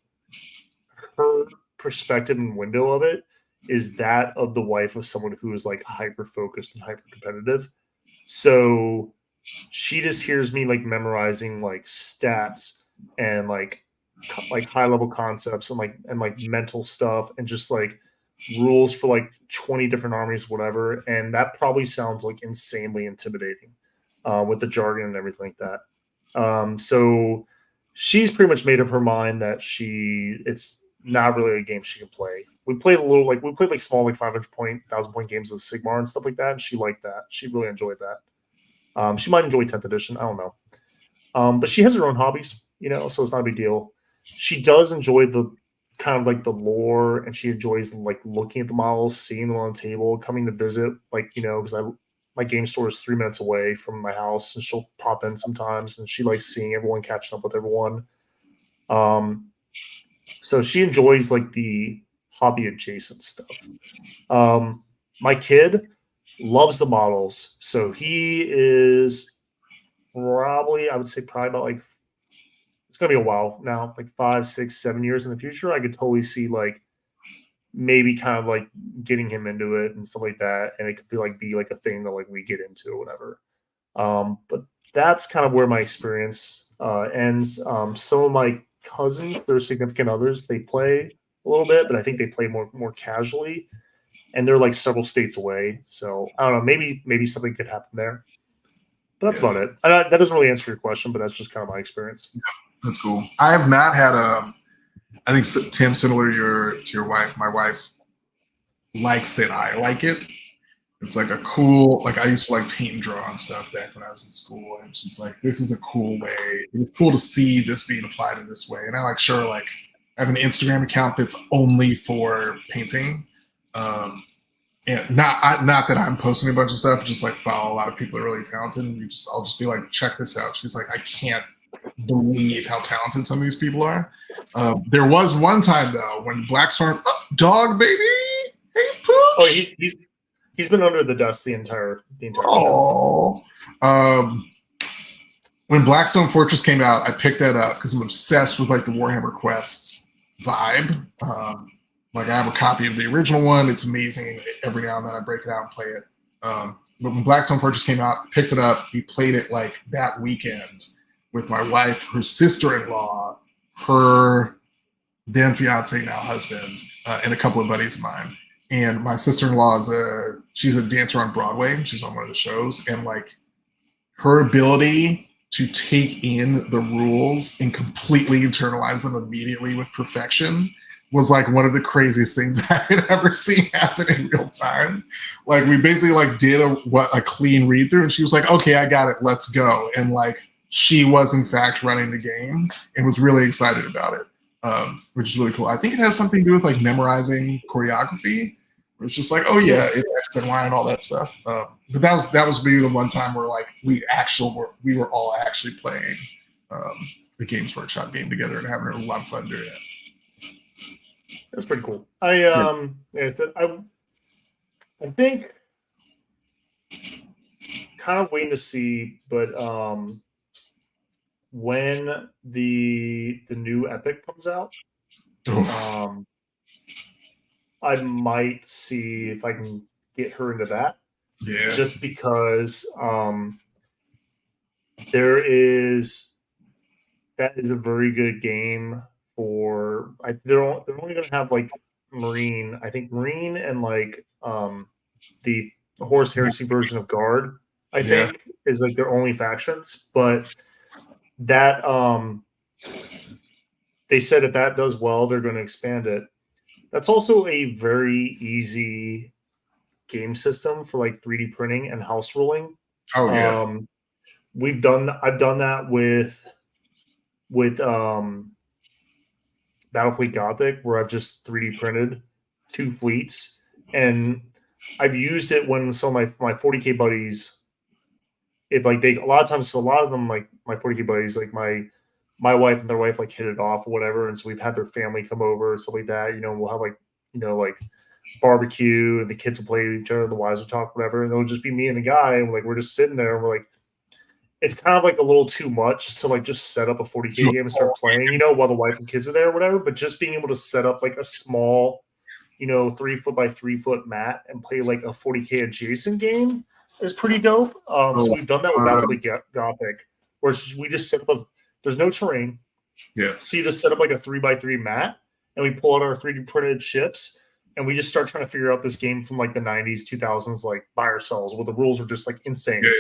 her perspective and window of it is that of the wife of someone who is like hyper focused and hyper competitive. So she just hears me like memorizing like stats and like high level concepts and like mental stuff and just like rules for like 20 different armies, whatever. And that probably sounds like insanely intimidating with the jargon and everything like that. So she's pretty much made up her mind that it's not really a game she can play. We played small like 500 point, 1,000 point games of Sigmar and stuff like that, and she liked that. She really enjoyed that. She might enjoy 10th edition. I don't know. But she has her own hobbies, so it's not a big deal. She does enjoy the kind of like the lore, and she enjoys like looking at the models, seeing them on the table, coming to visit, because my game store is 3 minutes away from my house, and she'll pop in sometimes, and she likes seeing everyone, catching up with everyone. So she enjoys like the hobby adjacent stuff. My kid loves the models, so he is probably, I would say, probably about like, it's gonna be a while now, like 5, 6, 7 years in the future. I could totally see like maybe kind of like getting him into it and stuff like that, and it could be like a thing that like we get into or whatever. But that's kind of where my experience ends. Some of my cousins, their significant others, they play a little bit, but I think they play more casually, and they're like several states away. So I don't know, maybe something could happen there. But that's about it. That doesn't really answer your question, but that's just kind of my experience. That's cool. I have not had I think, Tim, similar to your wife, my wife likes that I like it. It's like a cool, like I used to like paint and draw and stuff back when I was in school. And she's like, this is a cool way. It's cool to see this being applied in this way. And I like, I have an Instagram account that's only for painting. And not that I'm posting a bunch of stuff, just like follow a lot of people who are really talented. And I'll just be like, check this out. She's like, I can't believe how talented some of these people are. There was one time though when Blackstorm, dog baby, hey Pooch. Oh, he's been under the dust the entire show. When Blackstone Fortress came out, I picked that up because I'm obsessed with like the Warhammer Quest vibe. Like I have a copy of the original one. It's amazing. Every now and then I break it out and play it. But when Blackstone Fortress came out, I picked it up. We played it like that weekend with my wife, her sister-in-law, her then fiance, now husband, and a couple of buddies of mine. And my sister-in-law she's a dancer on Broadway. She's on one of the shows. And like her ability to take in the rules and completely internalize them immediately with perfection was like one of the craziest things I had ever seen happen in real time. Like we basically like did a clean read through, and she was like, okay, I got it, let's go. And like she was in fact running the game and was really excited about it, which is really cool. I think it has something to do with like memorizing choreography. It's just like, oh yeah, it X and Y and all that stuff. But that was maybe the one time where like we were all actually playing the Games Workshop game together and having a lot of fun doing it. That's pretty cool. I think kind of waiting to see, but when the new Epic comes out, I might see if I can get her into that. Yeah. Just because that is a very good game for. They're only going to have like Marine. I think Marine and like the Horse Heresy version of Guard. I think is like their only factions, but that they said if that does well, they're going to expand it. That's also a very easy game system for like 3D printing and house ruling. Oh yeah. I've done that with Battlefleet Gothic, where I've just 3D printed 2 fleets, and I've used it when some of my 40K buddies, if like a lot of them, like my 40K buddies, like my wife and their wife like hit it off or whatever, and so we've had their family come over and stuff like that. We'll have like like barbecue, and the kids will play with each other, the wives will talk, whatever, and it'll just be me and the guy, and we're just sitting there, and we're like, it's kind of like a little too much to like just set up a 40K game and start playing, while the wife and kids are there or whatever. But just being able to set up like a small, 3 foot by 3 foot mat and play like a 40K adjacent game is pretty dope. So we've done that with Battlefield Gothic, where we just set up there's no terrain. Yeah. So you just set up like a 3x3 mat, and we pull out our 3D printed ships, and we just start trying to figure out this game from like the 90s, 2000s, like by ourselves, where the rules were just like insane. Yeah.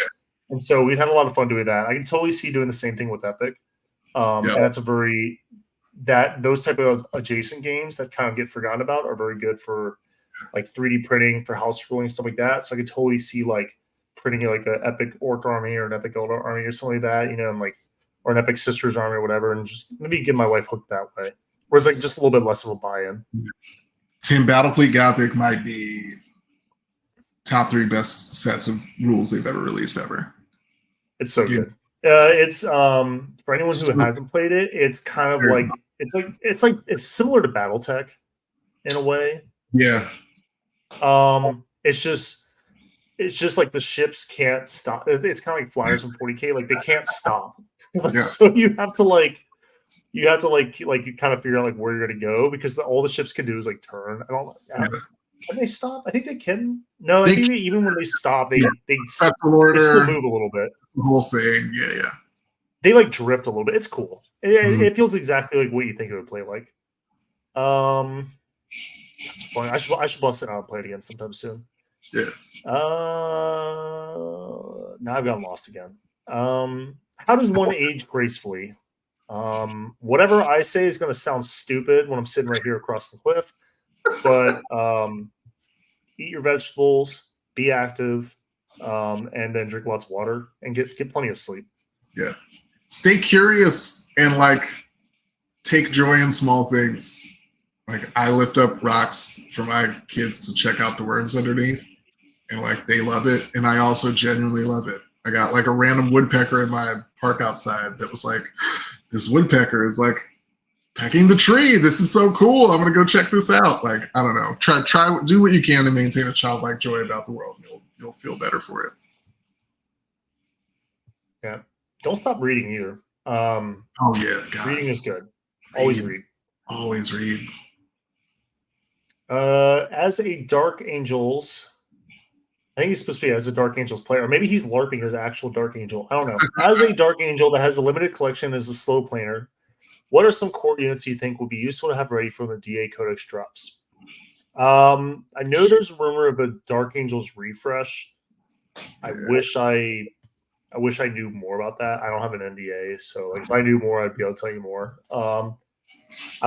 And so we've had a lot of fun doing that. I can totally see doing the same thing with Epic. And that's those type of adjacent games that kind of get forgotten about are very good for like 3D printing, for house ruling, stuff like that. So I could totally see like printing like an Epic Ork army or an Epic Eldar army or something like that, and like, or an Epic Sisters army or whatever, and just maybe get my wife hooked that way. Whereas like just a little bit less of a buy-in. Tim, Battlefleet Gothic might be top 3 best sets of rules they've ever released ever. It's so good. It's for anyone who hasn't played it, it's kind of like it's similar to BattleTech in a way. Yeah. It's just like the ships can't stop. It's kind of like flyers from 40K, like they can't stop. So you have to you kind of figure out like where you're gonna go, because all the ships can do is like turn. I don't know. Can they stop? I think they can. No, I think even when they stop, they still move a little bit. The whole thing, yeah. They like drift a little bit. It's cool. It feels exactly like what you think it would play like. It's funny. I should bust it out and play it again sometime soon. Yeah. Now I've gotten lost again. How does one age gracefully? Whatever I say is going to sound stupid when I'm sitting right here across the cliff, but eat your vegetables, be active, and then drink lots of water and get plenty of sleep. Yeah. Stay curious and like take joy in small things. Like I lift up rocks for my kids to check out the worms underneath, and like they love it, and I also genuinely love it. I got like a random woodpecker in my park outside that was like, this woodpecker is like pecking the tree. This is so cool. I'm gonna go check this out. Like, I don't know. Try do what you can to maintain a childlike joy about the world. You'll feel better for it. Yeah. Don't stop reading either. Oh yeah, God. Reading is good. Always read. Always read. As a Dark Angels, I think he's supposed to be as a Dark Angels player, or maybe he's LARPing as actual Dark Angel. I don't know. As a Dark Angel that has a limited collection as a slow planer, what are some core units you think would be useful to have ready for when the DA Codex drops? I know there's a rumor of a Dark Angels refresh. I wish I knew more about that. I don't have an NDA, so if I knew more, I'd be able to tell you more. I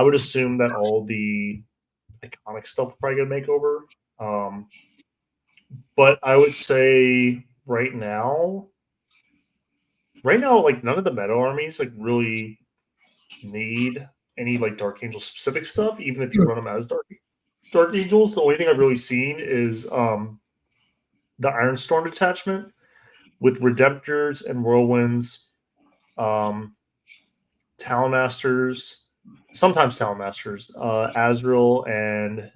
would assume that all the iconic stuff will probably get a makeover. But I would say right now, like none of the meta armies like really need any like Dark Angel specific stuff, even if you run them as Dark Angels. The only thing I've really seen is the Ironstorm detachment with Redemptors and Whirlwinds, Talonmasters, sometimes Talonmasters, Azrael, and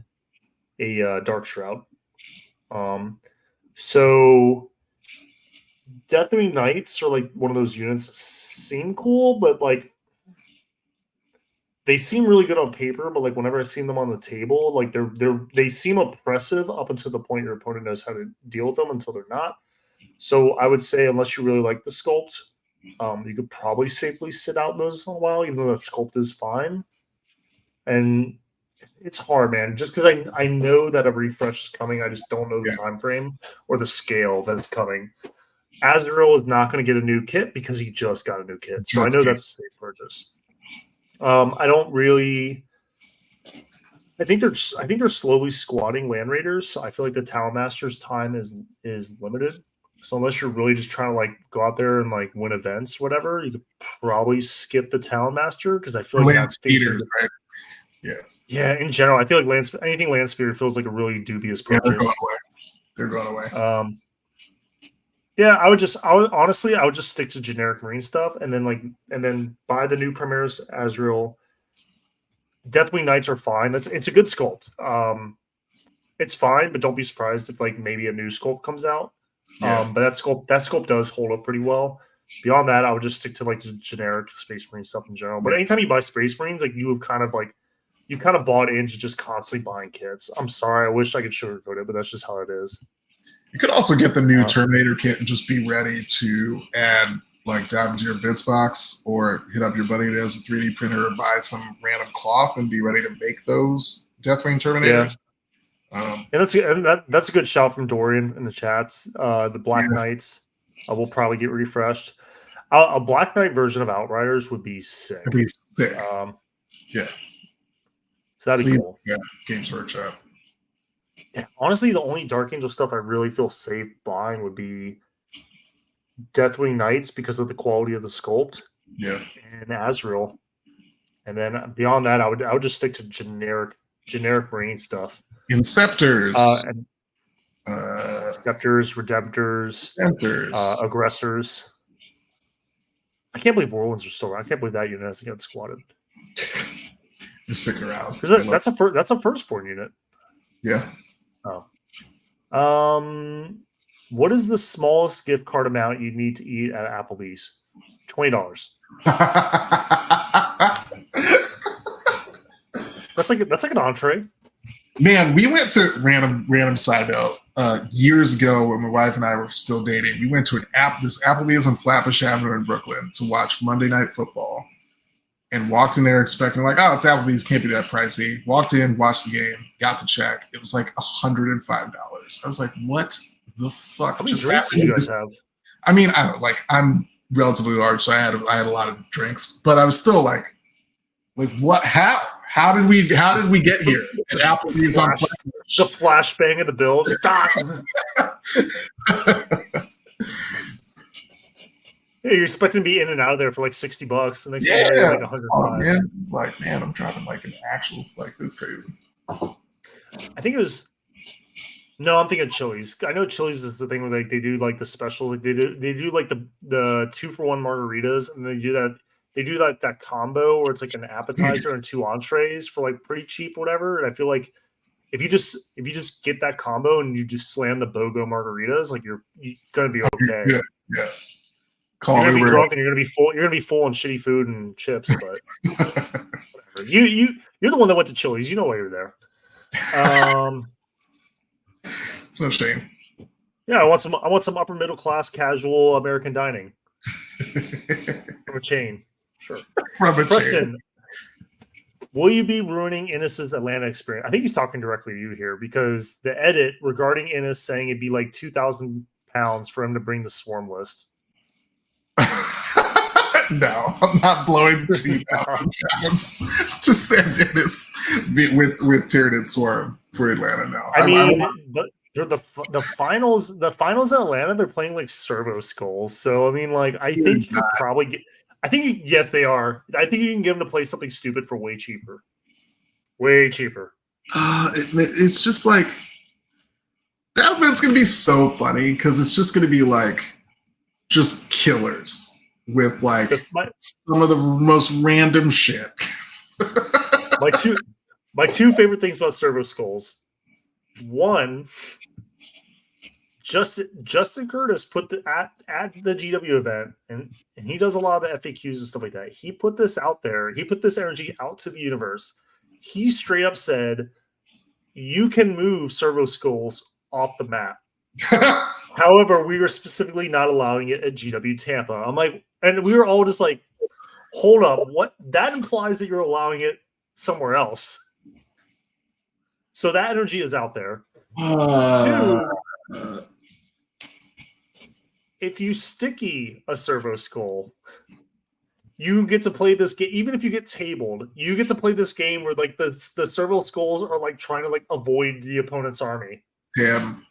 a Dark Shroud. So Deathwing Knights are like one of those units that seem cool, but like they seem really good on paper, but like whenever I see them on the table, like they seem oppressive up until the point your opponent knows how to deal with them until they're not. So I would say unless you really like the sculpt, you could probably safely sit out those in a while, even though that sculpt is fine. And it's hard, man. Just because I know that a refresh is coming, I just don't know the time frame or the scale that it's coming. Azrael is not going to get a new kit because he just got a new kit, so I know that's a safe purchase. I don't really. I think they're slowly squatting Land Raiders. So I feel like the Talonmaster's time is limited. So unless you're really just trying to like go out there and like win events, whatever, you could probably skip the Talonmaster because I feel like that's speeders, right? Yeah. In general, I feel like anything Land Speeder feels like a really dubious purchase. They're going away. Yeah, I would honestly just stick to generic Marine stuff and then buy the new Primaris Azrael. Deathwing Knights are fine. It's a good sculpt. It's fine, but don't be surprised if like maybe a new sculpt comes out. But that sculpt does hold up pretty well. Beyond that, I would just stick to like the generic Space Marine stuff in general. But anytime you buy Space Marines, like you kind of bought into just constantly buying kits. I'm sorry, I wish I could sugarcoat it, but that's just how it is. You could also get the new Terminator kit and just be ready to add dive into your bits box or hit up your buddy that has a 3D printer or buy some random cloth and be ready to make those Deathwing Terminators. Yeah. That's a good shout from Dorian in the chats. The Black Knights will probably get refreshed. A Black Knight version of Outriders would be sick. It'd be sick. Yeah. So that'd be cool. Yeah, Games Workshop. Yeah, honestly, the only Dark Angel stuff I really feel safe buying would be Deathwing Knights because of the quality of the sculpt. Yeah. And Azrael. And then beyond that, I would just stick to generic Marine stuff. Inceptors. Scepters, Redemptors, Aggressors. I can't believe Whirlwinds are still around. I can't believe that unit hasn't got squatted. Just sticking around. That's a firstborn unit. Yeah. Oh. What is the smallest gift card amount you need to eat at Applebee's? $20. That's like an entree. Man, we went to random side note years ago when my wife and I were still dating. We went to this Applebee's on Flatbush Avenue in Brooklyn to watch Monday Night Football, and walked in there expecting it's Applebee's, can't be that pricey. Walked in, watched the game, got the check. It was like $105. I was like, what the fuck? How many drinks do you guys have? I mean, I don't I'm relatively large, so I had a lot of drinks, but I was still like what? How did we get here? Applebee's on the flashbang of the bill. Yeah, you're expecting to be in and out of there for like $60, and next thing you're like $105. Man. It's like, man, I'm driving like an actual this crazy. I think it was. No, I'm thinking Chili's. I know Chili's is the thing where they do like the specials. Like they do like the 2-for-1 margaritas, and they do that combo where it's like an appetizer and 2 entrees for like pretty cheap, whatever. And I feel like if you just get that combo and you just slam the BOGO margaritas, like you're gonna be okay. Yeah. You're gonna be drunk and you're gonna be full. You're gonna be full on shitty food and chips, but whatever. You're the one that went to Chili's. You know why you're there. It's no shame. Yeah, I want some upper middle class casual American dining from a chain. Sure. From a Preston, will you be ruining Innis's Atlanta experience? I think he's talking directly to you here because the edit regarding Innis saying it'd be like 2,000 pounds for him to bring the swarm list. No, I'm not blowing 2,000 pounds to send Innis with Tyranid Swarm for Atlanta now. I mean, the finals in Atlanta, they're playing like servo skulls. So I mean, like I think you could probably get. Yes, they are. I think you can get them to play something stupid for way cheaper. Way cheaper. It's just like that event's gonna be so funny because it's just gonna be like just killers with like some of the most random shit. my two favorite things about servo skulls. One, Justin Curtis put at the GW event, and he does a lot of the FAQs and stuff like that. He put this out there. He put this energy out to the universe. He straight up said, "You can move servo skulls off the map." However, we were specifically not allowing it at GW Tampa. I'm like, and we were all just like, "Hold up, what?" That implies that you're allowing it somewhere else. So that energy is out there. Two, if you sticky a servo skull, you get to play this game. Even if you get tabled, you get to play this game where like the servo skulls are like trying to like avoid the opponent's army. Tim,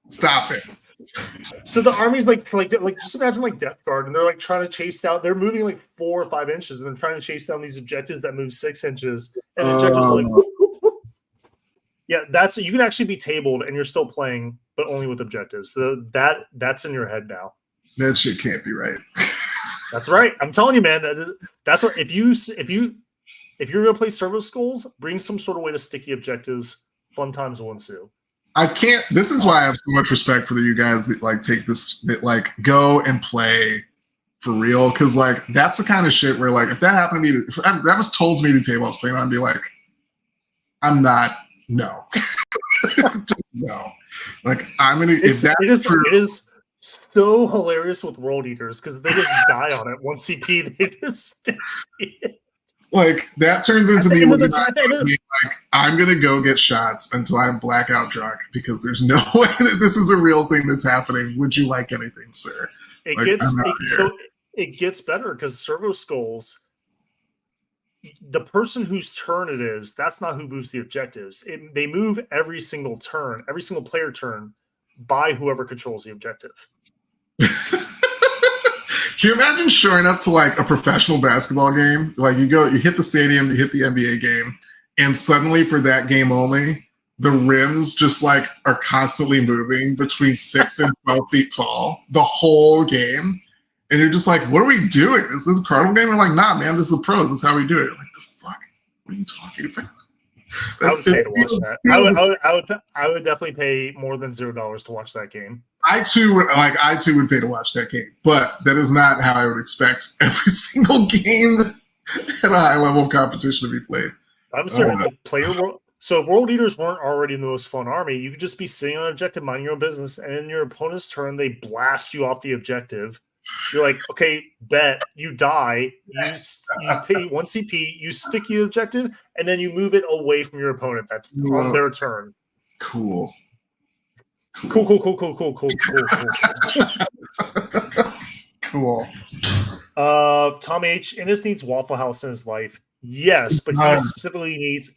stop it. So the army's like just imagine like Death Guard, and they're like trying to chase down. They're moving like 4 or 5 inches, and they're trying to chase down these objectives that move 6 inches. And the objectives like, whoop, whoop, whoop. Yeah, you can actually be tabled, and you're still playing, but only with objectives. So that's in your head now. That shit can't be right. That's right. I'm telling you, man. That's what if you're gonna play servo skulls, bring some sort of way to sticky objectives. Fun times will ensue. I can't. This is why I have so much respect for you guys that like take this, that like go and play for real. Because like that's the kind of shit where like if that happened to me, if that was told to me to table I was playing on, I'd be like, I'm not. No, just no. Like I'm gonna. If that's true, it is so hilarious with World Eaters because they just die on it. 1 CP, they just. like that turns into me looking at me like I'm gonna go get shots until I'm blackout drunk because there's no way that this is a real thing that's happening. Would you like anything, sir? It gets better because Servo Skulls, the person whose turn it is, that's not who moves the objectives. They move every single turn, every single player turn by whoever controls the objective. Can you imagine showing up to like a professional basketball game? Like you hit the stadium, you hit the NBA game, and suddenly for that game only, the rims just like are constantly moving between 6 and 12 feet tall the whole game. And you're just like, what are we doing? Is this a cardinal game? We're like, nah, man, this is the pros. This is how we do it. Like, the fuck? What are you talking about? I would pay to watch that. I would definitely pay more than $0 to watch that game. I too would pay to watch that game, but that is not how I would expect every single game at a high level of competition to be played. I'm sorry, so if World Eaters weren't already the most fun army, you could just be sitting on an objective, minding your own business, and in your opponent's turn, they blast you off the objective. You're like, okay, bet, you die, you pay 1 CP, you stick the objective, and then you move it away from your opponent. That's on their turn. Cool. Cool. Tom H. Innes needs Waffle House in his life. Yes, but he specifically needs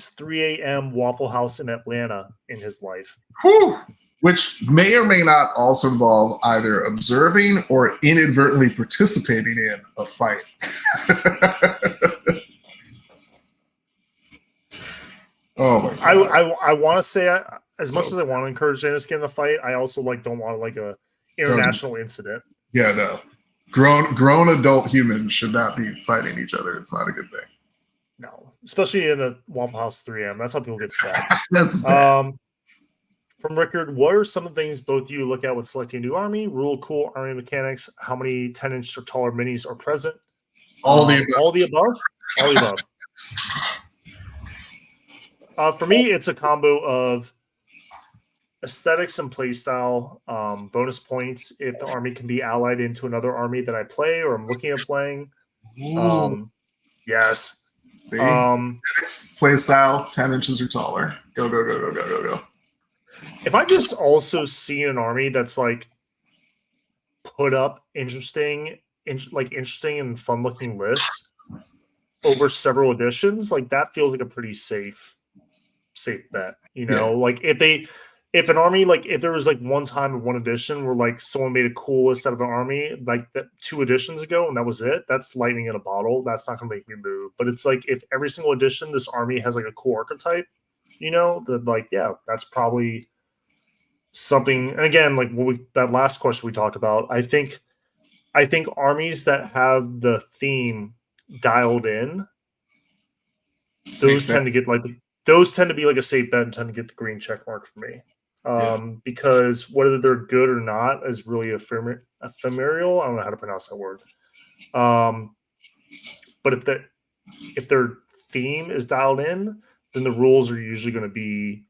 3 a.m. Waffle House in Atlanta in his life. Whew. Which may or may not also involve either observing or inadvertently participating in a fight. Oh my god! I want to say as much as I want to encourage Dennis to get in a fight, I also don't want like a international incident. Yeah, no. Grown adult humans should not be fighting each other. It's not a good thing. No, especially in a Waffle House 3M. That's how people get stabbed. That's bad. From Rickard, what are some of the things both you look at when selecting a new army? Rule cool army mechanics. How many 10-inch or taller minis are present? All the above. All the above. All the above. For me, it's a combo of aesthetics and playstyle, bonus points if the army can be allied into another army that I play or I'm looking at playing. Yes. See, aesthetics, playstyle, 10 inches or taller. Go. If I just also see an army that's like put up interesting and fun-looking lists over several editions, like that feels like a pretty safe bet. You know, like if an army, like if there was like one time in one edition where like someone made a cool list out of an army like that 2 editions ago and that was it, that's lightning in a bottle. That's not gonna make me move. But it's like if every single edition this army has like a cool archetype, you know, that like that's probably something. And again, like that last question we talked about, I think armies that have the theme dialed in, those tend to be like a safe bet and tend to get the green check mark for me. Because whether they're good or not is really ephemeral. I don't know how to pronounce that word. But if their theme is dialed in, then the rules are usually going to be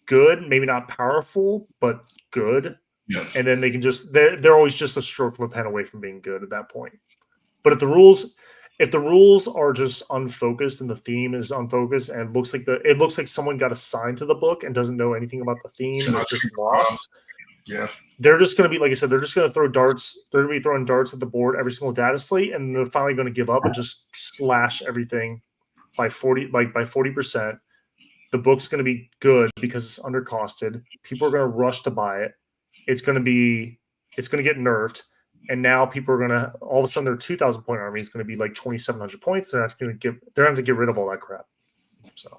good, maybe not powerful, but good. Yeah. And then they can they're always just a stroke of a pen away from being good at that point. But if the rules are just unfocused and the theme is unfocused and it looks like someone got assigned to the book and doesn't know anything about the theme and it's just lost. Yeah. They're just going to be, like I said, they're just going to throw darts. They're going to be throwing darts at the board every single data slate, and they're finally going to give up and just slash everything by 40%. The book's going to be good because it's undercosted. People are going to rush to buy it. It's going to get nerfed. And now people are going to, all of a sudden their 2,000 point army is going to be like 2,700 points. They're going to have to get rid of all that crap. So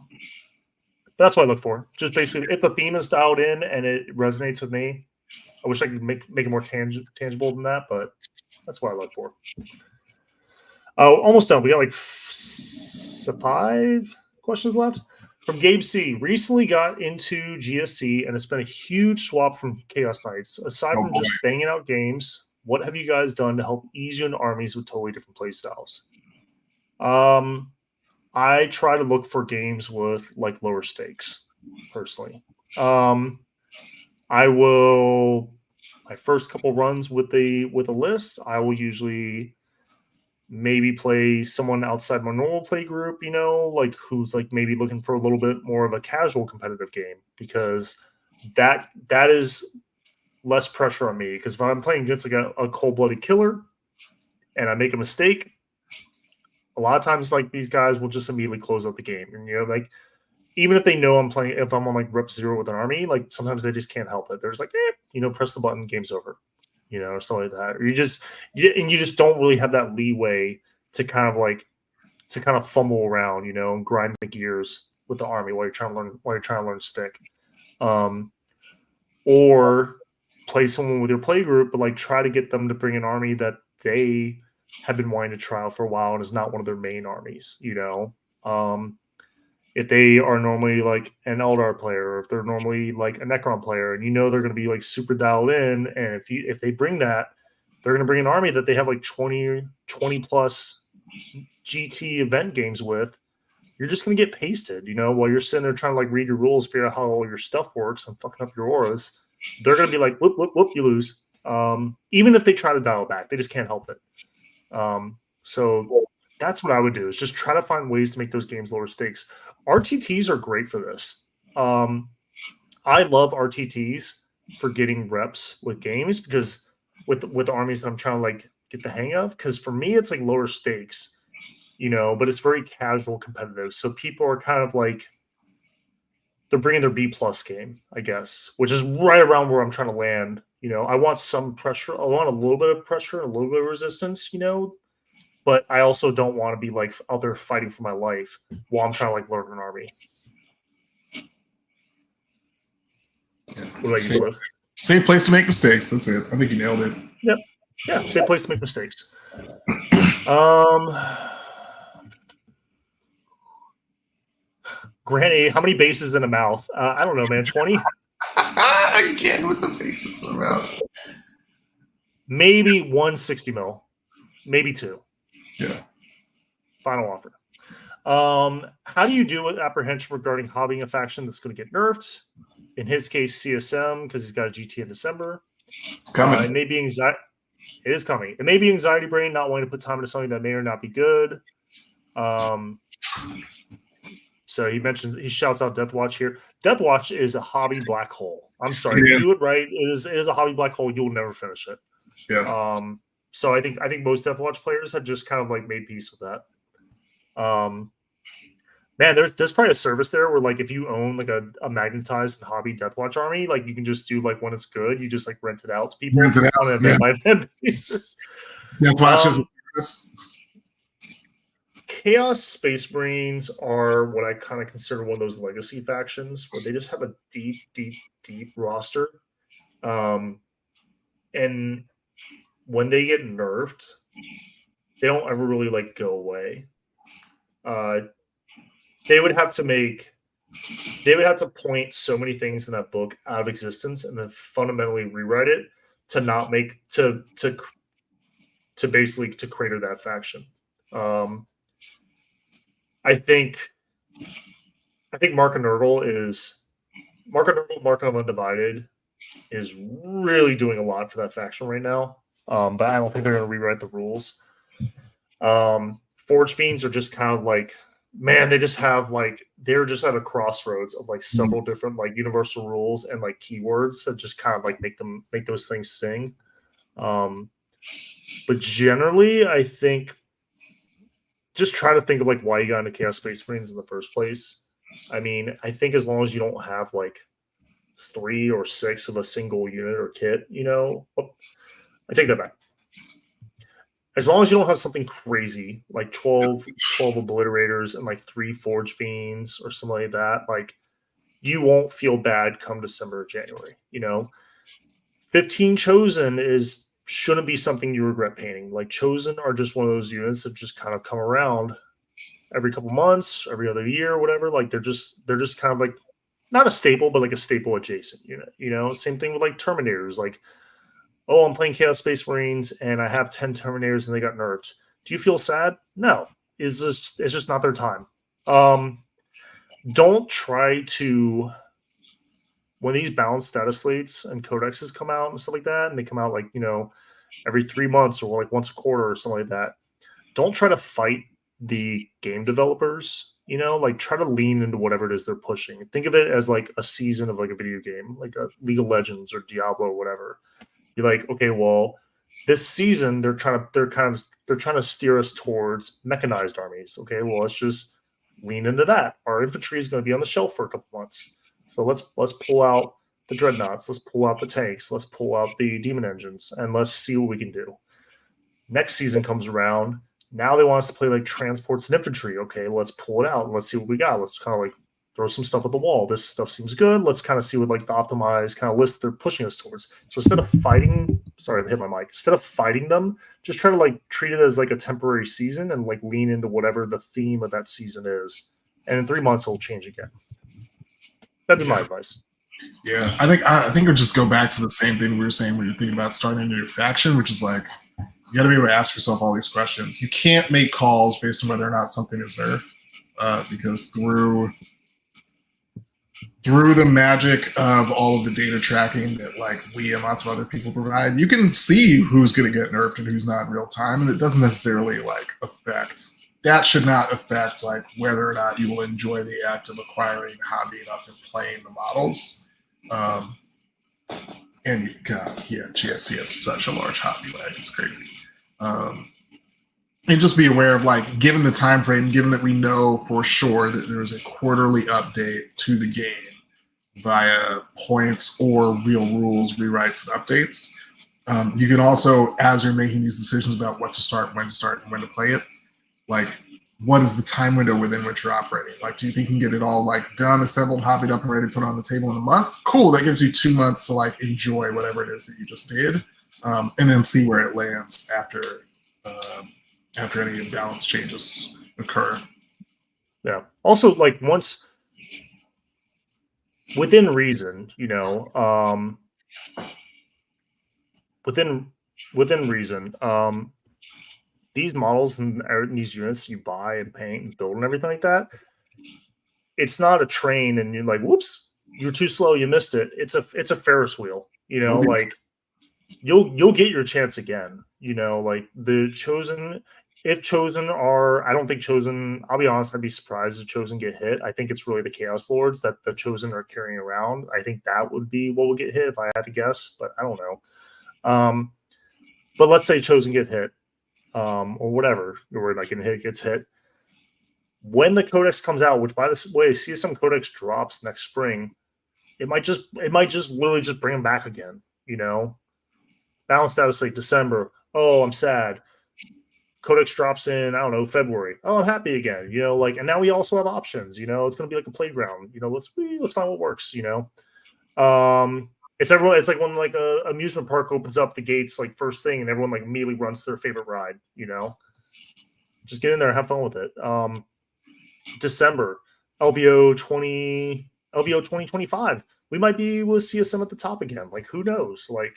that's what I look for. Just basically, if the theme is dialed in and it resonates with me, I wish I could make it more tangible than that, but that's what I look for. Oh, almost done. We got like 5 questions left. From Gabe C, recently got into GSC, and it's been a huge swap from Chaos Knights. Aside from just banging out games, what have you guys done to help ease you into armies with totally different playstyles? I try to look for games with like lower stakes, personally. I will my first couple runs with a list, I will usually maybe play someone outside my normal play group, like who's like maybe looking for a little bit more of a casual competitive game, because that is less pressure on me. Because if I'm playing against like a cold-blooded killer and I make a mistake, a lot of times like these guys will just immediately close out the game. And like even if they know I'm playing, if I'm on like rep 0 with an army, like sometimes they just can't help it. They're just like, press the button, game's over. Or something like that. Or you just don't really have that leeway to kind of fumble around, and grind the gears with the army while you're trying to learn stick. Or play someone with your play group, but like try to get them to bring an army that they have been wanting to try out for a while and is not one of their main armies, if they are normally like an Eldar player, or if they're normally like a Necron player, and they're going to be like super dialed in, and if they bring that, they're going to bring an army that they have like 20 plus GT event games with, you're just going to get pasted, while you're sitting there trying to like read your rules, figure out how all your stuff works and fucking up your auras. They're going to be like, whoop, whoop, whoop, you lose. Even if they try to dial back, they just can't help it. So that's what I would do, is just try to find ways to make those games lower stakes. RTTs are great for this. I love RTTs for getting reps with games, because with armies that I'm trying to like get the hang of, because for me it's like lower stakes, but it's very casual competitive. So people are kind of like, they're bringing their B+ game, I guess, which is right around where I'm trying to land. I want some pressure. I want a little bit of pressure and a little bit of resistance, but I also don't want to be like out there fighting for my life while I'm trying to like learn an army. What about you, Cliff? Safe place to make mistakes. That's it. I think you nailed it. Yep. Yeah, safe place to make mistakes. Granny, how many bases in a mouth? I don't know, man. 20? Again with the bases in the mouth. Maybe 160 mil. Maybe 2. Yeah. Final offer. How do you deal with apprehension regarding hobbying a faction that's going to get nerfed? In his case, CSM, because he's got a GT in December. It's coming. It may be anxiety. It is coming. It may be anxiety brain, not wanting to put time into something that may or not be good. So he shouts out Deathwatch here. Deathwatch is a hobby black hole. I'm sorry, if you do it right, it is a hobby black hole. You'll never finish it. Yeah. So I think most Deathwatch players have just kind of like made peace with that. Man, there's probably a service there where like if you own like a magnetized hobby Deathwatch army, like you can just do like when it's good, you just like rent it out to people on an event by event basis. Deathwatch is Chaos Space Marines are what I kind of consider one of those legacy factions where they just have a deep, deep, deep roster. And when they get nerfed, they don't ever really like go away. They would have to point so many things in that book out of existence and then fundamentally rewrite it to not make to basically to crater that faction. I think Mark of Undivided is really doing a lot for that faction right now. But I don't think they're going to rewrite the rules. Forge Fiends are just kind of like, man, they're just at a crossroads of like several different like universal rules and like keywords that just kind of like make those things sing. But generally, I think just try to think of like why you got into Chaos Space Marines in the first place. I mean, I think as long as you don't have like 3 or 6 of a single unit or kit, I take that back. As long as you don't have something crazy like 12 obliterators and like 3 Forge Fiends or something like that, like you won't feel bad come December or January. 15 Chosen shouldn't be something you regret painting. Like Chosen are just one of those units that just kind of come around every couple months, every other year, whatever. Like they're just kind of like not a staple, but like a staple adjacent unit. Same thing with like Terminators. Like, oh, I'm playing Chaos Space Marines and I have 10 Terminators and they got nerfed. Do you feel sad? No. It's just not their time. Don't try to, when these balanced status slates and codexes come out and stuff like that, and they come out like, every 3 months or like once a quarter or something like that, don't try to fight the game developers, like try to lean into whatever it is they're pushing. Think of it as like a season of like a video game, like a League of Legends or Diablo or whatever. You're like, okay, well, this season they're trying to steer us towards mechanized armies. Okay, well, let's just lean into that. Our infantry is going to be on the shelf for a couple months. So let's pull out the dreadnoughts, let's pull out the tanks, let's pull out the demon engines, and let's see what we can do. Next season comes around. Now they want us to play like transports and infantry. Okay, let's pull it out and let's see what we got. Let's kind of like throw some stuff at the wall. This stuff seems good. Let's kind of see what like the optimized kind of list they're pushing us towards. So instead of fighting, sorry, I hit my mic. Instead of fighting them, just try to like treat it as like a temporary season and like lean into whatever the theme of that season is. And in 3 months, it'll change again. That'd be my advice. Yeah, I think we'll just go back to the same thing we were saying when you're thinking about starting a new faction, which is like you got to be able to ask yourself all these questions. You can't make calls based on whether or not something is nerf, because through the magic of all of the data tracking that like we and lots of other people provide, you can see who's going to get nerfed and who's not in real time, and it doesn't necessarily like affect. That should not affect like whether or not you will enjoy the act of acquiring, hobbying up, and playing the models. And God, yeah, GSC has such a large hobby lag; it's crazy. And just be aware of like, given the time frame, given that we know for sure that there is a quarterly update to the game via points or real rules, rewrites, and updates. You can also, as you're making these decisions about what to start, and when to play it, like what is the time window within which you're operating? Like, do you think you can get it all like done, assembled, hobbied up, and ready to put on the table in a month? Cool, that gives you 2 months to like enjoy whatever it is that you just did, and then see where it lands after any imbalance changes occur. Yeah. Also, like once within reason, within reason, these models and these units you buy and paint and build and everything like that, it's not a train and you're like, whoops, you're too slow, you missed it. It's a Ferris wheel, like you'll get your chance again. Like the chosen, if chosen are, I don't think chosen, I'll be honest, I'd be surprised if chosen get hit. I think it's really the Chaos Lords that the chosen are carrying around. I think that would be what would get hit if I had to guess, but I don't know. But let's say chosen get hit. Or whatever, or like an hit gets hit. When the codex comes out, which by the way, CSM codex drops next spring, it might just literally just bring them back again. Balance status like December. Oh, I'm sad. Codex drops in, I don't know, February. Oh, I'm happy again. And now we also have options. It's going to be like a playground. Let's find what works. It's like when like a amusement park opens up the gates like first thing and everyone like immediately runs to their favorite ride, Just get in there and have fun with it. December, LVO 2025. We might be able to see CSM at the top again. Like who knows? Like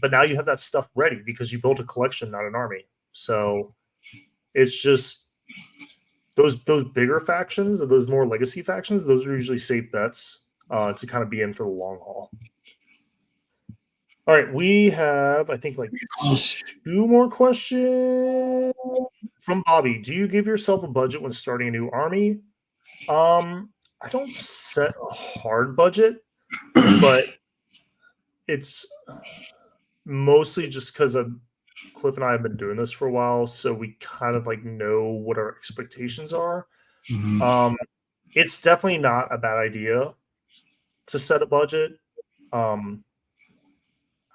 but now you have that stuff ready because you built a collection, not an army. So it's just those bigger factions or those more legacy factions, those are usually safe bets to kind of be in for the long haul. All right, we have, I think, like 2 more questions from Bobby. Do you give yourself a budget when starting a new army? I don't set a hard budget, but it's mostly just because Cliff and I have been doing this for a while, so we kind of like know what our expectations are. Mm-hmm. It's definitely not a bad idea to set a budget.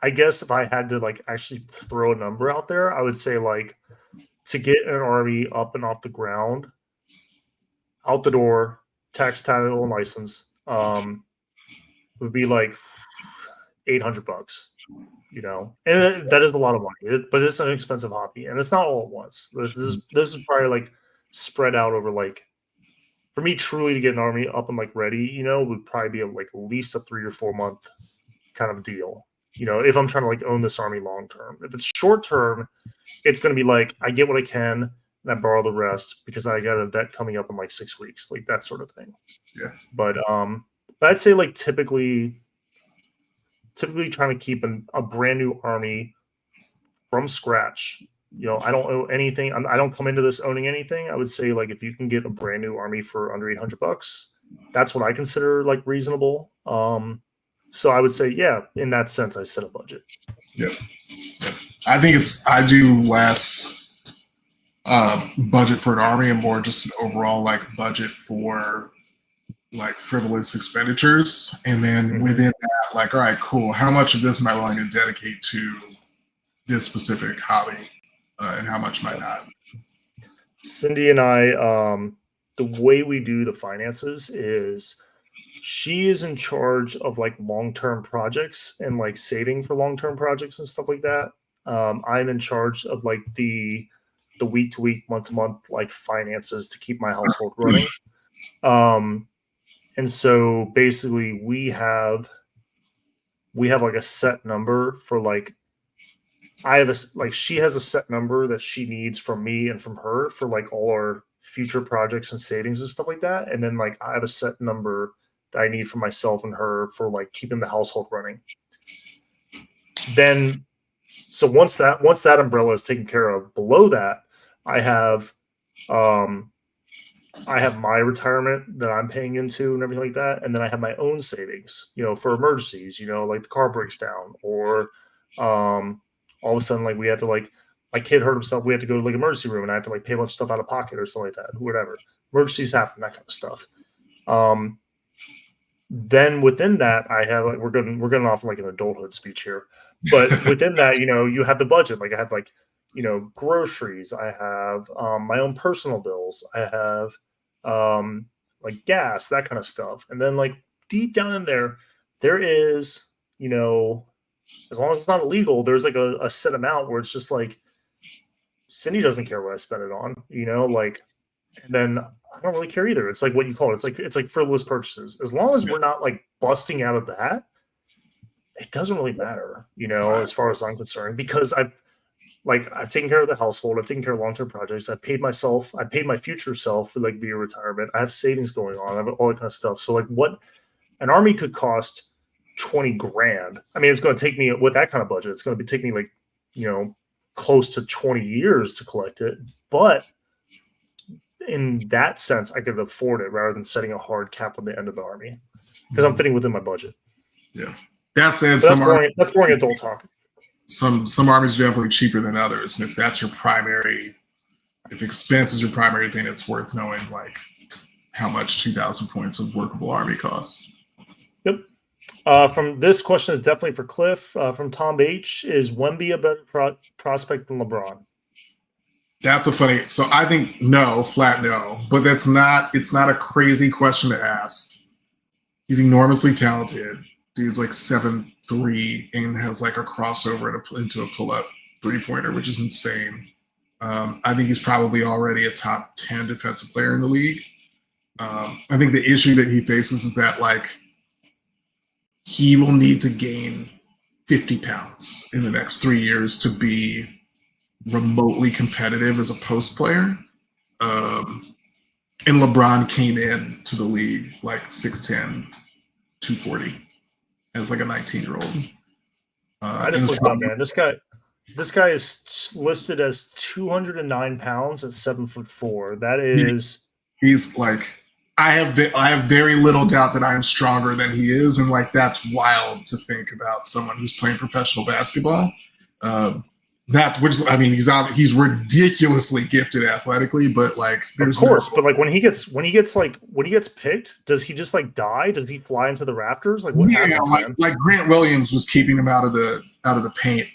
I guess if I had to like actually throw a number out there, I would say like to get an army up and off the ground, out the door, tax, title, and license, would be like $800, and that is a lot of money. But it's an expensive hobby, and it's not all at once. This is probably like spread out over like, for me truly to get an army up and like ready, would probably be like at least a 3 or 4 month kind of deal. If I'm trying to like own this army long term. If it's short term, it's going to be like I get what I can and I borrow the rest because I got a vet coming up in like 6 weeks, like that sort of thing. Yeah. But I'd say like typically trying to keep a brand new army from scratch. I don't owe anything. I don't come into this owning anything. I would say like if you can get a brand new army for under $800, that's what I consider like reasonable. So I would say, yeah, in that sense, I set a budget. Yeah. I think I do less budget for an army and more just an overall like budget for like frivolous expenditures. And then within that, like, all right, cool. How much of this am I willing to dedicate to this specific hobby and how much am I not? Cindy and I, the way we do the finances is she is in charge of like long-term projects and like saving for long-term projects and stuff like that. I'm in charge of like the week-to-week, month-to-month like finances to keep my household running. And so basically we have like a set number for like, she has a set number that she needs from me and from her for like all our future projects and savings and stuff like that. And then like I have a set number that I need for myself and her for like keeping the household running. Then, so once that umbrella is taken care of, below that, I have my retirement that I'm paying into and everything like that. And then I have my own savings, for emergencies, like the car breaks down or, all of a sudden, like we had to like my kid hurt himself. We had to go to like emergency room and I had to like pay a bunch of stuff out of pocket or something like that, whatever. Emergencies happen, that kind of stuff. Then within that, I have like we're going off like an adulthood speech here, but within that, you have the budget. Like I have like groceries. I have my own personal bills. I have like gas, that kind of stuff. And then like deep down in there is as long as it's not illegal, there's like a set amount where it's just like Cindy doesn't care what I spend it on, like, and then I don't really care either. It's like what you call it. It's like frivolous purchases. As long as we're not like busting out of that, it doesn't really matter, as far as I'm concerned, because I've taken care of the household. I've taken care of long-term projects. I've paid myself. I paid my future self for like via retirement. I have savings going on. I have all that kind of stuff. So like what an army could cost 20 grand. I mean, it's going to take me with that kind of budget. It's going to take me like, close to 20 years to collect it. But in that sense, I could afford it rather than setting a hard cap on the end of the army because I'm fitting within my budget. Yeah. That said, that's boring adult talk. Some armies are definitely cheaper than others. And if that's your primary, if expense is your primary thing, it's worth knowing like how much 2,000 points of workable army costs. Yep. From this question is definitely for Cliff. From Tom H. Is Wemby a better prospect than LeBron? That's a funny. So I think no, flat no. But it's not a crazy question to ask. He's enormously talented. Dude's like 7'3" and has like a crossover into a pull-up three-pointer, which is insane. I think he's probably already a top 10 defensive player in the league. I think the issue that he faces is that like he will need to gain 50 pounds in the next 3 years to be remotely competitive as a post player. And LeBron came in to the league like 6'10", 240 as like a 19-year-old. I just looked up, man. This guy is listed as 209 pounds at 7'4". That is, he's like, I have very little doubt that I am stronger than he is, and like that's wild to think about someone who's playing professional basketball. He's ridiculously gifted athletically, but like there's of course, but like when he gets picked, does he just like die? Does he fly into the rafters? Like what happens? Like Grant Williams was keeping him out of the paint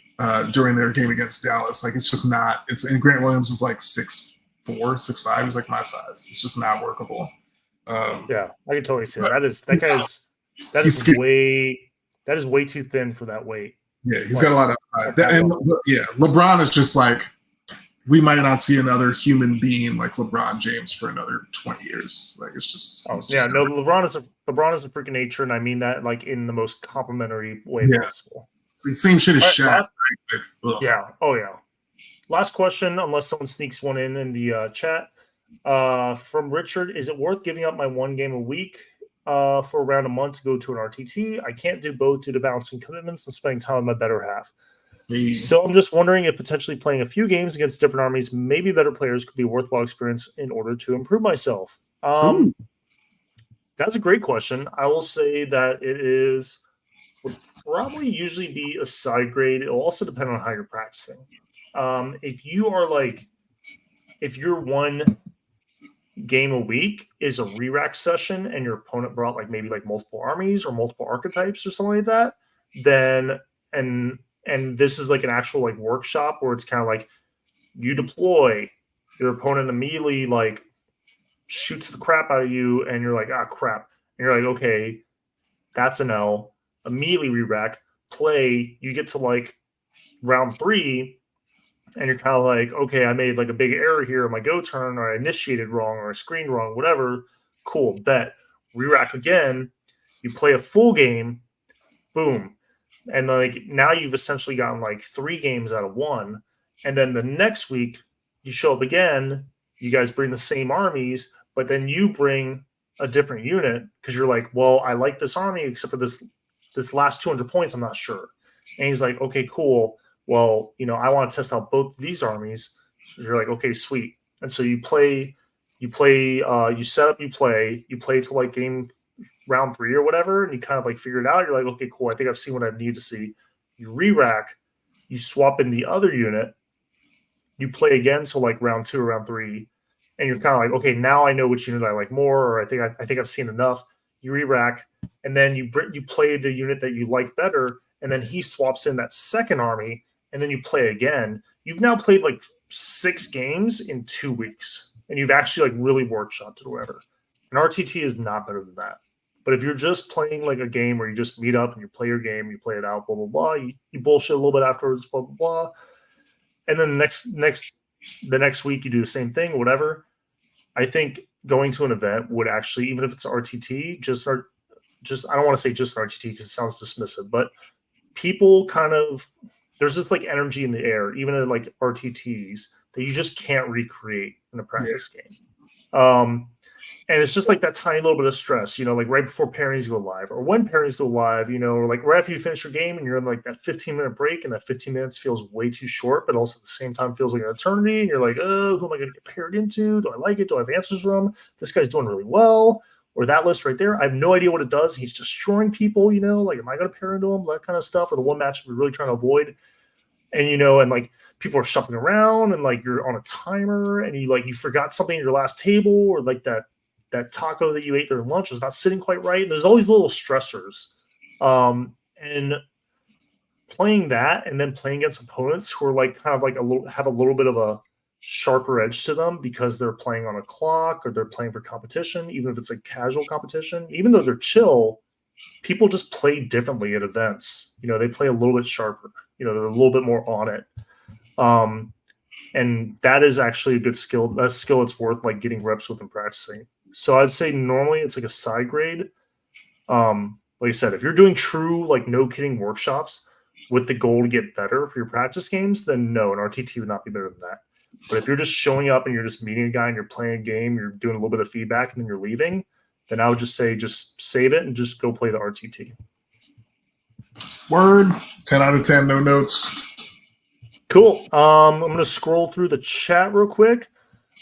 during their game against Dallas. Like it's just not. And Grant Williams is like 6'4", 6'5". He's like my size. It's just not workable. Yeah, I can totally see that. That is way too thin for that weight. Yeah, he's got a lot of upside. LeBron is just like we might not see another human being like LeBron James for another 20 years. Like it's just, LeBron is a freaking nature, and I mean that like in the most complimentary way possible. It's the same shit as Shaq. Last question, unless someone sneaks one in the chat. From Richard, is it worth giving up my 1 game a week for around a month to go to an RTT? I can't do both due to balancing commitments and spending time with my better half. So I'm just wondering if potentially playing a few games against different armies, maybe better players, could be a worthwhile experience in order to improve myself. That's a great question. I will say that would probably usually be a side grade. It'll also depend on how you're practicing. If your 1 game a week is a re-rack session and your opponent brought like maybe like multiple armies or multiple archetypes or something like that, then and this is like an actual like workshop where it's kind of like you deploy, your opponent immediately like shoots the crap out of you, and you're like, ah, crap. And you're like, okay, that's an L. Immediately re-rack, play, you get to like round 3, and you're kind of like, okay, I made like a big error here on my go turn, or I initiated wrong, or I screened wrong, whatever. Cool, bet. Re-rack again, you play a full game, boom. And like now you've essentially gotten like 3 games out of 1. And then the next week you show up again, you guys bring the same armies, but then you bring a different unit because you're like, well, I like this army except for this last 200 points, I'm not sure. And he's like, okay, cool. Well, I want to test out both of these armies. So you're like, okay, sweet. And so you set up, you play till like round 3 or whatever, and you kind of like figure it out. You're like, okay, cool. I think I've seen what I need to see. You re-rack, you swap in the other unit, you play again till like round 2 or round 3, and you're kind of like, okay, now I know which unit I like more, or I think I've seen enough. You re-rack, and then you play the unit that you like better, and then he swaps in that second army, and then you play again. You've now played like 6 games in 2 weeks, and you've actually like really workshopped it or whatever. An RTT is not better than that. But if you're just playing like a game where you just meet up and you play your game, you play it out, blah, blah, blah, you bullshit a little bit afterwards, blah, blah, blah. And then the next week you do the same thing, whatever. I think going to an event would actually, even if it's RTT, I don't want to say just an RTT because it sounds dismissive, but people kind of, there's this like energy in the air, even in like RTTs, that you just can't recreate in a practice game. And it's just like that tiny little bit of stress, like right before pairings go live, or when pairings go live, or like right after you finish your game and you're in like that 15-minute break, and that 15 minutes feels way too short, but also at the same time feels like an eternity. And you're like, oh, who am I going to get paired into? Do I like it? Do I have answers for him? This guy's doing really well. Or that list right there, I have no idea what it does. He's destroying people, like, am I going to pair into him? That kind of stuff. Or the one match we're really trying to avoid. And, and like people are shuffling around, and like you're on a timer, and you forgot something at your last table, or like that taco that you ate during lunch is not sitting quite right. And there's all these little stressors. And playing that, and then playing against opponents who are like kind of like have a little bit of a sharper edge to them because they're playing on a clock, or they're playing for competition, even if it's like casual competition, even though they're chill, people just play differently at events. They play a little bit sharper, they're a little bit more on it. And that is actually a good skill. That's a skill it's worth like getting reps with and practicing. So I'd say normally it's like a side grade. Like I said, if you're doing true, like no kidding workshops with the goal to get better for your practice games, then no, an RTT would not be better than that. But if you're just showing up and you're just meeting a guy and you're playing a game, you're doing a little bit of feedback and then you're leaving, then I would just say, just save it and just go play the RTT. Word, 10 out of 10, no notes. Cool. I'm going to scroll through the chat real quick.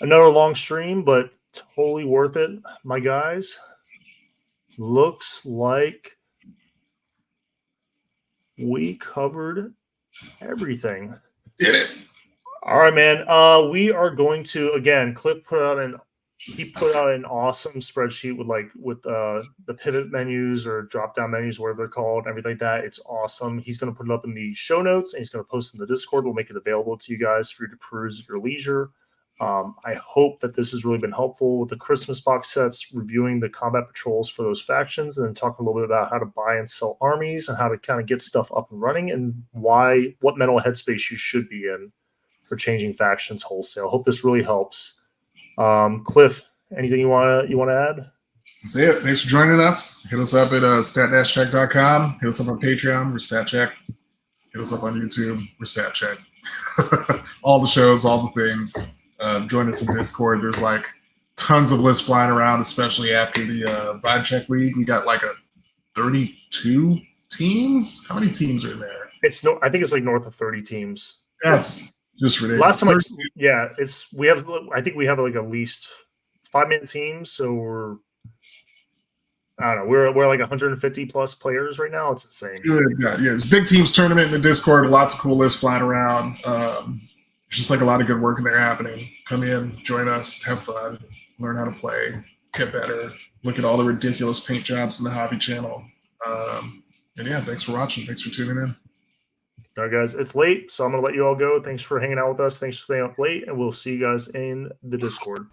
Another long stream, but totally worth it, my guys. Looks like we covered everything. Did it. All right, man. We are going to, again, Cliff put out an awesome spreadsheet with the pivot menus or drop down menus, whatever they're called, everything like that. It's awesome. He's going to put it up in the show notes, and he's going to post it in the Discord. We'll make it available to you guys for you to peruse at your leisure. I hope that this has really been helpful with the Christmas box sets, reviewing the combat patrols for those factions, and then talking a little bit about how to buy and sell armies and how to kind of get stuff up and running, and what mental headspace you should be in or changing factions wholesale. Hope this really helps. Cliff, anything you wanna add? That's it. Thanks for joining us. Hit us up at stat-check.com. Hit us up on Patreon. We're StatCheck. Hit us up on YouTube. We're StatCheck. All the shows, all the things. Join us in Discord. There's like tons of lists flying around, especially after the Vibe Check League. We got like 32 teams. How many teams are in there? I think it's like north of 30 teams. That's just ridiculous. Last time, I think we have like at least 5-man teams, so I don't know. We're like 150 plus players right now. It's insane. Yeah, it's big teams tournament in the Discord. Lots of cool lists flying around. Just like a lot of good work in there happening. Come in, join us, have fun, learn how to play, get better. Look at all the ridiculous paint jobs in the hobby channel. And yeah, thanks for watching. Thanks for tuning in. All right, guys, it's late, so I'm gonna let you all go. Thanks for hanging out with us. Thanks for staying up late, and we'll see you guys in the Discord.